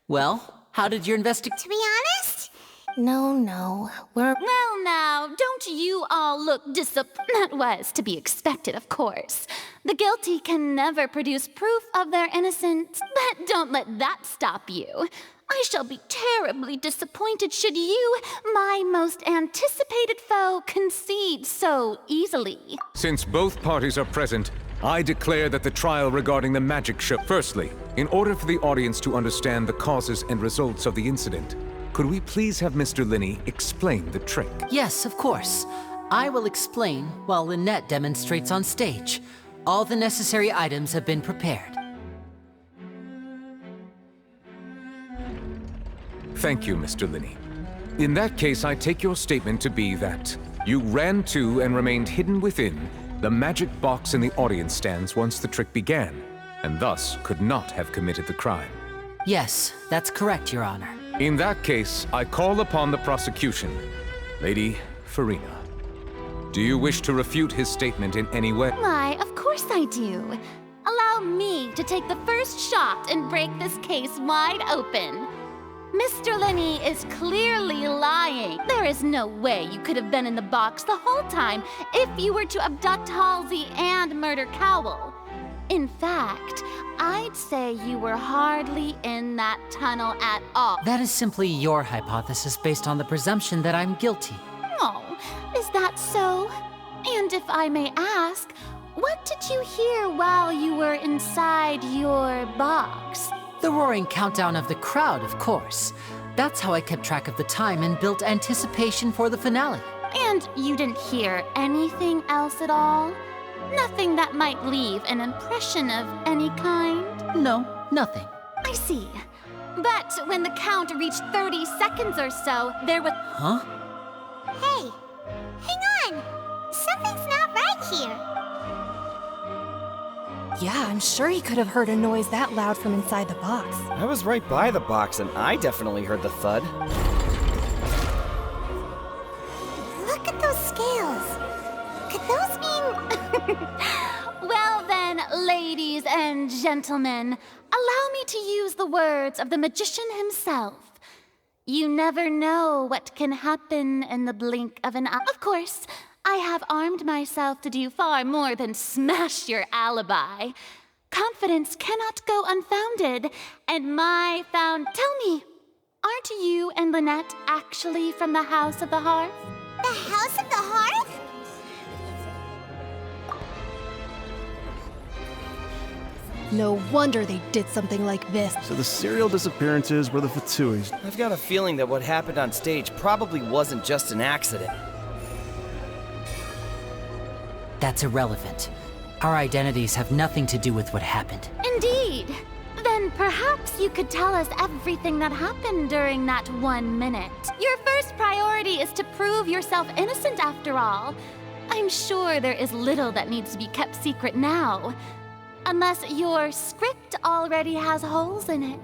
Well, how did your investigation? To be honest? No, we're... Well now, don't you all look That was to be expected, of course. The guilty can never produce proof of their innocence, but don't let that stop you. I shall be terribly disappointed should you, my most anticipated foe, concede so easily. Since both parties are present, I declare that the trial regarding the magic show... Firstly, in order for the audience to understand the causes and results of the incident, could we please have Mr. Linney explain the trick? Yes, of course. I will explain while Lynette demonstrates on stage. All the necessary items have been prepared. Thank you, Mr. Linney. In that case, I take your statement to be that you ran to and remained hidden within the magic box in the audience stands once the trick began, and thus could not have committed the crime. Yes, that's correct, Your Honor. In that case, I call upon the prosecution. Lady Farina, do you wish to refute his statement in any way? Why, of course I do. Allow me to take the first shot and break this case wide open. Mr. Linney is clearly lying. There is no way you could have been in the box the whole time if you were to abduct Halsey and murder Cowell. In fact, I'd say you were hardly in that tunnel at all. That is simply your hypothesis based on the presumption that I'm guilty. Oh, I may ask, what did you hear while you were inside your box? The roaring countdown of the crowd, of course. That's how I kept track of the time and built anticipation for the finale. And you didn't hear anything else at all? Nothing that might leave an impression of any kind? No, nothing. I see. But when the count reached 30 seconds or so, there was... Huh? Hey, hang on. Something's not right here. Yeah, I'm sure he could have heard a noise that loud from inside the box. I was right by the box and I definitely heard the thud. Look at those scales. Could those mean... Well then, ladies and gentlemen, allow me to use the words of the magician himself. You never know what can happen in the blink of an eye. Of course, I have armed myself to do far more than smash your alibi. Confidence cannot go unfounded, and Tell me, aren't you and Lynette actually from the House of the Hearth? The House of the Hearth? No wonder they did something like this. So the serial disappearances were the Fatuis. I've got a feeling that what happened on stage probably wasn't just an accident. That's irrelevant. Our identities have nothing to do with what happened. Indeed. Then perhaps you could tell us everything that happened during that 1 minute. Your first priority is to prove yourself innocent after all. I'm sure there is little that needs to be kept secret now. Unless your script already has holes in it.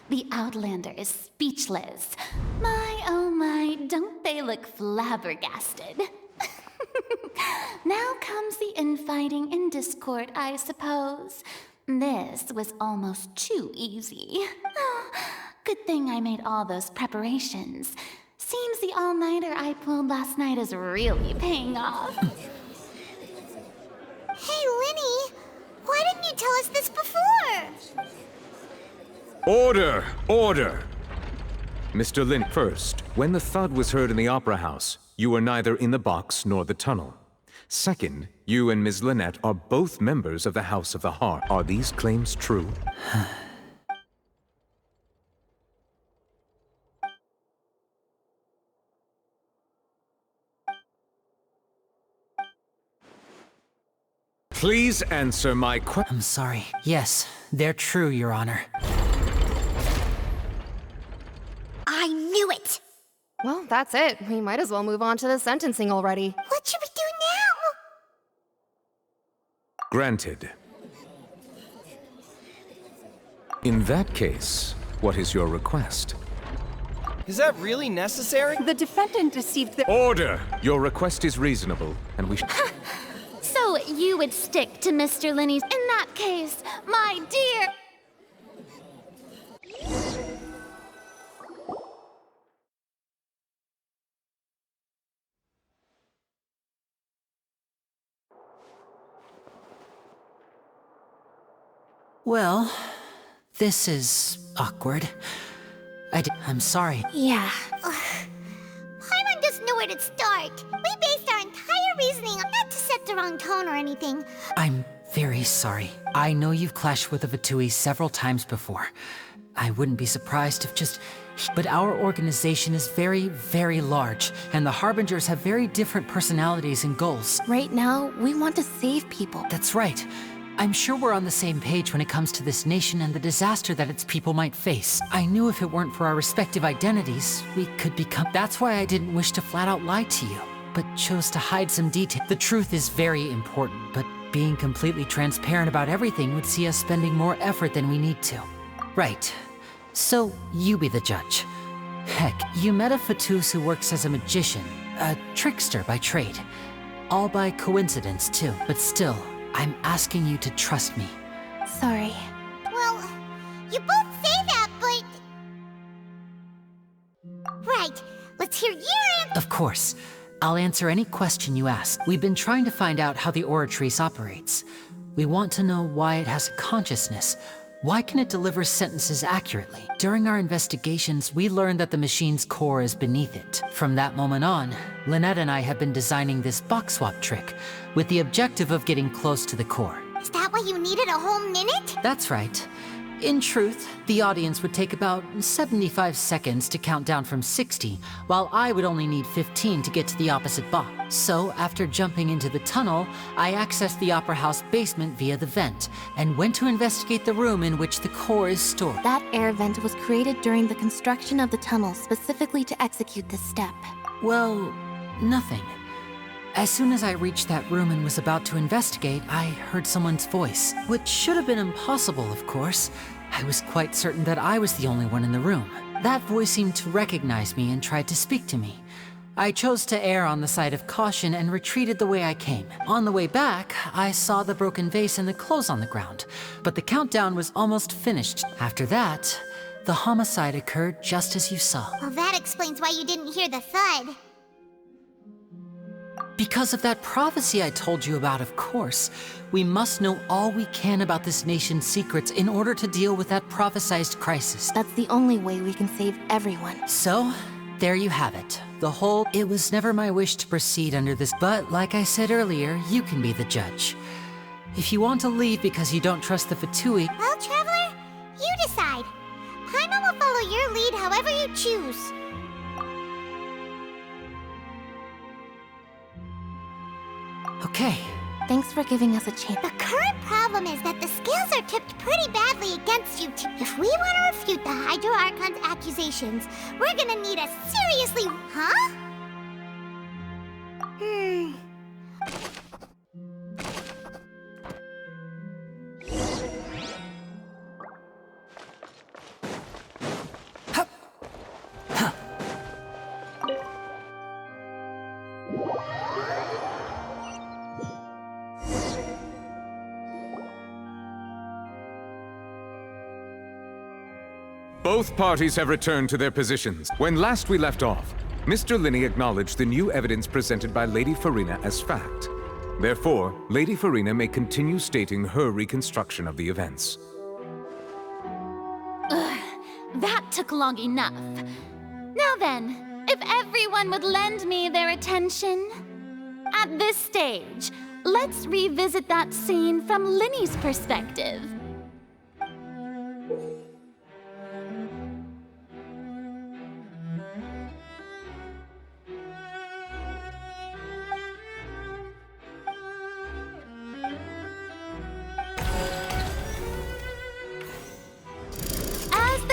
The Outlander is speechless. My, oh my, don't they look flabbergasted? Now comes the infighting and discord, I suppose. This was almost too easy. Good thing I made all those preparations. Seems the all-nighter I pulled last night is really paying off. Hey, Linny, why didn't you tell us this before? Order! Order! Mr. Lin, first, when the thud was heard in the Opera House, you were neither in the box nor the tunnel. Second, you and Ms. Lynette are both members of the House of the Heart. Are these claims true? Please answer my question. I'm sorry. Yes, they're true, Your Honor. I knew it! Well, that's it. We might as well move on to the sentencing already. What should we do now? Granted. In that case, what is your request? Is that really necessary? The defendant deceived the— Order! Your request is reasonable, and we So you would stick to Mr. Linney's— In that case, my dear— Well, this is awkward. I'm sorry. Yeah. Paimon doesn't know where to start. We based our entire reasoning on not to set the wrong tone or anything. I'm very sorry. I know you've clashed with the Fatui several times before. I wouldn't be surprised if just... But our organization is very, very large, and the Harbingers have very different personalities and goals. Right now, we want to save people. That's right. I'm sure we're on the same page when it comes to this nation and the disaster that its people might face. I knew if it weren't for our respective identities, we could become... That's why I didn't wish to flat out lie to you, but chose to hide some detail. The truth is very important, but being completely transparent about everything would see us spending more effort than we need to. Right. So, you be the judge. Heck, you met a Fatus who works as a magician, a trickster by trade. All by coincidence, too. But still, I'm asking you to trust me. Sorry. Well, you both say that, but... Right, let's hear your answer. Of course. I'll answer any question you ask. We've been trying to find out how the Oratrice operates. We want to know why it has a consciousness, Why can it deliver sentences accurately? During our investigations, we learned that the machine's core is beneath it. From that moment on, Lynette and I have been designing this box swap trick with the objective of getting close to the core. Is that why you needed a whole minute? That's right. In truth, the audience would take about 75 seconds to count down from 60, while I would only need 15 to get to the opposite box. So, after jumping into the tunnel, I accessed the Opera House basement via the vent, and went to investigate the room in which the core is stored. That air vent was created during the construction of the tunnel specifically to execute this step. Well, nothing. As soon as I reached that room and was about to investigate, I heard someone's voice, which should have been impossible, of course. I was quite certain that I was the only one in the room. That voice seemed to recognize me and tried to speak to me. I chose to err on the side of caution and retreated the way I came. On the way back, I saw the broken vase and the clothes on the ground, but the countdown was almost finished. After that, the homicide occurred just as you saw. Well, that explains why you didn't hear the thud. Because of that prophecy I told you about, of course. We must know all we can about this nation's secrets in order to deal with that prophesized crisis. That's the only way we can save everyone. So, there you have it. It was never my wish to proceed under this, but like I said earlier, you can be the judge. If you want to leave because you don't trust the Fatui... Well, Traveler, you decide. Paimon will follow your lead however you choose. Okay. Thanks for giving us a chance. The current problem is that the scales are tipped pretty badly against you two. If we want to refute the Hydro Archon's accusations, we're gonna need a seriously... Huh? Both parties have returned to their positions. When last we left off, Mr. Linney acknowledged the new evidence presented by Lady Farina as fact. Therefore, Lady Farina may continue stating her reconstruction of the events. Ugh, that took long enough. Now then, if everyone would lend me their attention. At this stage, let's revisit that scene from Linney's perspective.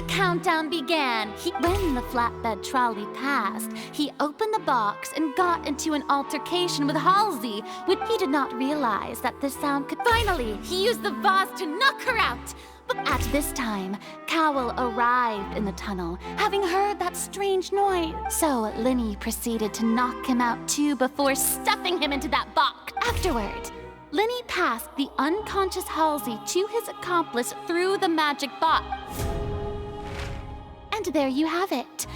Countdown began. When the flatbed trolley passed, he opened the box and got into an altercation with Halsey, which he did not realize that the sound could... Finally, he used the vase to knock her out. But at this time, Cowell arrived in the tunnel, having heard that strange noise. So Linney proceeded to knock him out too before stuffing him into that box. Afterward, Linney passed the unconscious Halsey to his accomplice through the magic box. And there you have it.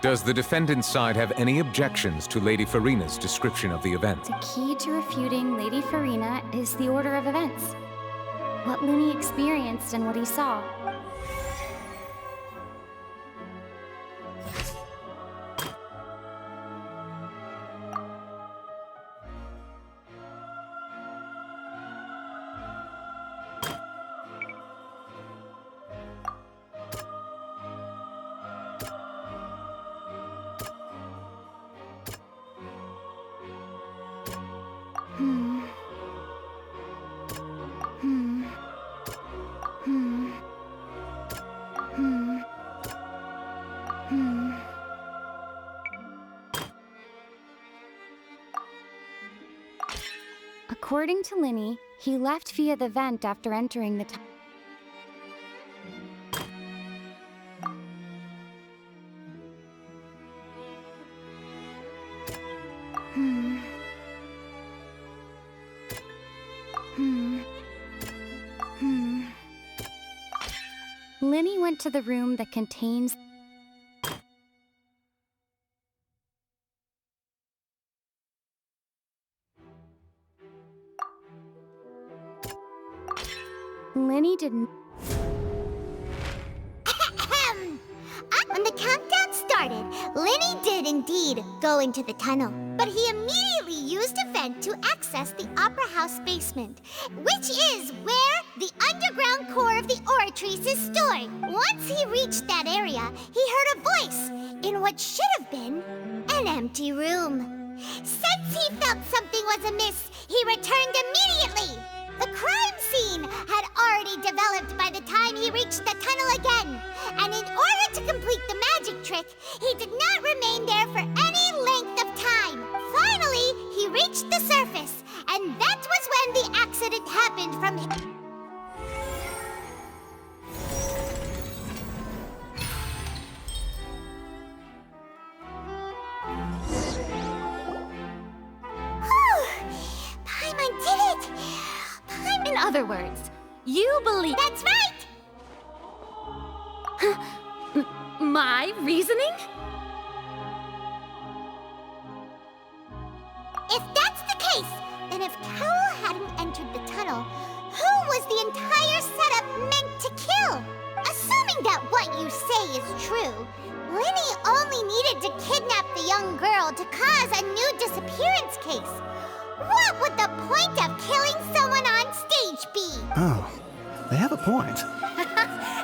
Does the defendant's side have any objections to Lady Farina's description of the event? The key to refuting Lady Farina is the order of events. What Linney experienced and what he saw. According to Linney, he left via the vent after entering the tunnel. Linney went to the room that contains... Linney didn't... When the countdown started, Linny did indeed go into the tunnel. But he immediately used a vent to access the Opera House basement, which is where the underground core of the Oratrice is stored. Once he reached that area, he heard a voice in what should have been an empty room. Since he felt something was amiss, he returned immediately. The crime scene had already developed by the time he reached the tunnel again, and in order to complete the magic trick, he did not remain there for any length of time. Finally, he reached the surface, and that was when the accident happened from him. Paimon did it! In other words, you believe... That's right! My reasoning? If that's the case, then if Cowell hadn't entered the tunnel, who was the entire setup meant to kill? Assuming that what you say is true, Linny only needed to kidnap the young girl to cause a new disappearance case. What would the point of killing someone on stage be? Oh, they have a point.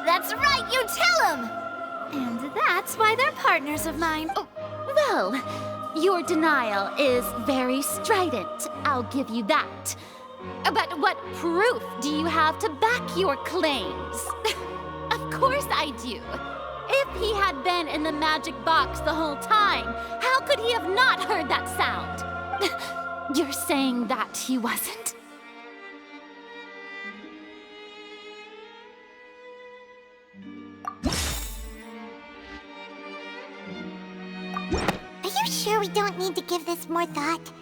That's right, you tell him! And that's why they're partners of mine. Oh, well, your denial is very strident, I'll give you that. But what proof do you have to back your claims? Of course I do. If he had been in the magic box the whole time, how could he have not heard that sound? You're saying that he wasn't? Are you sure we don't need to give this more thought?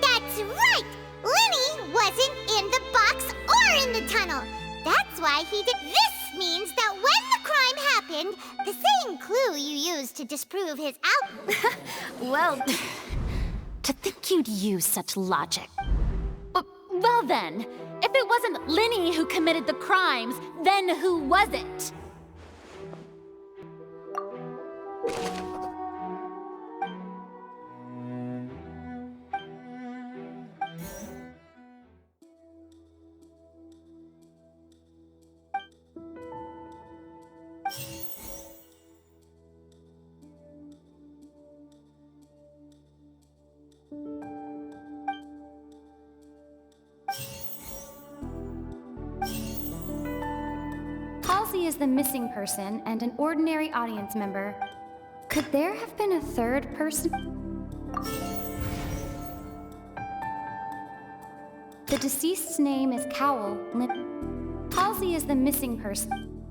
That's right! Linny wasn't in the box or in the tunnel. That's why he did. This means that when the crime happened, the same clue you used to disprove his Well, to think you'd use such logic. Well then, if it wasn't Linny who committed the crimes, then who was it? Halsey is the missing person and an ordinary audience member. Could there have been a third person? The deceased's name is Cowell. Halsey is the missing person.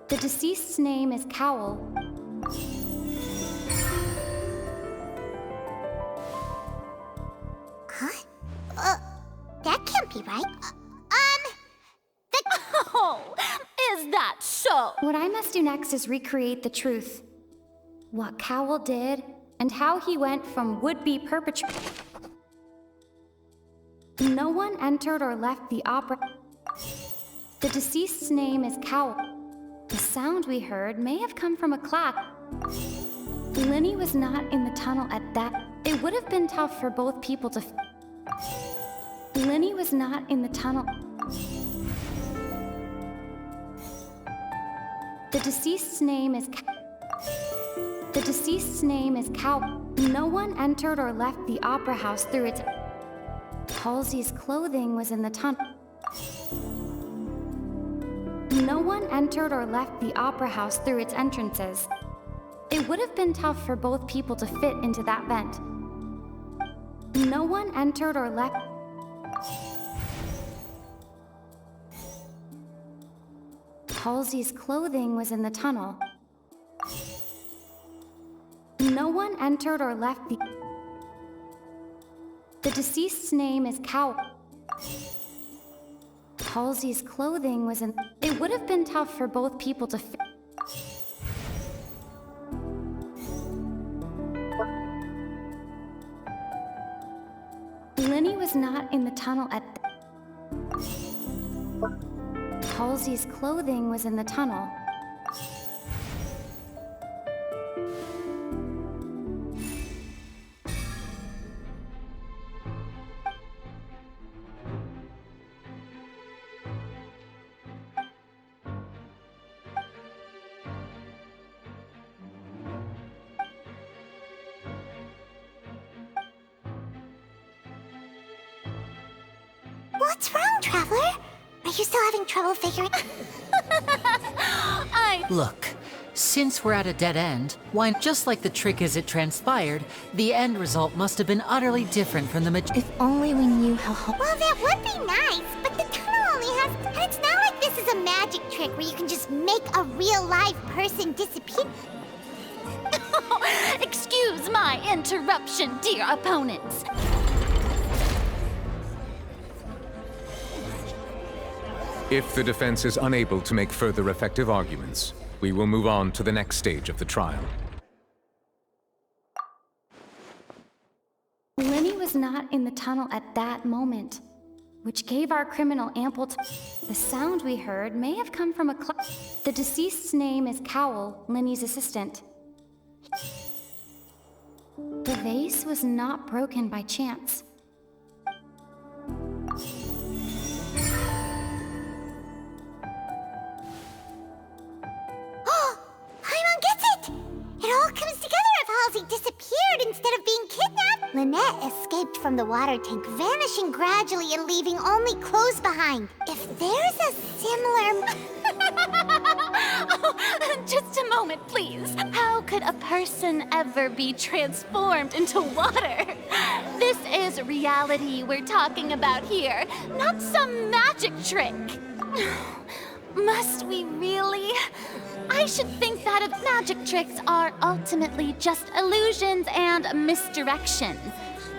The deceased's name is Cowell. Huh? That can't be right. Oh, is that so? What I must do next is recreate the truth. What Cowell did, and how he went from would-be perpetrator. No one entered or left the opera. The deceased's name is Cowell. The sound we heard may have come from a clap. Linny was not in the tunnel at that. It would have been tough for both people to. Linny was not in the tunnel. The deceased's name is. The deceased's name is Cowell. No one entered or left the opera house through its. Halsey's clothing was in the tunnel. No one entered or left the opera house through its entrances. It would have been tough for both people to fit into that vent. No one entered or left. Halsey's clothing was in the tunnel. No one entered or left the. The deceased's name is Cowell. Halsey's clothing was in. It would have been tough for both people to fit. Lenny was not in the tunnel at... Halsey's clothing was in the tunnel. What's wrong, Traveler? Are you still having trouble figuring... Look, since we're at a dead end, why, just like the trick as it transpired, the end result must have been utterly different from the If only we knew how... Well, that would be nice, but the tunnel only has... And it's not like this is a magic trick where you can just make a real live person disappear. Excuse my interruption, dear opponents. If the defense is unable to make further effective arguments, we will move on to the next stage of the trial. Lenny was not in the tunnel at that moment, which gave our criminal ample time. The sound we heard may have come from a The deceased's name is Cowell, Lenny's assistant. The vase was not broken by chance. Paimon gets it! It all comes together if Halsey disappeared instead of being kidnapped. Lynette escaped from the water tank, vanishing gradually and leaving only clothes behind. If there's a similar... Oh, just a moment, please. How could a person ever be transformed into water? This is reality we're talking about here, not some magic trick. Must we really? I should think that magic tricks are ultimately just illusions and misdirection.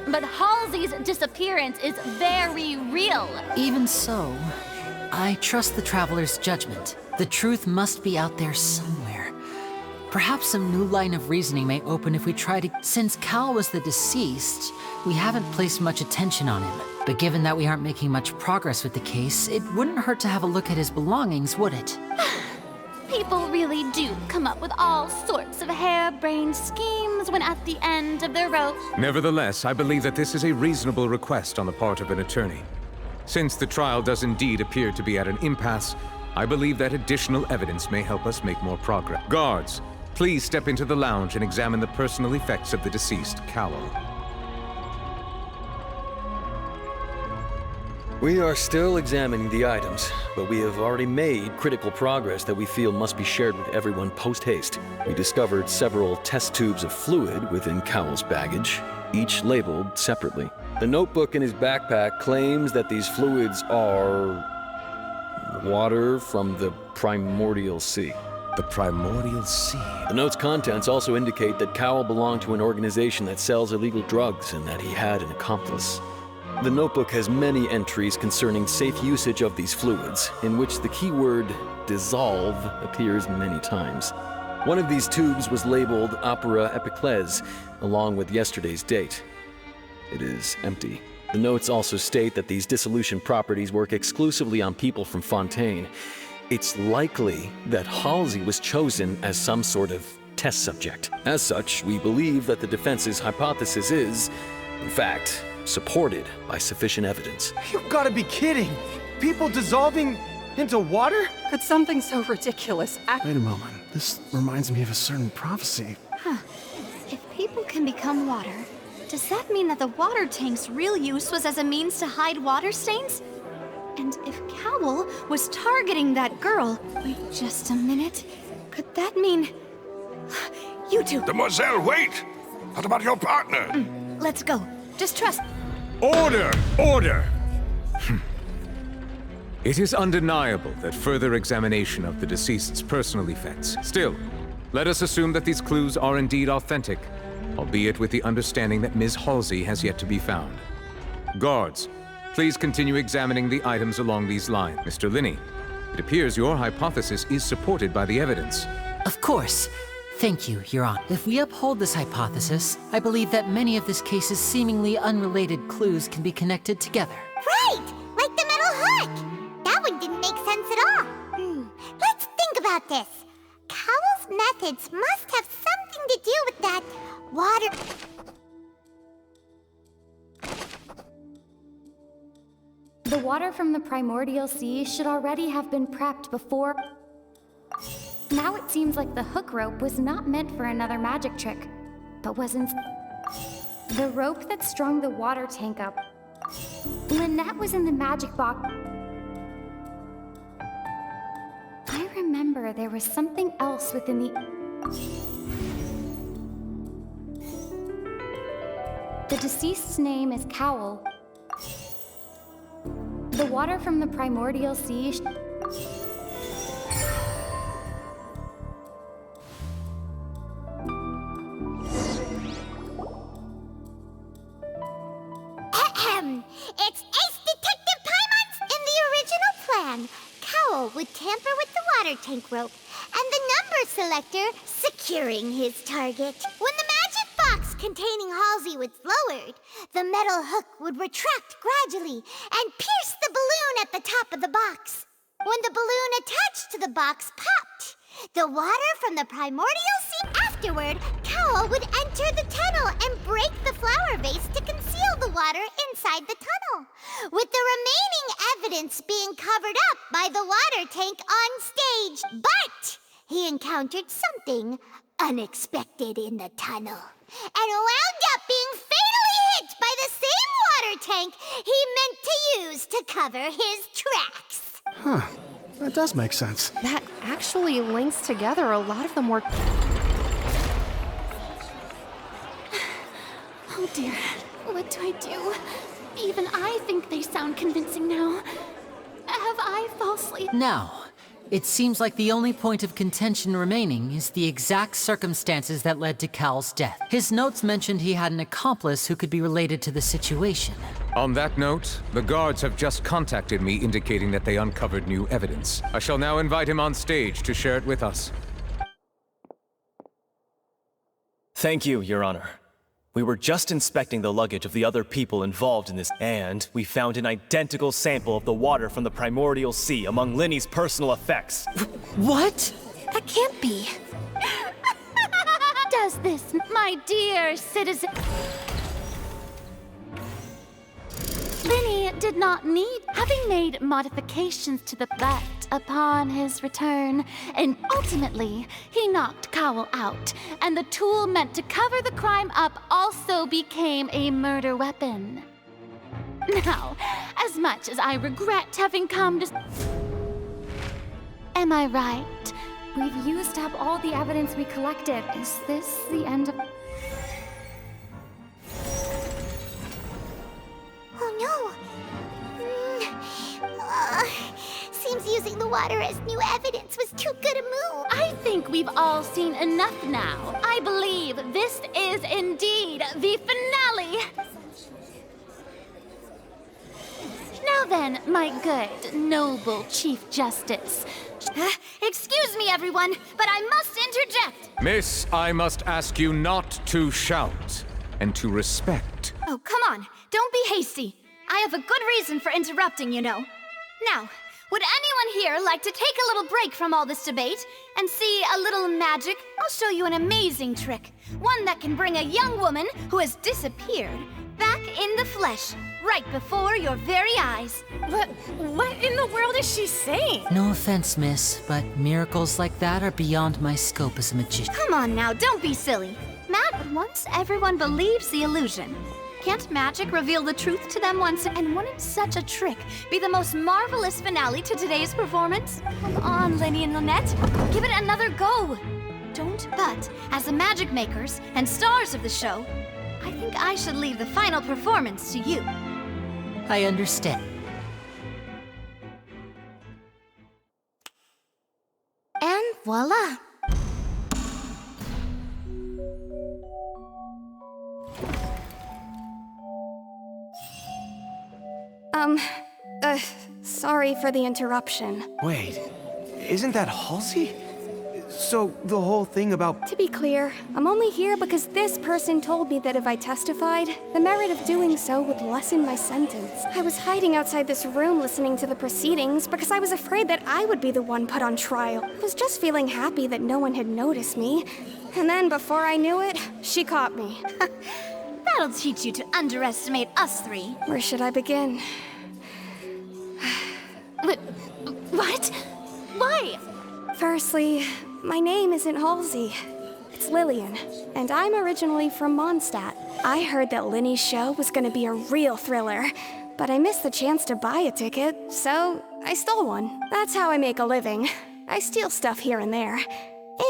But Halsey's disappearance is very real. Even so, I trust the Traveler's judgment. The truth must be out there somewhere. Perhaps some new line of reasoning may open if we try to... Since Cal was the deceased, we haven't placed much attention on him. But given that we aren't making much progress with the case, it wouldn't hurt to have a look at his belongings, would it? People really do come up with all sorts of harebrained schemes when at the end of their rope. Nevertheless, I believe that this is a reasonable request on the part of an attorney. Since the trial does indeed appear to be at an impasse, I believe that additional evidence may help us make more progress. Guards, please step into the lounge and examine the personal effects of the deceased, Cowell. We are still examining the items, but we have already made critical progress that we feel must be shared with everyone post-haste. We discovered several test tubes of fluid within Cowell's baggage, each labeled separately. The notebook in his backpack claims that these fluids are... water from the primordial sea. The primordial sea? The note's contents also indicate that Cowell belonged to an organization that sells illegal drugs and that he had an accomplice. The notebook has many entries concerning safe usage of these fluids, in which the keyword dissolve appears many times. One of these tubes was labeled Opera Epiclese, along with yesterday's date. It is empty. The notes also state that these dissolution properties work exclusively on people from Fontaine. It's likely that Halsey was chosen as some sort of test subject. As such, we believe that the defense's hypothesis is, in fact, supported by sufficient evidence. You've got to be kidding! People dissolving into water? Could something so ridiculous Wait a moment. This reminds me of a certain prophecy. Huh. If people can become water, does that mean that the water tank's real use was as a means to hide water stains? And if Cowell was targeting that girl... Wait just a minute. Could that mean... You two... Demoiselle, wait! What about your partner? Let's go. Just trust... Order! Order! It is undeniable that further examination of the deceased's personal effects. Still, let us assume that these clues are indeed authentic, albeit with the understanding that Ms. Halsey has yet to be found. Guards, please continue examining the items along these lines. Mr. Linney, it appears your hypothesis is supported by the evidence. Of course. Thank you, Your Honor. If we uphold this hypothesis, I believe that many of this case's seemingly unrelated clues can be connected together. Right! Like the metal hook! That one didn't make sense at all. Let's think about this. Cowell's methods must have something to do with that water... The water from the primordial sea should already have been prepped before... Now it seems like the hook rope was not meant for another magic trick, but was the rope that strung the water tank up. Lynette was in the magic box. I remember there was something else within the deceased's name is Cowell. The water from the primordial sea It's Ace Detective Paimons in the original plan. Cowell would tamper with the water tank rope, and the number selector securing his target. When the magic box containing Halsey was lowered, the metal hook would retract gradually and pierce the balloon at the top of the box. When the balloon attached to the box popped, the water from the primordial sea. Afterward, Cowell would enter the tunnel and break the flower vase to conceal the water inside the tunnel, with the remaining evidence being covered up by the water tank on stage. But he encountered something unexpected in the tunnel and wound up being fatally hit by the same water tank he meant to use to cover his tracks. Huh. That does make sense. That actually links together a lot of the more... Oh dear, what do I do? Even I think they sound convincing now. Have I falsely... Now, it seems like the only point of contention remaining is the exact circumstances that led to Cal's death. His notes mentioned he had an accomplice who could be related to the situation. On that note, the guards have just contacted me indicating that they uncovered new evidence. I shall now invite him on stage to share it with us. Thank you, Your Honor. We were just inspecting the luggage of the other people involved in this, and we found an identical sample of the water from the primordial sea among Linny's personal effects. What? That can't be. Does this, my dear citizen... Linny did not need, having made modifications to the bat upon his return, and ultimately, he knocked Cowell out, and the tool meant to cover the crime up also became a murder weapon. Now, as much as I regret having come to... Am I right? We've used up all the evidence we collected. Is this the end of... Oh no! Seems using the water as new evidence was too good a move. I think we've all seen enough now. I believe this is indeed the finale. Now then, my good, noble Chief Justice. Excuse me, everyone, but I must interject. Miss, I must ask you not to shout, and to respect. Oh, come on. Don't be hasty. I have a good reason for interrupting, you know. Now, would anyone here like to take a little break from all this debate and see a little magic? I'll show you an amazing trick. One that can bring a young woman who has disappeared back in the flesh, right before your very eyes. What in the world is she saying? No offense, miss, but miracles like that are beyond my scope as a magician. Come on now, don't be silly. But once everyone believes the illusion, can't magic reveal the truth to them once? And wouldn't such a trick be the most marvelous finale to today's performance? Come on, Lenny and Lynette, give it another go. But as the magic makers and stars of the show, I think I should leave the final performance to you. I understand. And voila! Sorry for the interruption. Wait, isn't that Halsey? So, the whole thing about... To be clear, I'm only here because this person told me that if I testified, the merit of doing so would lessen my sentence. I was hiding outside this room listening to the proceedings because I was afraid that I would be the one put on trial. I was just feeling happy that no one had noticed me. And then, before I knew it, she caught me. That'll teach you to underestimate us three. Where should I begin? What? Why? Firstly, my name isn't Halsey. It's Lillian, and I'm originally from Mondstadt. I heard that Linny's show was gonna be a real thriller, but I missed the chance to buy a ticket, so I stole one. That's how I make a living. I steal stuff here and there.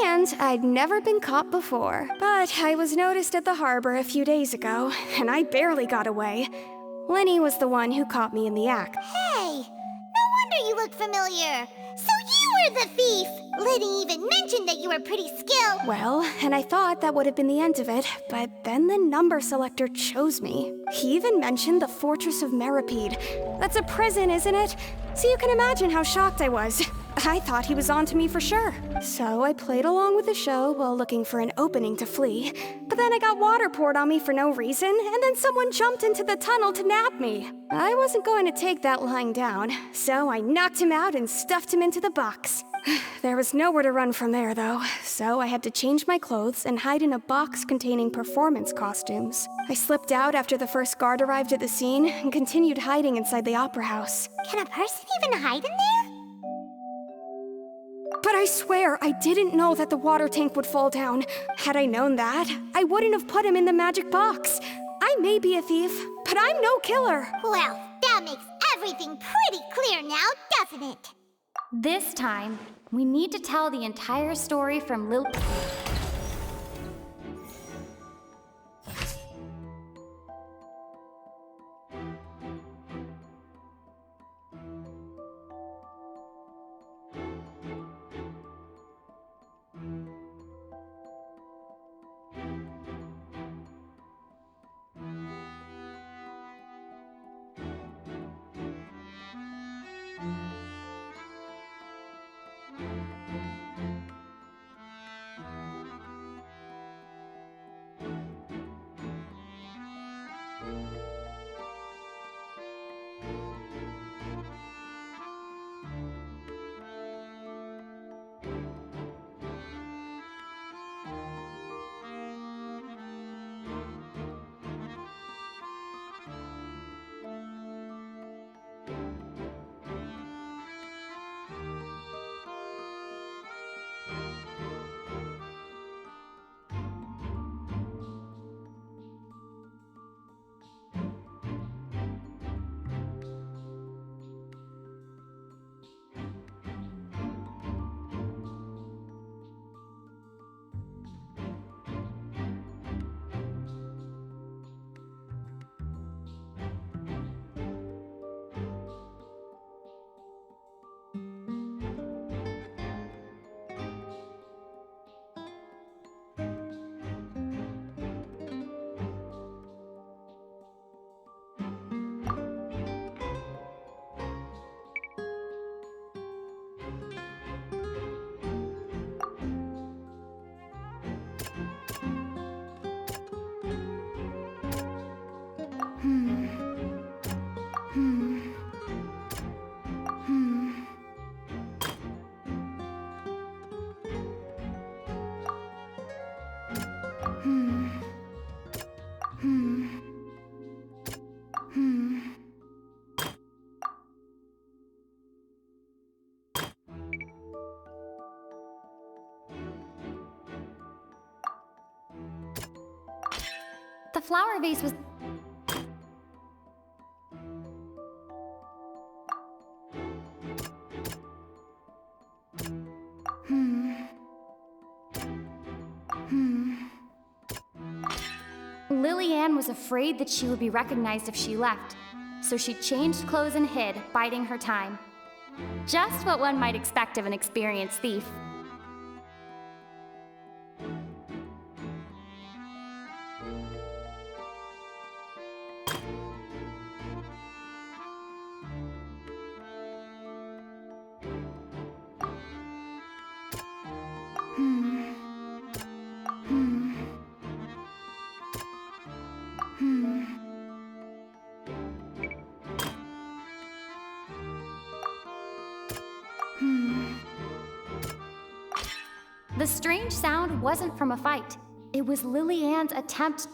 And I'd never been caught before. But I was noticed at the harbor a few days ago, and I barely got away. Linny was the one who caught me in the act. Hey, no wonder you look familiar. So you were the thief! Liddy even mentioned that you were pretty skilled. Well, and I thought that would have been the end of it, but then the number selector chose me. He even mentioned the Fortress of Meripede. That's a prison, isn't it? So you can imagine how shocked I was. I thought he was on to me for sure. So I played along with the show while looking for an opening to flee. But then I got water poured on me for no reason, and then someone jumped into the tunnel to nab me. I wasn't going to take that lying down, so I knocked him out and stuffed him into the box. There was nowhere to run from there, though, so I had to change my clothes and hide in a box containing performance costumes. I slipped out after the first guard arrived at the scene and continued hiding inside the opera house. Can a person even hide in there? But I swear, I didn't know that the water tank would fall down. Had I known that, I wouldn't have put him in the magic box. I may be a thief, but I'm no killer. Well, that makes everything pretty clear now, doesn't it? This time, we need to tell the entire story from Lil... The flower vase was... Lillian was afraid that she would be recognized if she left, so she changed clothes and hid, biding her time. Just what one might expect of an experienced thief. strange sound wasn't from a fight. It was Lily-Ann's attempt.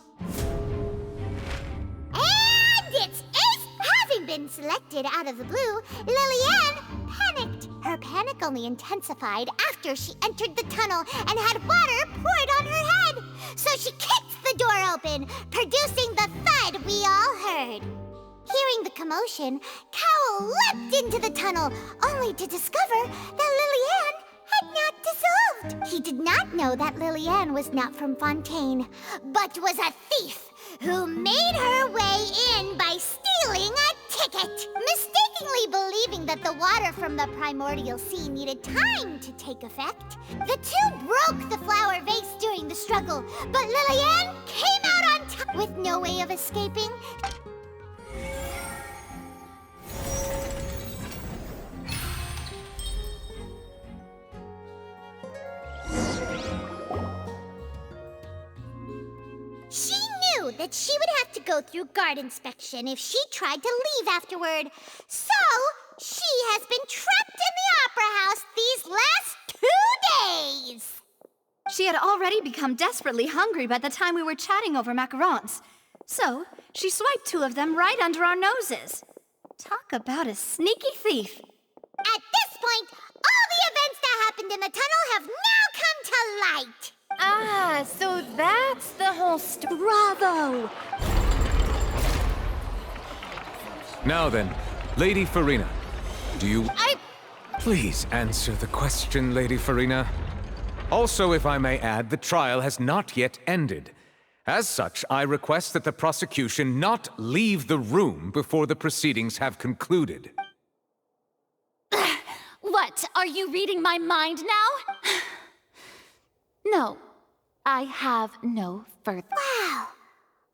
And it's Ace! Having been selected out of the blue, Lily-Ann panicked. Her panic only intensified after she entered the tunnel and had water poured on her head. So she kicked the door open, producing the thud we all heard. Hearing the commotion, Cowell leapt into the tunnel, only to discover that Lily-Ann had not dissolved. He did not know that Lily-Ann was not from Fontaine, but was a thief who made her way in by stealing a ticket. Mistakenly believing that the water from the primordial sea needed time to take effect, the two broke the flower vase during the struggle, but Lily-Ann came out on top with no way of escaping. She knew that she would have to go through guard inspection if she tried to leave afterward. So, she has been trapped in the Opera House these last 2 days. She had already become desperately hungry by the time we were chatting over macarons. So, she swiped 2 of them right under our noses. Talk about a sneaky thief. At this point, all the events that happened in the tunnel have now come to light. Ah, so that's the whole Bravo! Now then, Lady Farina, do you... Please answer the question, Lady Farina. Also, if I may add, the trial has not yet ended. As such, I request that the prosecution not leave the room before the proceedings have concluded. What, are you reading my mind now? No, I have no further. Wow,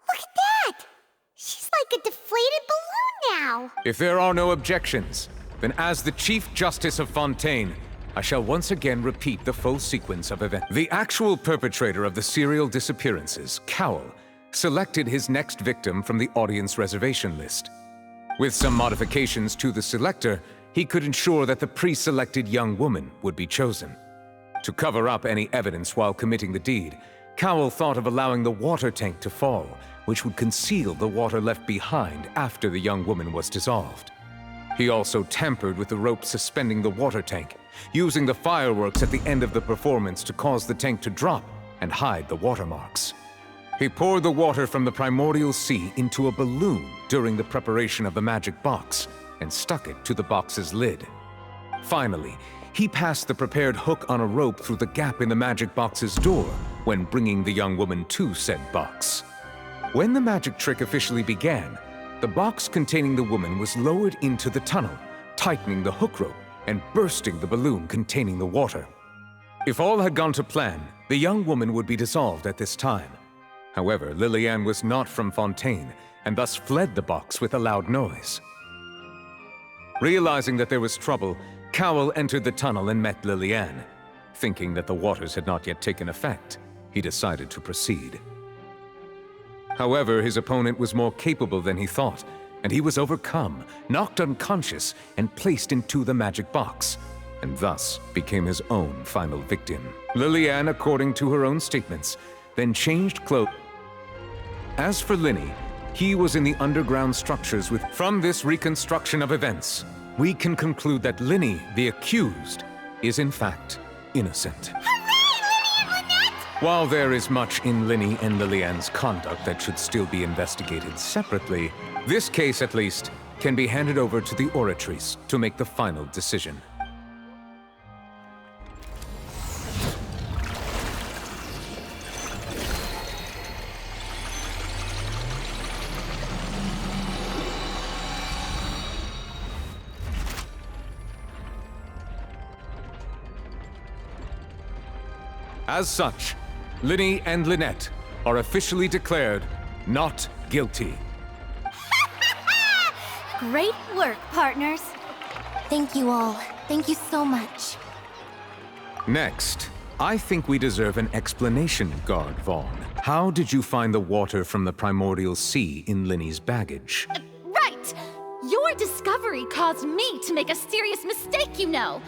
look at that! She's like a deflated balloon now. If there are no objections, then as the Chief Justice of Fontaine, I shall once again repeat the full sequence of events. The actual perpetrator of the serial disappearances, Cowell, selected his next victim from the audience reservation list. With some modifications to the selector, he could ensure that the pre-selected young woman would be chosen. To cover up any evidence while committing the deed, Cowell thought of allowing the water tank to fall, which would conceal the water left behind after the young woman was dissolved. He also tampered with the rope suspending the water tank, using the fireworks at the end of the performance to cause the tank to drop and hide the watermarks. He poured the water from the primordial sea into a balloon during the preparation of the magic box and stuck it to the box's lid. Finally, he passed the prepared hook on a rope through the gap in the magic box's door when bringing the young woman to said box. When the magic trick officially began, the box containing the woman was lowered into the tunnel, tightening the hook rope and bursting the balloon containing the water. If all had gone to plan, the young woman would be dissolved at this time. However, Lily-Ann was not from Fontaine and thus fled the box with a loud noise. Realizing that there was trouble, Cowell entered the tunnel and met Lily-Ann. Thinking that the waters had not yet taken effect, he decided to proceed. However, his opponent was more capable than he thought, and he was overcome, knocked unconscious, and placed into the magic box, and thus became his own final victim. Lily-Ann, according to her own statements, then changed clothes. As for Linny, he was in the underground structures with... From this reconstruction of events, we can conclude that Linny, the accused, is in fact innocent. While there is much in Linny and Lily-Ann's conduct that should still be investigated separately, this case, at least, can be handed over to the Oratrice to make the final decision. As such, Linny and Lynette are officially declared not guilty. Great work, partners. Thank you all. Thank you so much. Next, I think we deserve an explanation, Guard Vaughn. How did you find the water from the primordial sea in Linny's baggage? Right! Your discovery caused me to make a serious mistake, you know.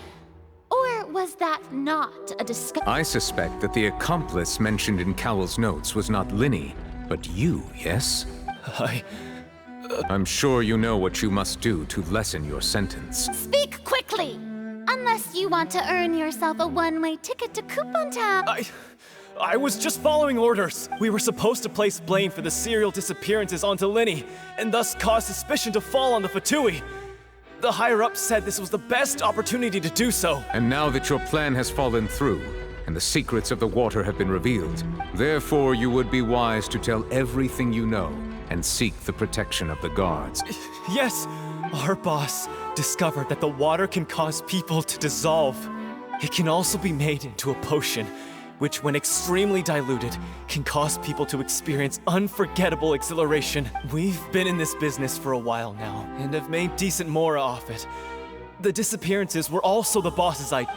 Or Was that not a discovery? I suspect that the accomplice mentioned in Cowell's notes was not Linny, but you, yes? I'm sure you know what you must do to lessen your sentence. Speak quickly! Unless you want to earn yourself a one-way ticket to Coupon Town. I was just following orders. We were supposed to place blame for the serial disappearances onto Linny, and thus cause suspicion to fall on the Fatui. The higher-ups said this was the best opportunity to do so. And now that your plan has fallen through, and the secrets of the water have been revealed, therefore you would be wise to tell everything you know, and seek the protection of the guards. Yes, our boss discovered that the water can cause people to dissolve. It can also be made into a potion, which when extremely diluted, can cause people to experience unforgettable exhilaration. We've been in this business for a while now, and have made decent more off it. The disappearances were also the boss's idea.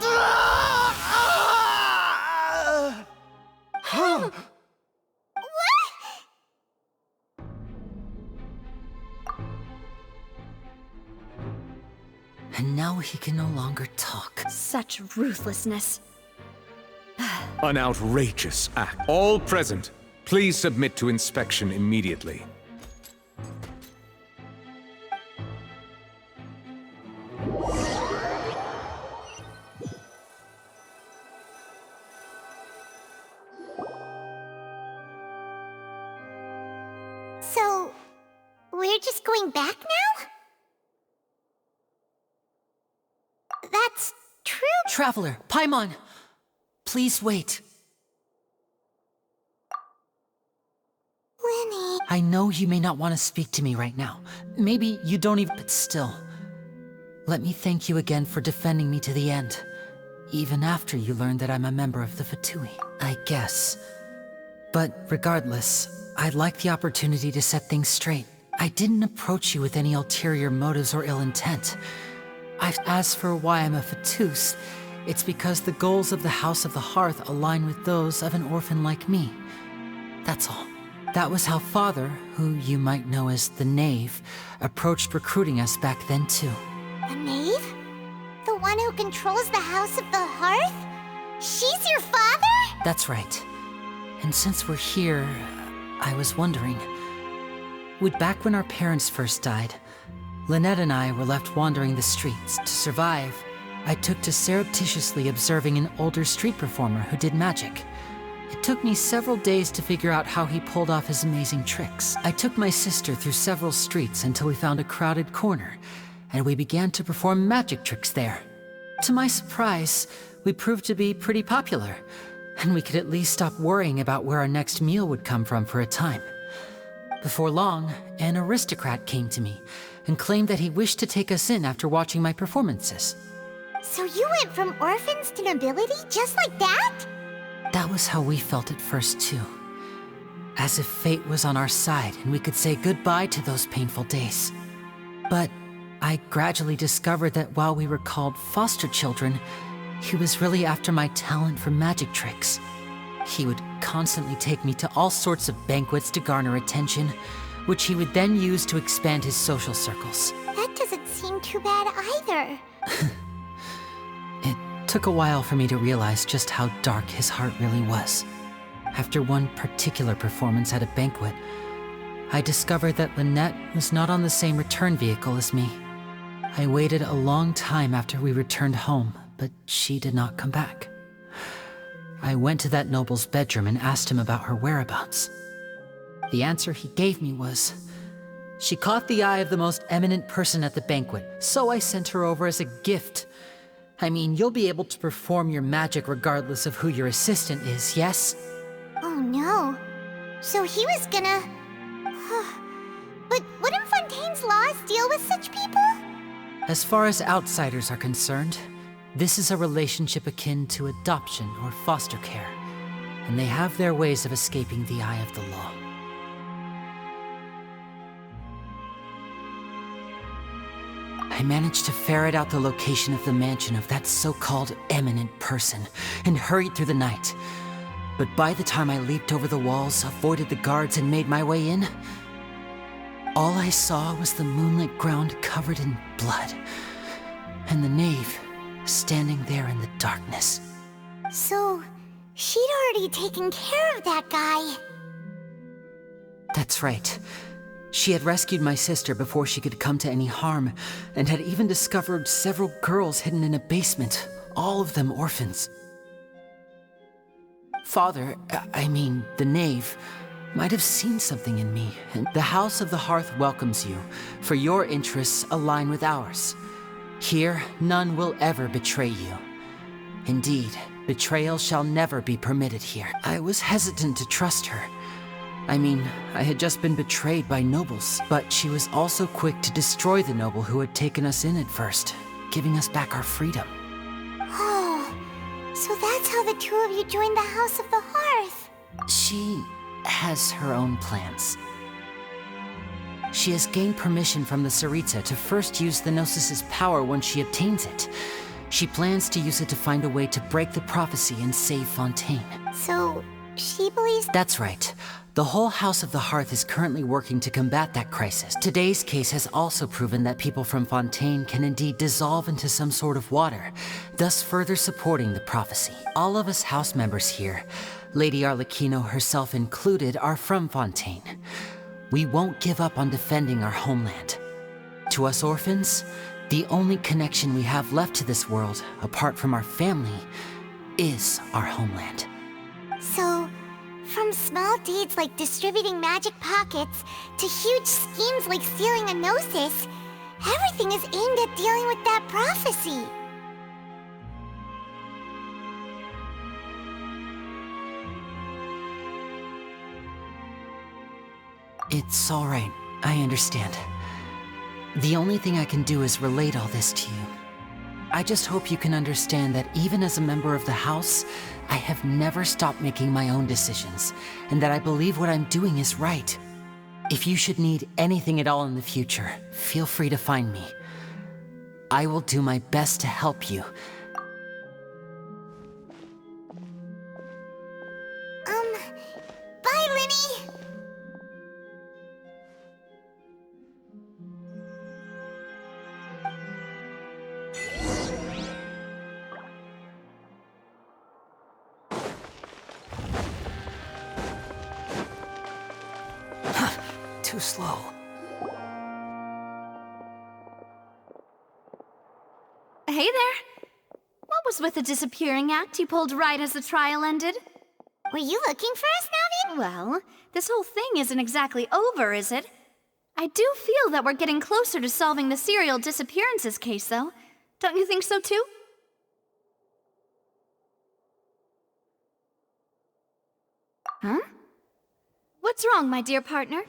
And now he can no longer talk. Such ruthlessness. An outrageous act. All present, please submit to inspection immediately. So, we're just going back now? That's true? Traveler, Paimon! Please wait. Linny. I know you may not want to speak to me right now. Maybe you don't even, but still. Let me thank you again for defending me to the end. Even after you learned that I'm a member of the Fatui, I guess. But regardless, I'd like the opportunity to set things straight. I didn't approach you with any ulterior motives or ill intent. As for why I'm a Fatus, it's because the goals of the House of the Hearth align with those of an orphan like me. That's all. That was how Father, who you might know as the Knave, approached recruiting us back then too. The Knave? The one who controls the House of the Hearth? She's your father? That's right. And since we're here, I was wondering, would back when our parents first died, Lynette and I were left wandering the streets. To survive, I took to surreptitiously observing an older street performer who did magic. It took me several days to figure out how he pulled off his amazing tricks. I took my sister through several streets until we found a crowded corner, and we began to perform magic tricks there. To my surprise, we proved to be pretty popular, and we could at least stop worrying about where our next meal would come from for a time. Before long, an aristocrat came to me and claimed that he wished to take us in after watching my performances. So you went from orphans to nobility just like that? That was how we felt at first too. As if fate was on our side and we could say goodbye to those painful days. But I gradually discovered that while we were called foster children, he was really after my talent for magic tricks. He would constantly take me to all sorts of banquets to garner attention, which he would then use to expand his social circles. That doesn't seem too bad either. It took a while for me to realize just how dark his heart really was. After one particular performance at a banquet, I discovered that Lynette was not on the same return vehicle as me. I waited a long time after we returned home, but she did not come back. I went to that noble's bedroom and asked him about her whereabouts. The answer he gave me was, she caught the eye of the most eminent person at the banquet, so I sent her over as a gift. I mean, you'll be able to perform your magic regardless of who your assistant is, yes? Oh no. So he was gonna... But wouldn't Fontaine's laws deal with such people? As far as outsiders are concerned, this is a relationship akin to adoption or foster care, and they have their ways of escaping the eye of the law. I managed to ferret out the location of the mansion of that so-called eminent person and hurried through the night. But by the time I leaped over the walls, avoided the guards, and made my way in, all I saw was the moonlit ground covered in blood, and the knave standing there in the darkness. So, she'd already taken care of that guy. That's right. She had rescued my sister before she could come to any harm, and had even discovered several girls hidden in a basement, all of them orphans. Father, I mean, the knave, might have seen something in me, and the House of the Hearth welcomes you, for your interests align with ours. Here, none will ever betray you. Indeed, betrayal shall never be permitted here. I was hesitant to trust her. I mean, I had just been betrayed by nobles, but she was also quick to destroy the noble who had taken us in at first, giving us back our freedom. Oh, so that's how the two of you joined the House of the Hearth. She has her own plans. She has gained permission from the Tsaritsa to first use the Gnosis' power when she obtains it. She plans to use it to find a way to break the prophecy and save Fontaine. So, she believes— That's right. The whole House of the Hearth is currently working to combat that crisis. Today's case has also proven that people from Fontaine can indeed dissolve into some sort of water, thus further supporting the prophecy. All of us house members here, Lady Arlecchino herself included, are from Fontaine. We won't give up on defending our homeland. To us orphans, the only connection we have left to this world, apart from our family, is our homeland. So, from small deeds like distributing magic pockets to huge schemes like stealing a Gnosis, everything is aimed at dealing with that prophecy. It's all right. I understand. The only thing I can do is relate all this to you. I just hope you can understand that even as a member of the House, I have never stopped making my own decisions, and that I believe what I'm doing is right. If you should need anything at all in the future, feel free to find me. I will do my best to help you. Bye, Linny! Too slow. Hey there! What was with the disappearing act you pulled right as the trial ended? Were you looking for us, Navi? Well, this whole thing isn't exactly over, is it? I do feel that we're getting closer to solving the serial disappearances case, though. Don't you think so, too? Huh? What's wrong, my dear partner?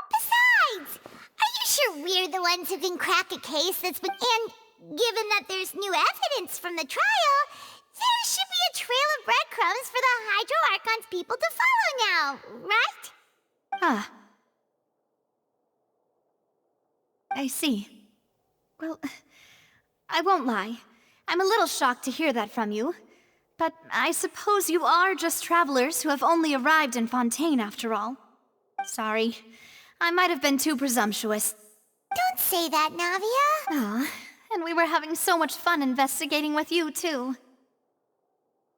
Besides, are you sure we're the ones who can crack a case that's been— and given that there's new evidence from the trial, there should be a trail of breadcrumbs for the Hydro Archon's people to follow now, right? Ah. I see. Well, I won't lie. I'm a little shocked to hear that from you. But I suppose you are just travelers who have only arrived in Fontaine after all. Sorry. I might have been too presumptuous. Don't say that, Navia. Ah, and we were having so much fun investigating with you, too.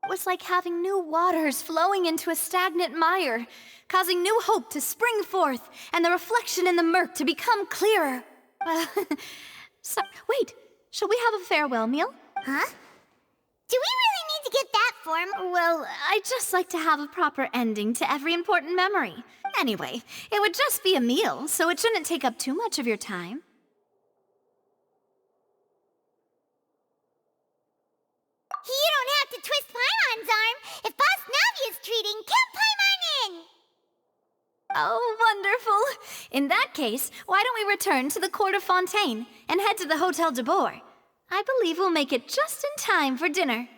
It was like having new waters flowing into a stagnant mire, causing new hope to spring forth, and the reflection in the murk to become clearer. Wait, shall we have a farewell meal? Huh? Do we really need to get that form? Well, I'd just like to have a proper ending to every important memory. Anyway, it would just be a meal, so it shouldn't take up too much of your time. You don't have to twist Paimon's arm. If Boss Navi is treating, count Paimon in! Oh, wonderful. In that case, why don't we return to the court of Fontaine and head to the Hotel de Boer? I believe we'll make it just in time for dinner.